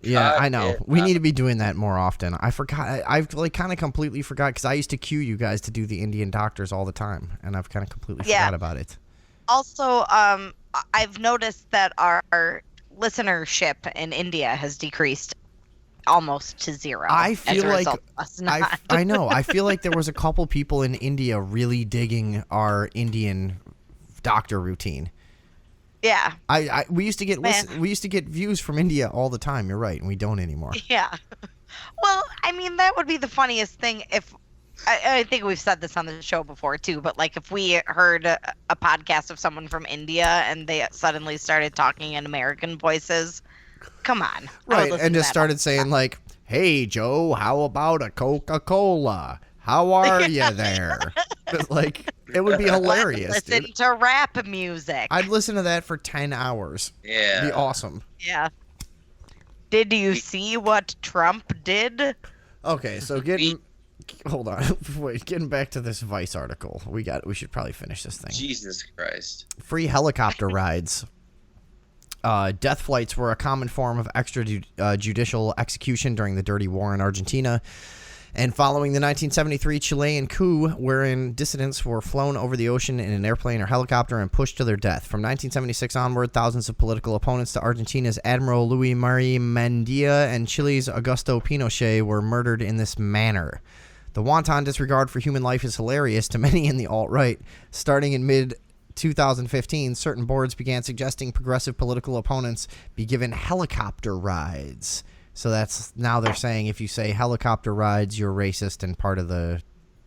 Yeah, I know. We need to be doing that more often. I forgot. I've like kind of completely forgot because I used to cue you guys to do the Indian doctors all the time, and I've kind of completely forgot about it. Also, I've noticed that our listenership in India has decreased almost to zero. I feel like I know. I feel like there was a couple people in India really digging our Indian doctor routine. Yeah. We used to get views from India all the time. You're right, and we don't anymore. Yeah. Well, I mean, that would be the funniest thing if I think we've said this on the show before too, but like if we heard a podcast of someone from India and they suddenly started talking in American voices, come on. Right, and just started saying like, "Hey Joe, how about a Coca-Cola? How are you there?" Like, it would be hilarious. Listen to rap music. I'd listen to that for 10 hours. Yeah. It'd be awesome. Yeah. Did you see what Trump did? Okay, so hold on. Wait, getting back to this Vice article. We should probably finish this thing. Jesus Christ. Free helicopter rides. Death flights were a common form of extrajudicial execution during the Dirty War in Argentina. And following the 1973 Chilean coup, wherein dissidents were flown over the ocean in an airplane or helicopter and pushed to their death. From 1976 onward, thousands of political opponents to Argentina's Admiral Luis María Mendia and Chile's Augusto Pinochet were murdered in this manner. The wanton disregard for human life is hilarious to many in the alt-right. Starting in mid-2015, certain boards began suggesting progressive political opponents be given helicopter rides. So now they're saying if you say helicopter rides, you're racist and part of the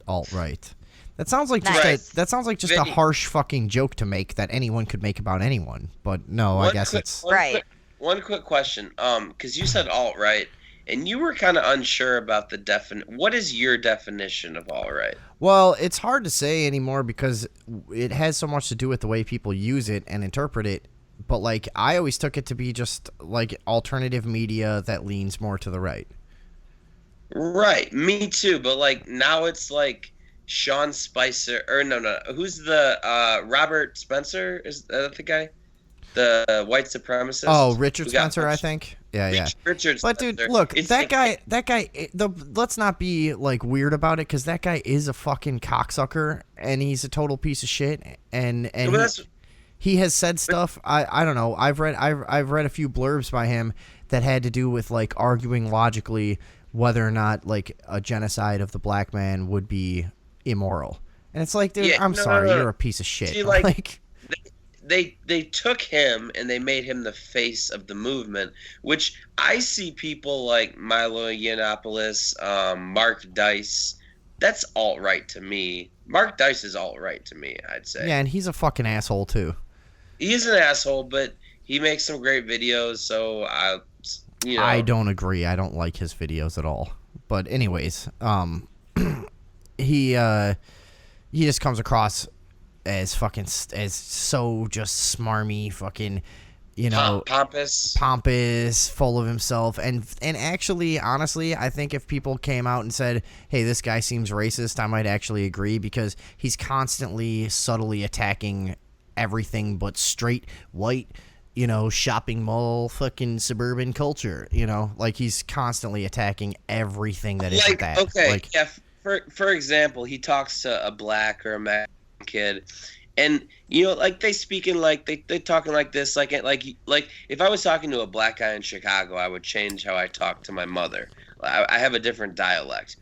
alt-right. That sounds like just a harsh fucking joke to make that anyone could make about anyone. But no, I guess it's right. One quick question, because you said alt-right, and you were kind of unsure about the what is your definition of alt-right? Well, it's hard to say anymore because it has so much to do with the way people use it and interpret it. But, like, I always took it to be just, like, alternative media that leans more to the right. Right, me too. But, like, now it's, like, Sean Spicer. Or, no. Who's the, Robert Spencer? Is that the guy? The white supremacist? Oh, Richard Spencer, I think. Yeah. Richard But, Spencer. dude, look, that guy, let's not be, like, weird about it, because that guy is a fucking cocksucker, and he's a total piece of shit, and he has said stuff. I don't know. I've read a few blurbs by him that had to do with like arguing logically whether or not like a genocide of the black man would be immoral. And it's like, dude, I'm sorry, you're a piece of shit. See, like they took him and they made him the face of the movement, which I see people like Milo Yiannopoulos, Mark Dice. That's alt-right to me. Mark Dice is alt-right to me, I'd say. Yeah, and he's a fucking asshole too. He's an asshole, but he makes some great videos, so I don't agree. I don't like his videos at all. But anyways, he just comes across as so just smarmy, fucking, you know, pompous, full of himself, and actually, honestly, I think if people came out and said, "Hey, this guy seems racist," I might actually agree because he's constantly subtly attacking everything but straight white, you know, shopping mall fucking suburban culture, you know, like he's constantly attacking everything that isn't that. Okay, like, yeah. For example, he talks to a black or a Mexican kid, and you know, like they speaking like they talking like this, like if I was talking to a black guy in Chicago, I would change how I talk to my mother. I have a different dialect,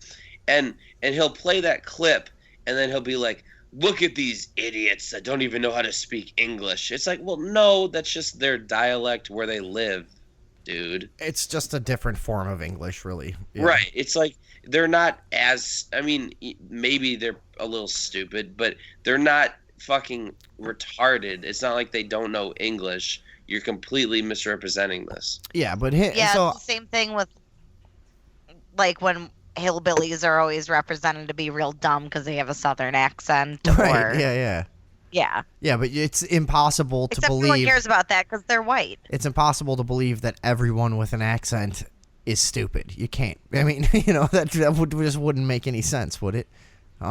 and he'll play that clip, and then he'll be like, "Look at these idiots that don't even know how to speak English." It's like, well, no, that's just their dialect where they live, dude. It's just a different form of English, really. Yeah. Right. It's like they're not as. I mean, maybe they're a little stupid, but they're not fucking retarded. It's not like they don't know English. You're completely misrepresenting this. Yeah, but Yeah, so it's the same thing with like when hillbillies are always represented to be real dumb because they have a southern accent. right, Or, yeah, but it's impossible to Except no one believe. cares about that because they're white. It's impossible to believe that everyone with an accent is stupid. You can't. I mean, that would just wouldn't make any sense, would it? We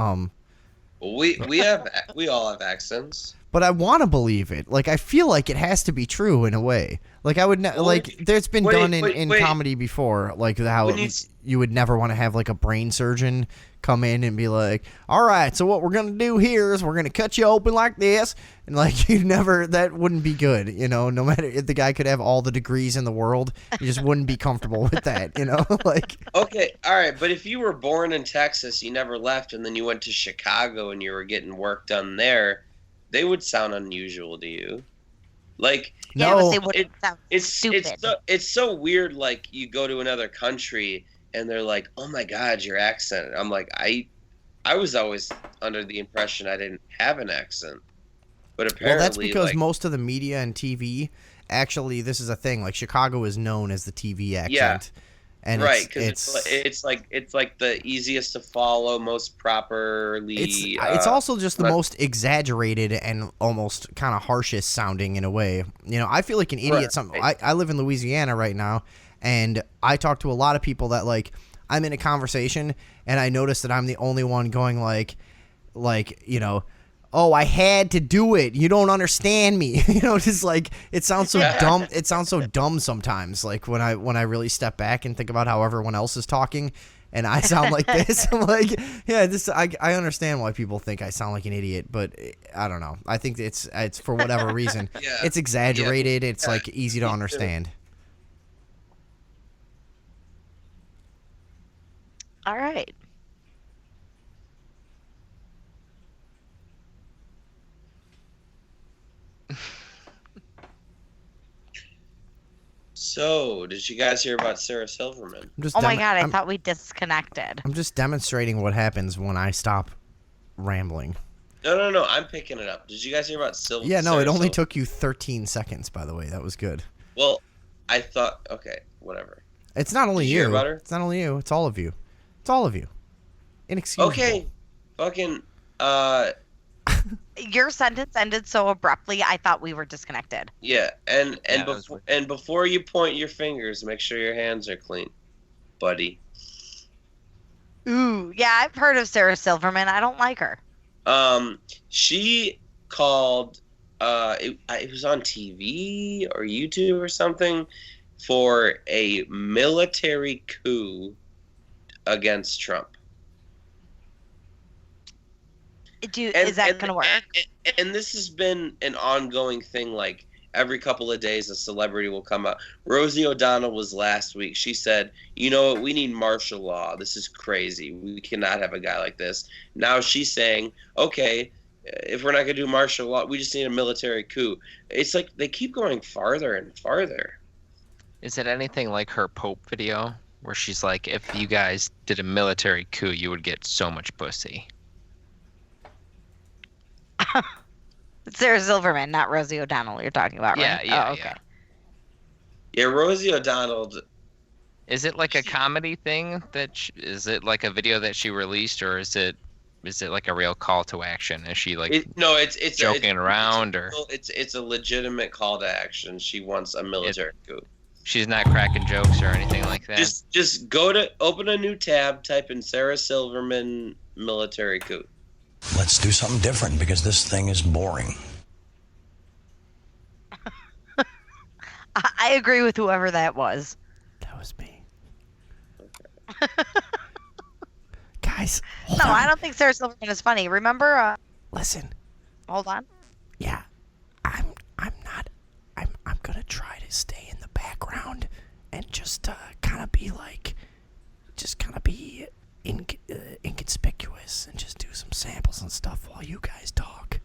all have accents. But I want to believe it. Like, I feel like it has to be true in a way. Like, I would like. There's been done in comedy before, like how you would never want to have like a brain surgeon come in and be like, "All right, so what we're gonna do here is we're gonna cut you open like this," and like that wouldn't be good. No matter if the guy could have all the degrees in the world, you just wouldn't be comfortable with that. Like. Okay, all right, but if you were born in Texas, you never left, and then you went to Chicago and you were getting work done there, they would sound unusual to you. Like, no, they wouldn't sound stupid. It's so weird. Like, you go to another country and they're like, "Oh my God, your accent." I'm like, I was always under the impression I didn't have an accent, but apparently, well, that's because most of the media and TV, actually, this is a thing. Like, Chicago is known as the TV accent. Yeah. And right, because it's like the easiest to follow, most properly. It's also just the most exaggerated and almost kind of harshest sounding in a way. I feel like an idiot. Right. I live in Louisiana right now, and I talk to a lot of people that like I'm in a conversation, and I notice that I'm the only one going like "Oh, I had to do it. You don't understand me." Just like it sounds so dumb. It sounds so dumb sometimes. Like when I really step back and think about how everyone else is talking, and I sound like this. I'm like, yeah, I understand why people think I sound like an idiot, but I don't know. I think it's for whatever reason. It's exaggerated. It's like easy to understand. All right. So, did you guys hear about Sarah Silverman? Oh my God, I thought we disconnected. I'm just demonstrating what happens when I stop rambling. No, I'm picking it up. Did you guys hear about Silverman? Yeah, no, it only took you 13 seconds, by the way. That was good. Well, I thought, okay, whatever. It's not only Did you. hear about her? It's not only you. It's all of you. It's all of you. Inexcusable. Okay, fucking, Your sentence ended so abruptly, I thought we were disconnected. Yeah, and before you point your fingers, make sure your hands are clean, buddy. Ooh, yeah, I've heard of Sarah Silverman. I don't like her. She called, it was on TV or YouTube or something, for a military coup against Trump. Is that going to work? And this has been an ongoing thing. Like, every couple of days, a celebrity will come out. Rosie O'Donnell was last week. She said, "You know what? We need martial law. This is crazy. We cannot have a guy like this." Now she's saying, okay, if we're not going to do martial law, we just need a military coup. It's like they keep going farther and farther. Is it anything like her Pope video where she's like, if you guys did a military coup, you would get so much pussy? It's Sarah Silverman, not Rosie O'Donnell you're talking about, right? Yeah, oh, okay. Yeah, Rosie O'Donnell. Is it like a comedy thing is it like a video that she released, or is it like a real call to action? Is she like it's joking around, or it's a legitimate call to action? She wants a military coup. She's not cracking jokes or anything like that. Just open a new tab, type in Sarah Silverman military coup. Let's do something different because this thing is boring. I agree with whoever that was. That was me. Guys, no, I don't think Sarah Silverman is funny. Remember? Listen. Hold on. Yeah, I'm gonna try to stay in the background and just kind of be inconspicuous and just do some samples and stuff while you guys talk.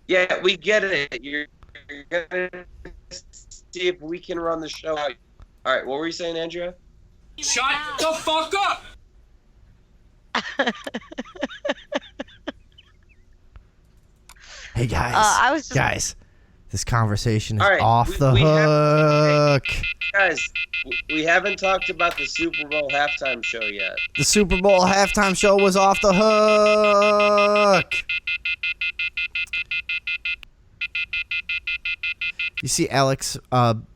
Yeah, we get it. You're gonna see if we can run the show out. All right, what were you saying, Andrea? Shut the fuck up! Hey guys, I was just... guys, this conversation is All right, off the hook. Guys, we haven't talked about the Super Bowl halftime show yet. The Super Bowl halftime show was off the hook. You see, Alex,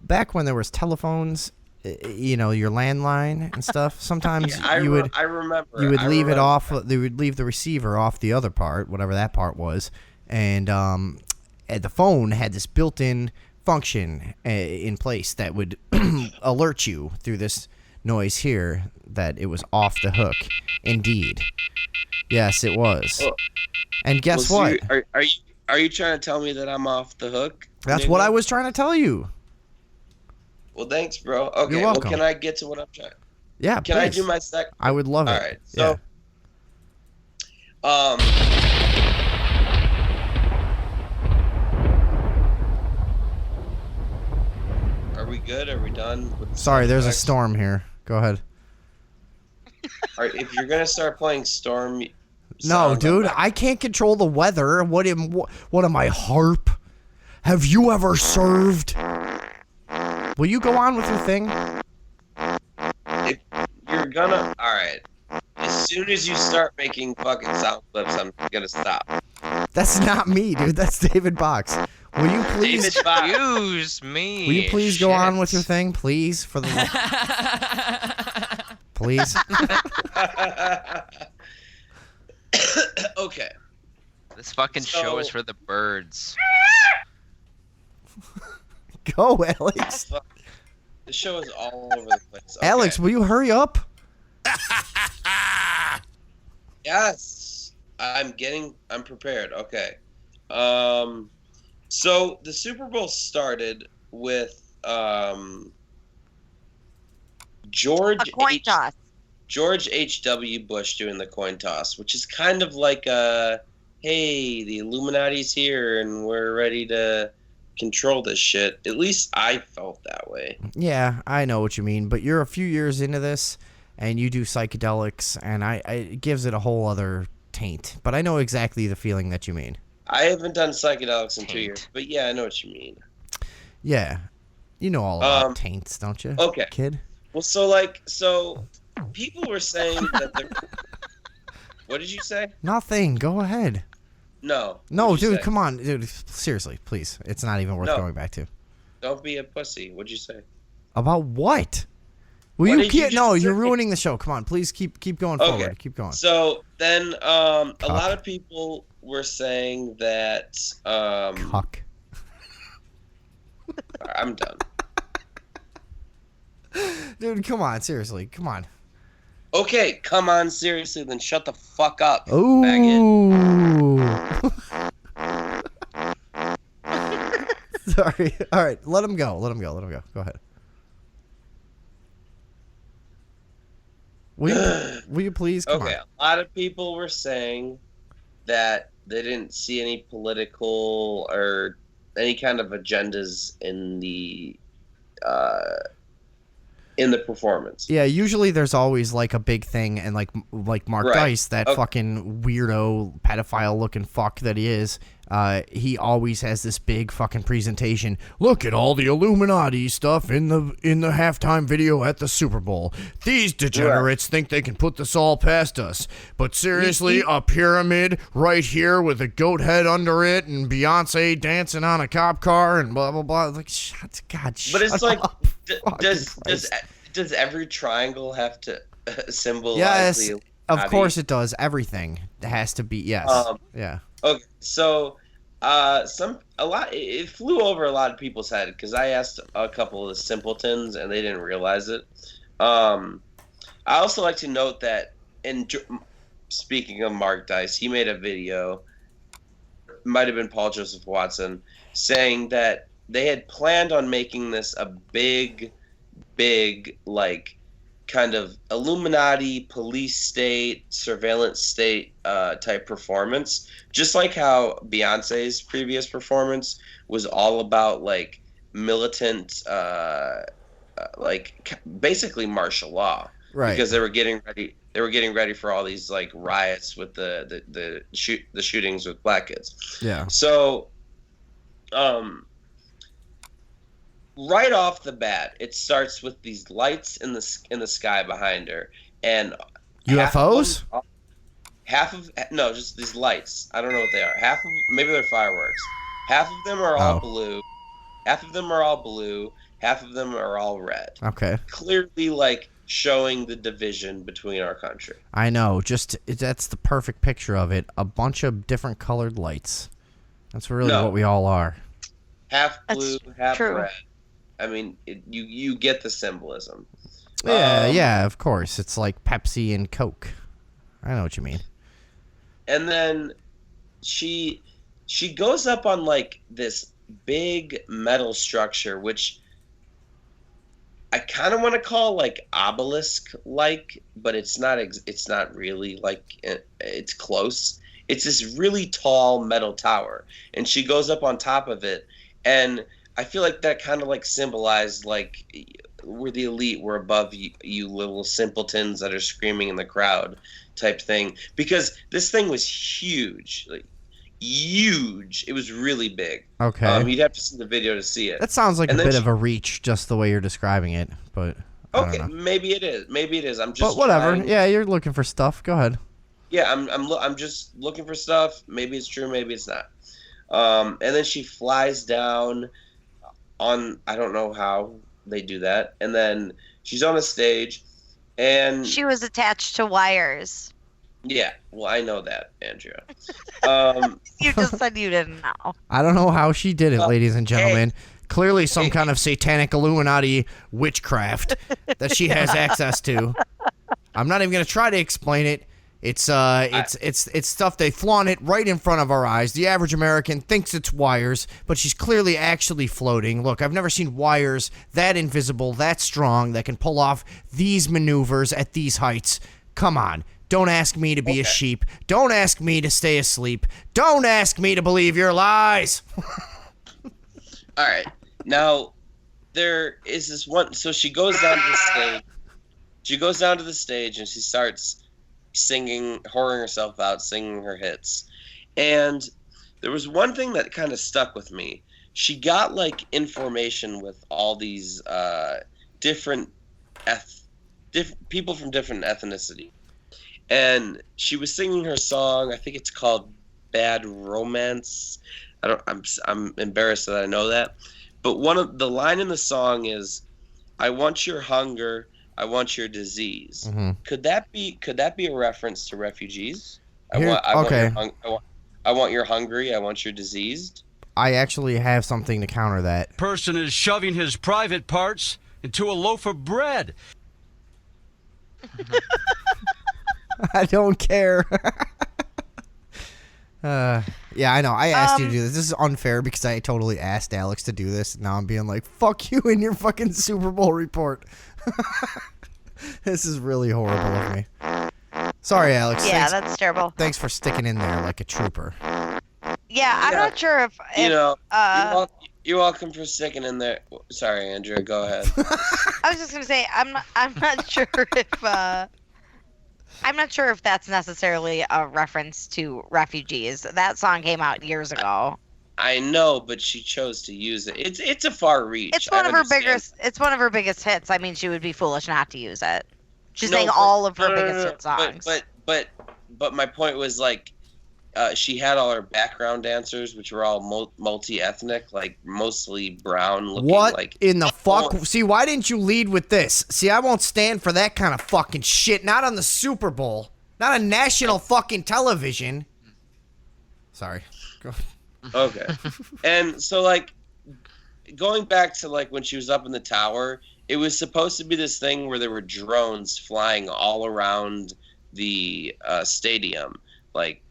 back when there was telephones, your landline and stuff, sometimes I remember. You would leave it off. They would leave the receiver off the other part, whatever that part was, and the phone had this built-in function in place that would alert you through this noise here that it was off the hook. Indeed, yes, it was. Well, and guess what? Are you trying to tell me that I'm off the hook? That's what I was trying to tell you. Well, thanks, bro. Okay, You're welcome. Well, can I get to what I'm trying? Yeah, Can I do my second? I would love it. All right. So, are we good? Are we done? Sorry, there's a storm here. Go ahead. All right, if you're gonna start playing storm. No, dude, I can't control the weather. What am I, harp? Have you ever served? Will you go on with your thing? If you're gonna, all right. As soon as you start making fucking sound clips, I'm gonna stop. That's not me, dude. That's David Box. Will you please? Excuse me. Will you please go on with your thing, please? For the please. Okay. This fucking show is for the birds. Go, Alex. The show is all over the place. Okay. Alex, will you hurry up? Yes. I'm prepared. Okay. So the Super Bowl started with George H.W. Bush doing the coin toss, which is kind of like hey, the Illuminati's here and we're ready to control this shit. At least I felt that way. Yeah, I know what you mean, but you're a few years into this and you do psychedelics and it gives it a whole other taint. But I know exactly the feeling that you mean. I haven't done psychedelics in 2 years, but yeah, I know what you mean. Yeah. You know all about taints, don't you? Okay. Kid? Well, so people were saying that they're... What did you say? Nothing. Go ahead. No. No, dude, come on. Dude, seriously, please. It's not even worth going back to. Don't be a pussy. What'd you say? About what? You're ruining the show. Come on, please keep going forward. Keep going. So then a lot of people were saying that Cuck. I'm done. Dude, come on, seriously. Come on. Okay, come on, seriously, then shut the fuck up. Ooh. Sorry. All right, let him go. Go ahead. Will you please? Come on. A lot of people were saying that they didn't see any political or any kind of agendas in the performance. Yeah, usually there's always like a big thing, and like Mark Dice, that fucking weirdo pedophile looking fuck that he is. He always has this big fucking presentation. Look at all the Illuminati stuff in the halftime video at the Super Bowl. These degenerates think they can put this all past us. But seriously, a pyramid right here with a goat head under it, and Beyonce dancing on a cop car, and blah blah blah. Like, shut it's like, up. Does every triangle have to symbolize yes, the Illuminati? Of course it does. Everything has to be, yes. Yeah. Okay, so it flew over a lot of people's head because I asked a couple of simpletons and they didn't realize it. I also like to note that, speaking of Mark Dice, he made a video, might have been Paul Joseph Watson, saying that they had planned on making this a big, like, kind of Illuminati, police state, surveillance state type performance. Just like how Beyonce's previous performance was all about, like, militant, like, basically martial law. Right. Because they were getting ready they were getting ready for all these like riots with the shootings with black kids. Yeah. So, right off the bat, it starts with these lights in the sky behind her, and UFOs. Just these lights. I don't know what they are. Maybe they're fireworks. Half of them are all blue. Half of them are all blue. Half of them are all red. Okay. Clearly, like, showing the division between our country. I know. That's the perfect picture of it. A bunch of different colored lights. That's really what we all are. Half blue, half true. red. I mean, you get the symbolism. Yeah, of course. It's like Pepsi and Coke. I know what you mean. And then she goes up on like this big metal structure, which I kind of want to call like obelisk-like, but it's not. It's not really like it's close. It's this really tall metal tower, and she goes up on top of it, and I feel like that kind of like symbolized like we're the elite, we're above you little simpletons that are screaming in the crowd type thing, because this thing was huge, like huge. It was really big. Okay. You'd have to see the video to see it. That sounds like a bit of a reach, just the way you're describing it, but okay, maybe it is. I'm just. But whatever. Yeah, you're looking for stuff. Go ahead. Yeah, I'm just looking for stuff. Maybe it's true, maybe it's not. And then she flies down on, I don't know how they do that, and then she's on a stage, and she was attached to wires. Yeah, well, I know that, Andrea. You just said you didn't know. I don't know how she did it, ladies and gentlemen. Clearly some kind of satanic Illuminati witchcraft that she has access to. I'm not even going to try to explain it. It's stuff, they flaunt it right in front of our eyes. The average American thinks it's wires, but she's clearly actually floating. Look, I've never seen wires that invisible, that strong, that can pull off these maneuvers at these heights. Come on. Don't ask me to be a sheep. Don't ask me to stay asleep. Don't ask me to believe your lies. All right. Now, there is this one. So she goes down to the stage. She goes down to the stage and she starts singing, whoring herself out, singing her hits. And there was one thing that kind of stuck with me. She got like information with all these different people from different ethnicity. And she was singing her song. I think it's called "Bad Romance." I'm embarrassed that I know that. But one of the line in the song is, "I want your hunger, I want your disease." Mm-hmm. Could that be a reference to refugees? I want your hungry, I want your diseased. I actually have something to counter that. Person is shoving his private parts into a loaf of bread. I don't care. Yeah, I know. I asked you to do this. This is unfair because I totally asked Alex to do this. Now I'm being like, fuck you in your fucking Super Bowl report. This is really horrible of me. Sorry, Alex. Yeah, that's terrible. Thanks for sticking in there like a trooper. Yeah, I'm not sure if you're welcome for sticking in there. Sorry, Andrea, go ahead. I was just gonna say I'm not sure if I'm not sure if that's necessarily a reference to refugees. That song came out years ago. I know, but she chose to use it. It's a far reach. It's one of her biggest. It's one of her biggest hits. I mean, she would be foolish not to use it. She's saying all of her biggest hit songs. But my point was like, she had all her background dancers, which were all multi-ethnic, like mostly brown looking. What in the fuck? See, why didn't you lead with this? See, I won't stand for that kind of fucking shit. Not on the Super Bowl. Not on national fucking television. Sorry. Go. Okay. And so, like, going back to, like, when she was up in the tower, it was supposed to be this thing where there were drones flying all around the stadium, like,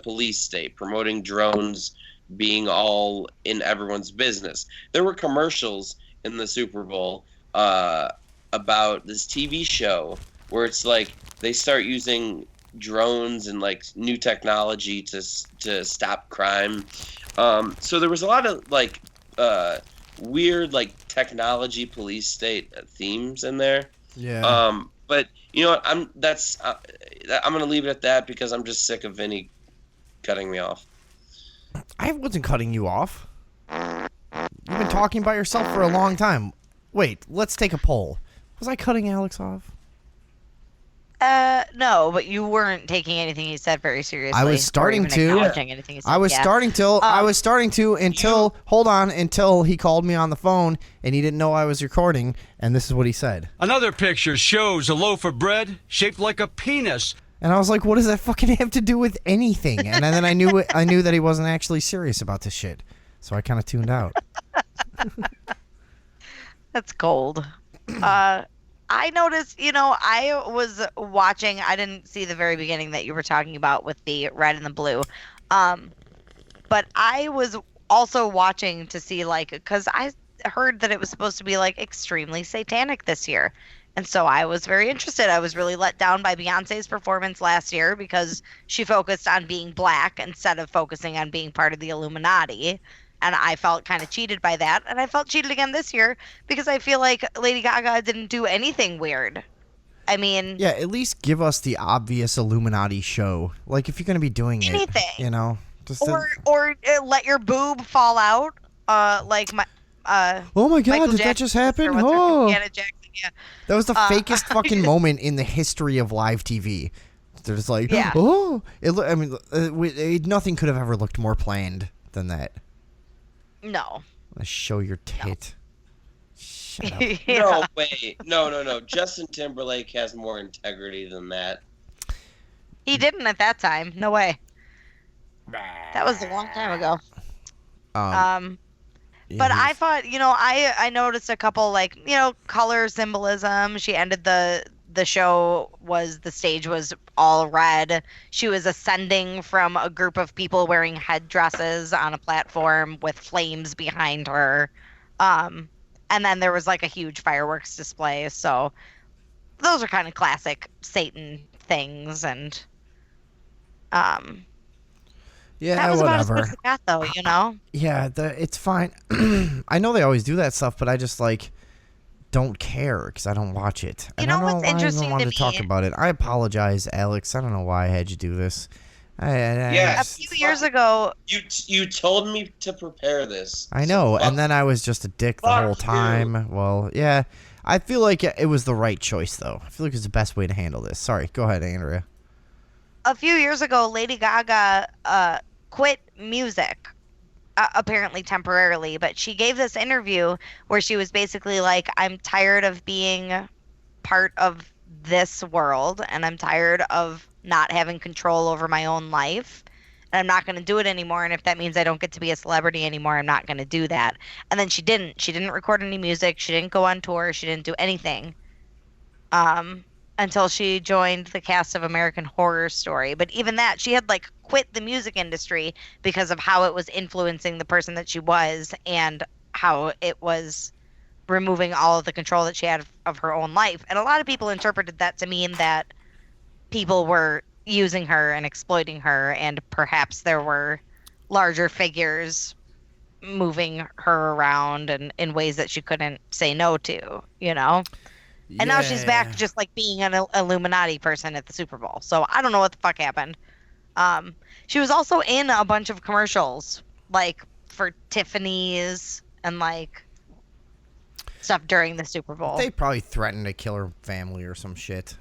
police state, promoting drones being all in everyone's business. There were commercials in the Super Bowl about this TV show where it's like they start using drones and like new technology to stop crime. So there was a lot of like weird like technology police state themes in there. Yeah. But you know what? I'm gonna leave it at that because I'm just sick of Vinny cutting me off. I wasn't cutting you off. You've been talking by yourself for a long time. Wait, let's take a poll. Was I cutting Alex off? No, but you weren't taking anything he said very seriously. I was starting to. Anything he said. I was starting to until he called me on the phone and he didn't know I was recording, and this is what he said. Another picture shows a loaf of bread shaped like a penis. And I was like, what does that fucking have to do with anything? And then I knew that he wasn't actually serious about this shit. So I kind of tuned out. That's cold. I noticed, I was watching, I didn't see the very beginning that you were talking about with the red and the blue. But I was also watching to see, because I heard that it was supposed to be, extremely satanic this year. And so I was very interested. I was really let down by Beyonce's performance last year because she focused on being black instead of focusing on being part of the Illuminati. And I felt kind of cheated by that. And I felt cheated again this year because I feel like Lady Gaga didn't do anything weird. I mean... Yeah, at least give us the obvious Illuminati show. Like, if you're going to be doing anything. It, Just or let your boob fall out. Like my... oh my God, Michael did that Jackson's just happen? sister, Oh. Janet Jackson, yeah. That was the fakest fucking moment in the history of live TV. They're just like, oh. Nothing could have ever looked more planned than that. No. Show your tit. No. Shut up. Yeah. No, wait. No. Justin Timberlake has more integrity than that. He didn't at that time. No way. That was a long time ago. But I thought, I noticed a couple color symbolism. She ended the show the stage was all red. She was ascending from a group of people wearing headdresses on a platform with flames behind her. And then there was a huge fireworks display. So those are kind of classic Satan things. And yeah, that was whatever. about as much as it got, though, Yeah, it's fine. I know they always do that stuff, but I just don't care because I don't watch it. And I don't know why I even wanted to talk about it. I apologize, Alex. I don't know why I had you do this. Yes. A few years ago, you told me to prepare this. I know, and then I was just a dick the whole time. You. Well, yeah. I feel like it was the right choice, though. I feel like it's the best way to handle this. Sorry, go ahead, Andrea. A few years ago, Lady Gaga quit music, apparently temporarily, but she gave this interview where she was basically like, I'm tired of being part of this world, and I'm tired of not having control over my own life, and I'm not going to do it anymore, and if that means I don't get to be a celebrity anymore, I'm not going to do that. And then she didn't record any music, she didn't go on tour, she didn't do anything until she joined the cast of American Horror Story. But even that, she had quit the music industry because of how it was influencing the person that she was and how it was removing all of the control that she had of her own life. And a lot of people interpreted that to mean that people were using her and exploiting her, and perhaps there were larger figures moving her around and in ways that she couldn't say no to, And now she's back just being an Illuminati person at the Super Bowl. So I don't know what the fuck happened. She was also in a bunch of commercials, for Tiffany's and stuff during the Super Bowl. They probably threatened to kill her family or some shit.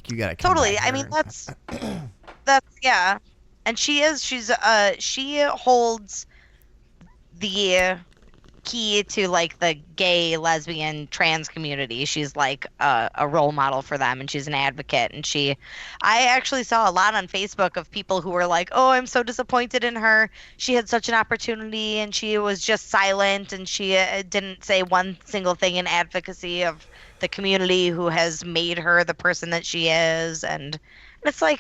You gotta come totally. back I mean, that's yeah. And she holds the key to the gay, lesbian, trans community. She's a role model for them, and she's an advocate. And I actually saw a lot on Facebook of people who were like, oh, I'm so disappointed in her. She had such an opportunity and she was just silent, and she didn't say one single thing in advocacy of the community who has made her the person that she is. And it's I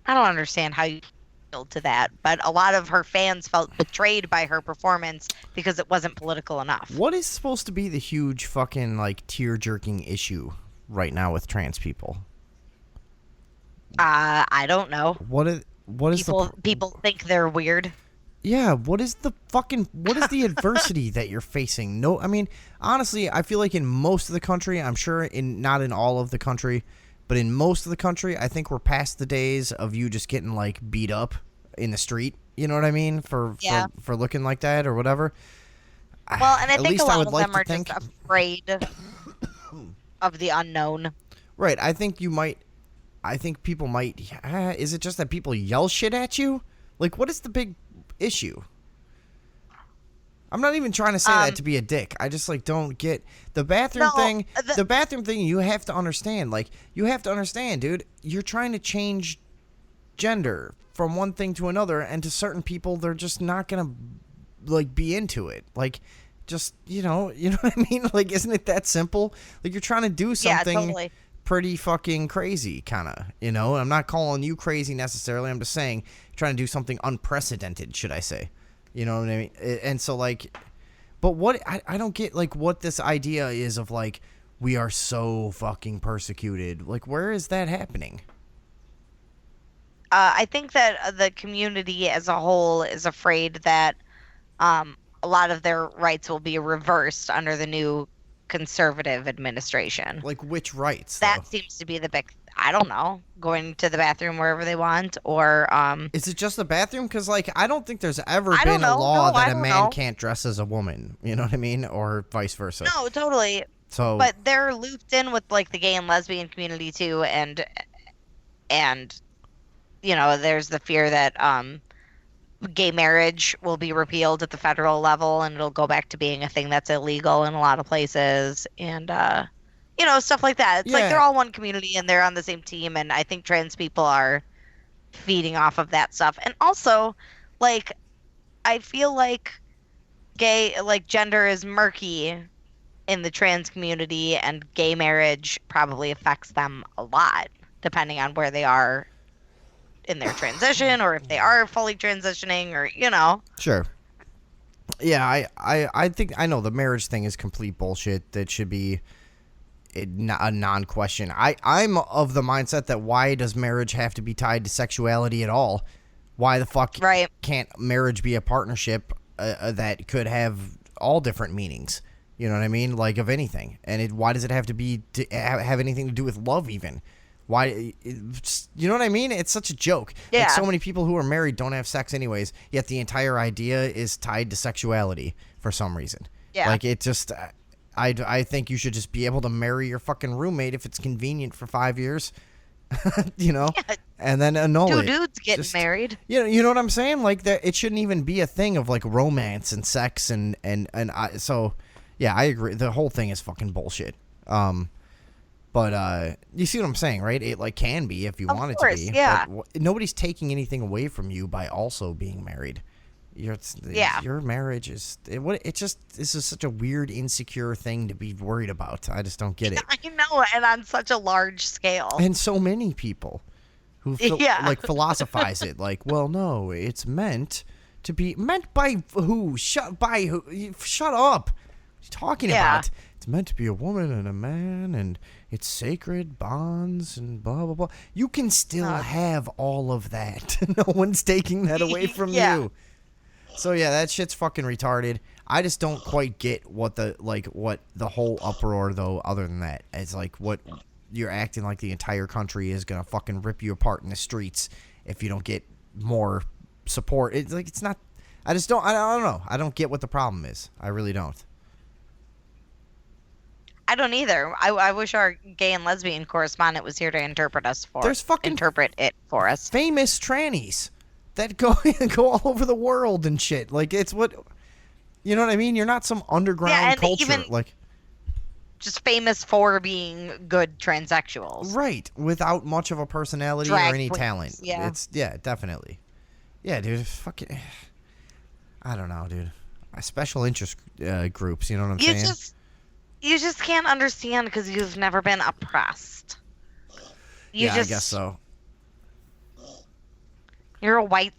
don't understand how you to that, but a lot of her fans felt betrayed by her performance because it wasn't political enough. What is supposed to be the huge fucking tear-jerking issue right now with trans people? I don't know. What is people think they're weird? Yeah, what is the adversity that you're facing? No, I mean, honestly, I feel like in most of the country, I'm sure not in all of the country, but in most of the country, I think we're past the days of you just getting like beat up in the street. You know what I mean? For looking like that or whatever. Well, and I At think least a lot I would of like them to are think. just afraid of the unknown. Right. I think people might. Is it just that people yell shit at you? Like, what is the big issue? I'm not even trying to say that to be a dick. I just like don't get the bathroom thing. The bathroom thing, you have to understand. Like, you have to understand, dude. You're trying to change gender from one thing to another, and to certain people, they're just not gonna like be into it. Like, just you know what I mean? Like, isn't it that simple? Like, you're trying to do something. Yeah, totally. Pretty fucking crazy, kind of, you know? I'm not calling you crazy necessarily. I'm just saying trying to do something unprecedented, should I say. You know what I mean? And so, like, but what, I don't get, like, what this idea is of, like, we are so fucking persecuted. Like, where is that happening? I think that the community as a whole is afraid that a lot of their rights will be reversed under the new conservative administration. Like, which rights? That seems to be the big, I don't know, going to the bathroom wherever they want, or is it just the bathroom? Because, like, I don't think there's ever been a law that a man can't dress as a woman. You know what I mean? Or vice versa. No, totally. So, but they're looped in with like the gay and lesbian community too, and you know, there's the fear that gay marriage will be repealed at the federal level, and it'll go back to being a thing that's illegal in a lot of places, and you know, stuff like that. It's like they're all one community and they're on the same team, and I think trans people are feeding off of that stuff. And also, like, I feel like gender is murky in the trans community, and gay marriage probably affects them a lot depending on where they are in their transition, or if they are fully transitioning, or you know. Sure. Yeah, I think I know the marriage thing is complete bullshit. That should be a non-question. I'm of the mindset that why does marriage have to be tied to sexuality at all? Why the fuck can't marriage be a partnership that could have all different meanings? You know what I mean? Like, of anything. And why does it have to be have anything to do with love even? Why, you know what I mean? It's such a joke. Yeah. Like, so many people who are married don't have sex anyways, yet the entire idea is tied to sexuality for some reason. Yeah. Like, it just, I think you should just be able to marry your fucking roommate if it's convenient for 5 years, you know, and then annul it. Two dudes getting married. You know what I'm saying? Like, that it shouldn't even be a thing of like romance and sex so yeah, I agree. The whole thing is fucking bullshit. But you see what I'm saying, right? It like can be if you want it to be. Yeah. But nobody's taking anything away from you by also being married. Your marriage is this is such a weird, insecure thing to be worried about. I just don't get it. I know, and on such a large scale. And so many people who like philosophize it, like, well, no, it's meant to be meant by who? Shut up! What are you talking about? It's meant to be a woman and a man, and it's sacred bonds and blah, blah, blah. You can still have all of that. No one's taking that away from you. So, yeah, that shit's fucking retarded. I just don't quite get what the whole uproar, though, other than that. It's like what you're acting like the entire country is going to fucking rip you apart in the streets if you don't get more support. It's like, it's not, I don't know. I don't get what the problem is. I really don't. I don't either. I wish our gay and lesbian correspondent was here to interpret it for us. Famous trannies that go all over the world and shit. Like, it's what, you know what I mean? You're not some underground culture. Even like, just famous for being good transsexuals. Right. Without much of a personality or any talent. Yeah. Definitely. Yeah, dude. Fucking, I don't know, dude. Special interest groups, you know what I'm saying? You just can't understand because you've never been oppressed. I guess so. You're a white.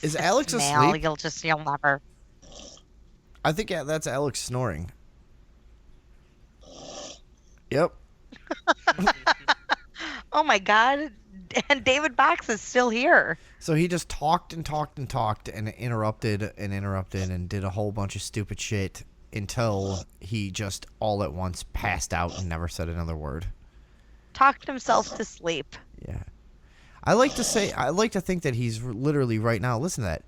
Is Alex male. asleep? You'll never. I think that's Alex snoring. Yep. Oh my God! And David Box is still here. So he just talked and talked and talked and interrupted and did a whole bunch of stupid shit until he just all at once passed out and never said another word. Talked himself to sleep. Yeah. I like to think that he's literally right now. Listen to that.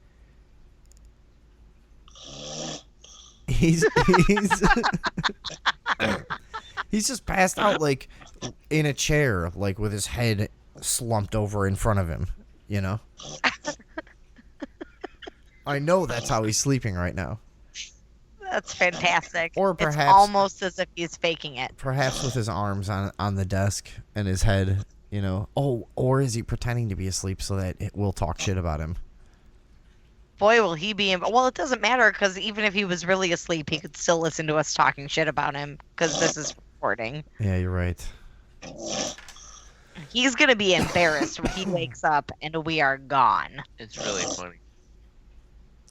He's he's just passed out like in a chair, like with his head slumped over in front of him, you know? I know that's how he's sleeping right now. That's fantastic. Or perhaps it's almost as if he's faking it. Perhaps with his arms on the desk and his head, you know. Oh, or is he pretending to be asleep so that we'll talk shit about him? Boy, will he be well, it doesn't matter, because even if he was really asleep, he could still listen to us talking shit about him, because this is recording. Yeah, you're right. He's going to be embarrassed when he wakes up and we are gone. It's really funny.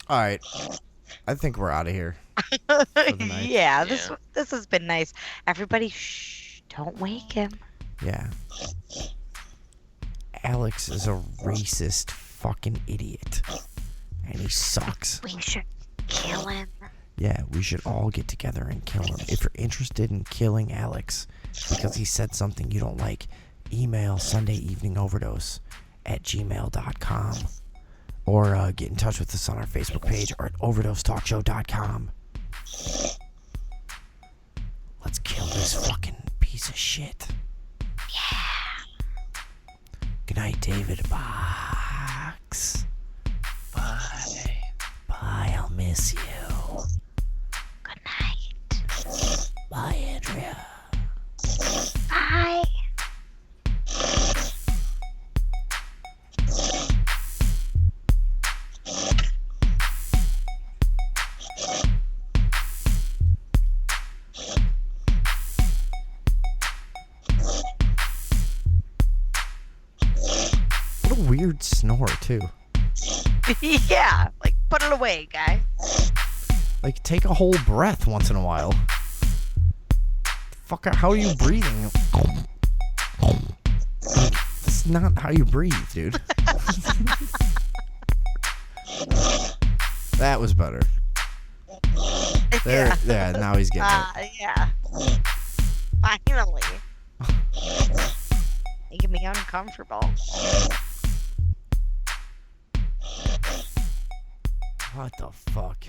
All right. I think we're out of here. Yeah, this has been nice. Everybody, shh, don't wake him. Yeah. Alex is a racist fucking idiot. And he sucks. We should kill him. Yeah, we should all get together and kill him. If you're interested in killing Alex because he said something you don't like, email SundayEveningOverdose@gmail.com or get in touch with us on our Facebook page or at OverdoseTalkShow.com. Let's kill this fucking piece of shit. Yeah. Good night, David Box. Bye. Bye, I'll miss you. Good night. Bye, Andrea. Bye. What a weird snore, too. Yeah, like, put it away, guy. Like, take a whole breath once in a while. Fuck, how are you breathing? That's not how you breathe, dude. That was better. There, yeah, now he's getting it. Yeah. Finally. Making me uncomfortable. What the fuck?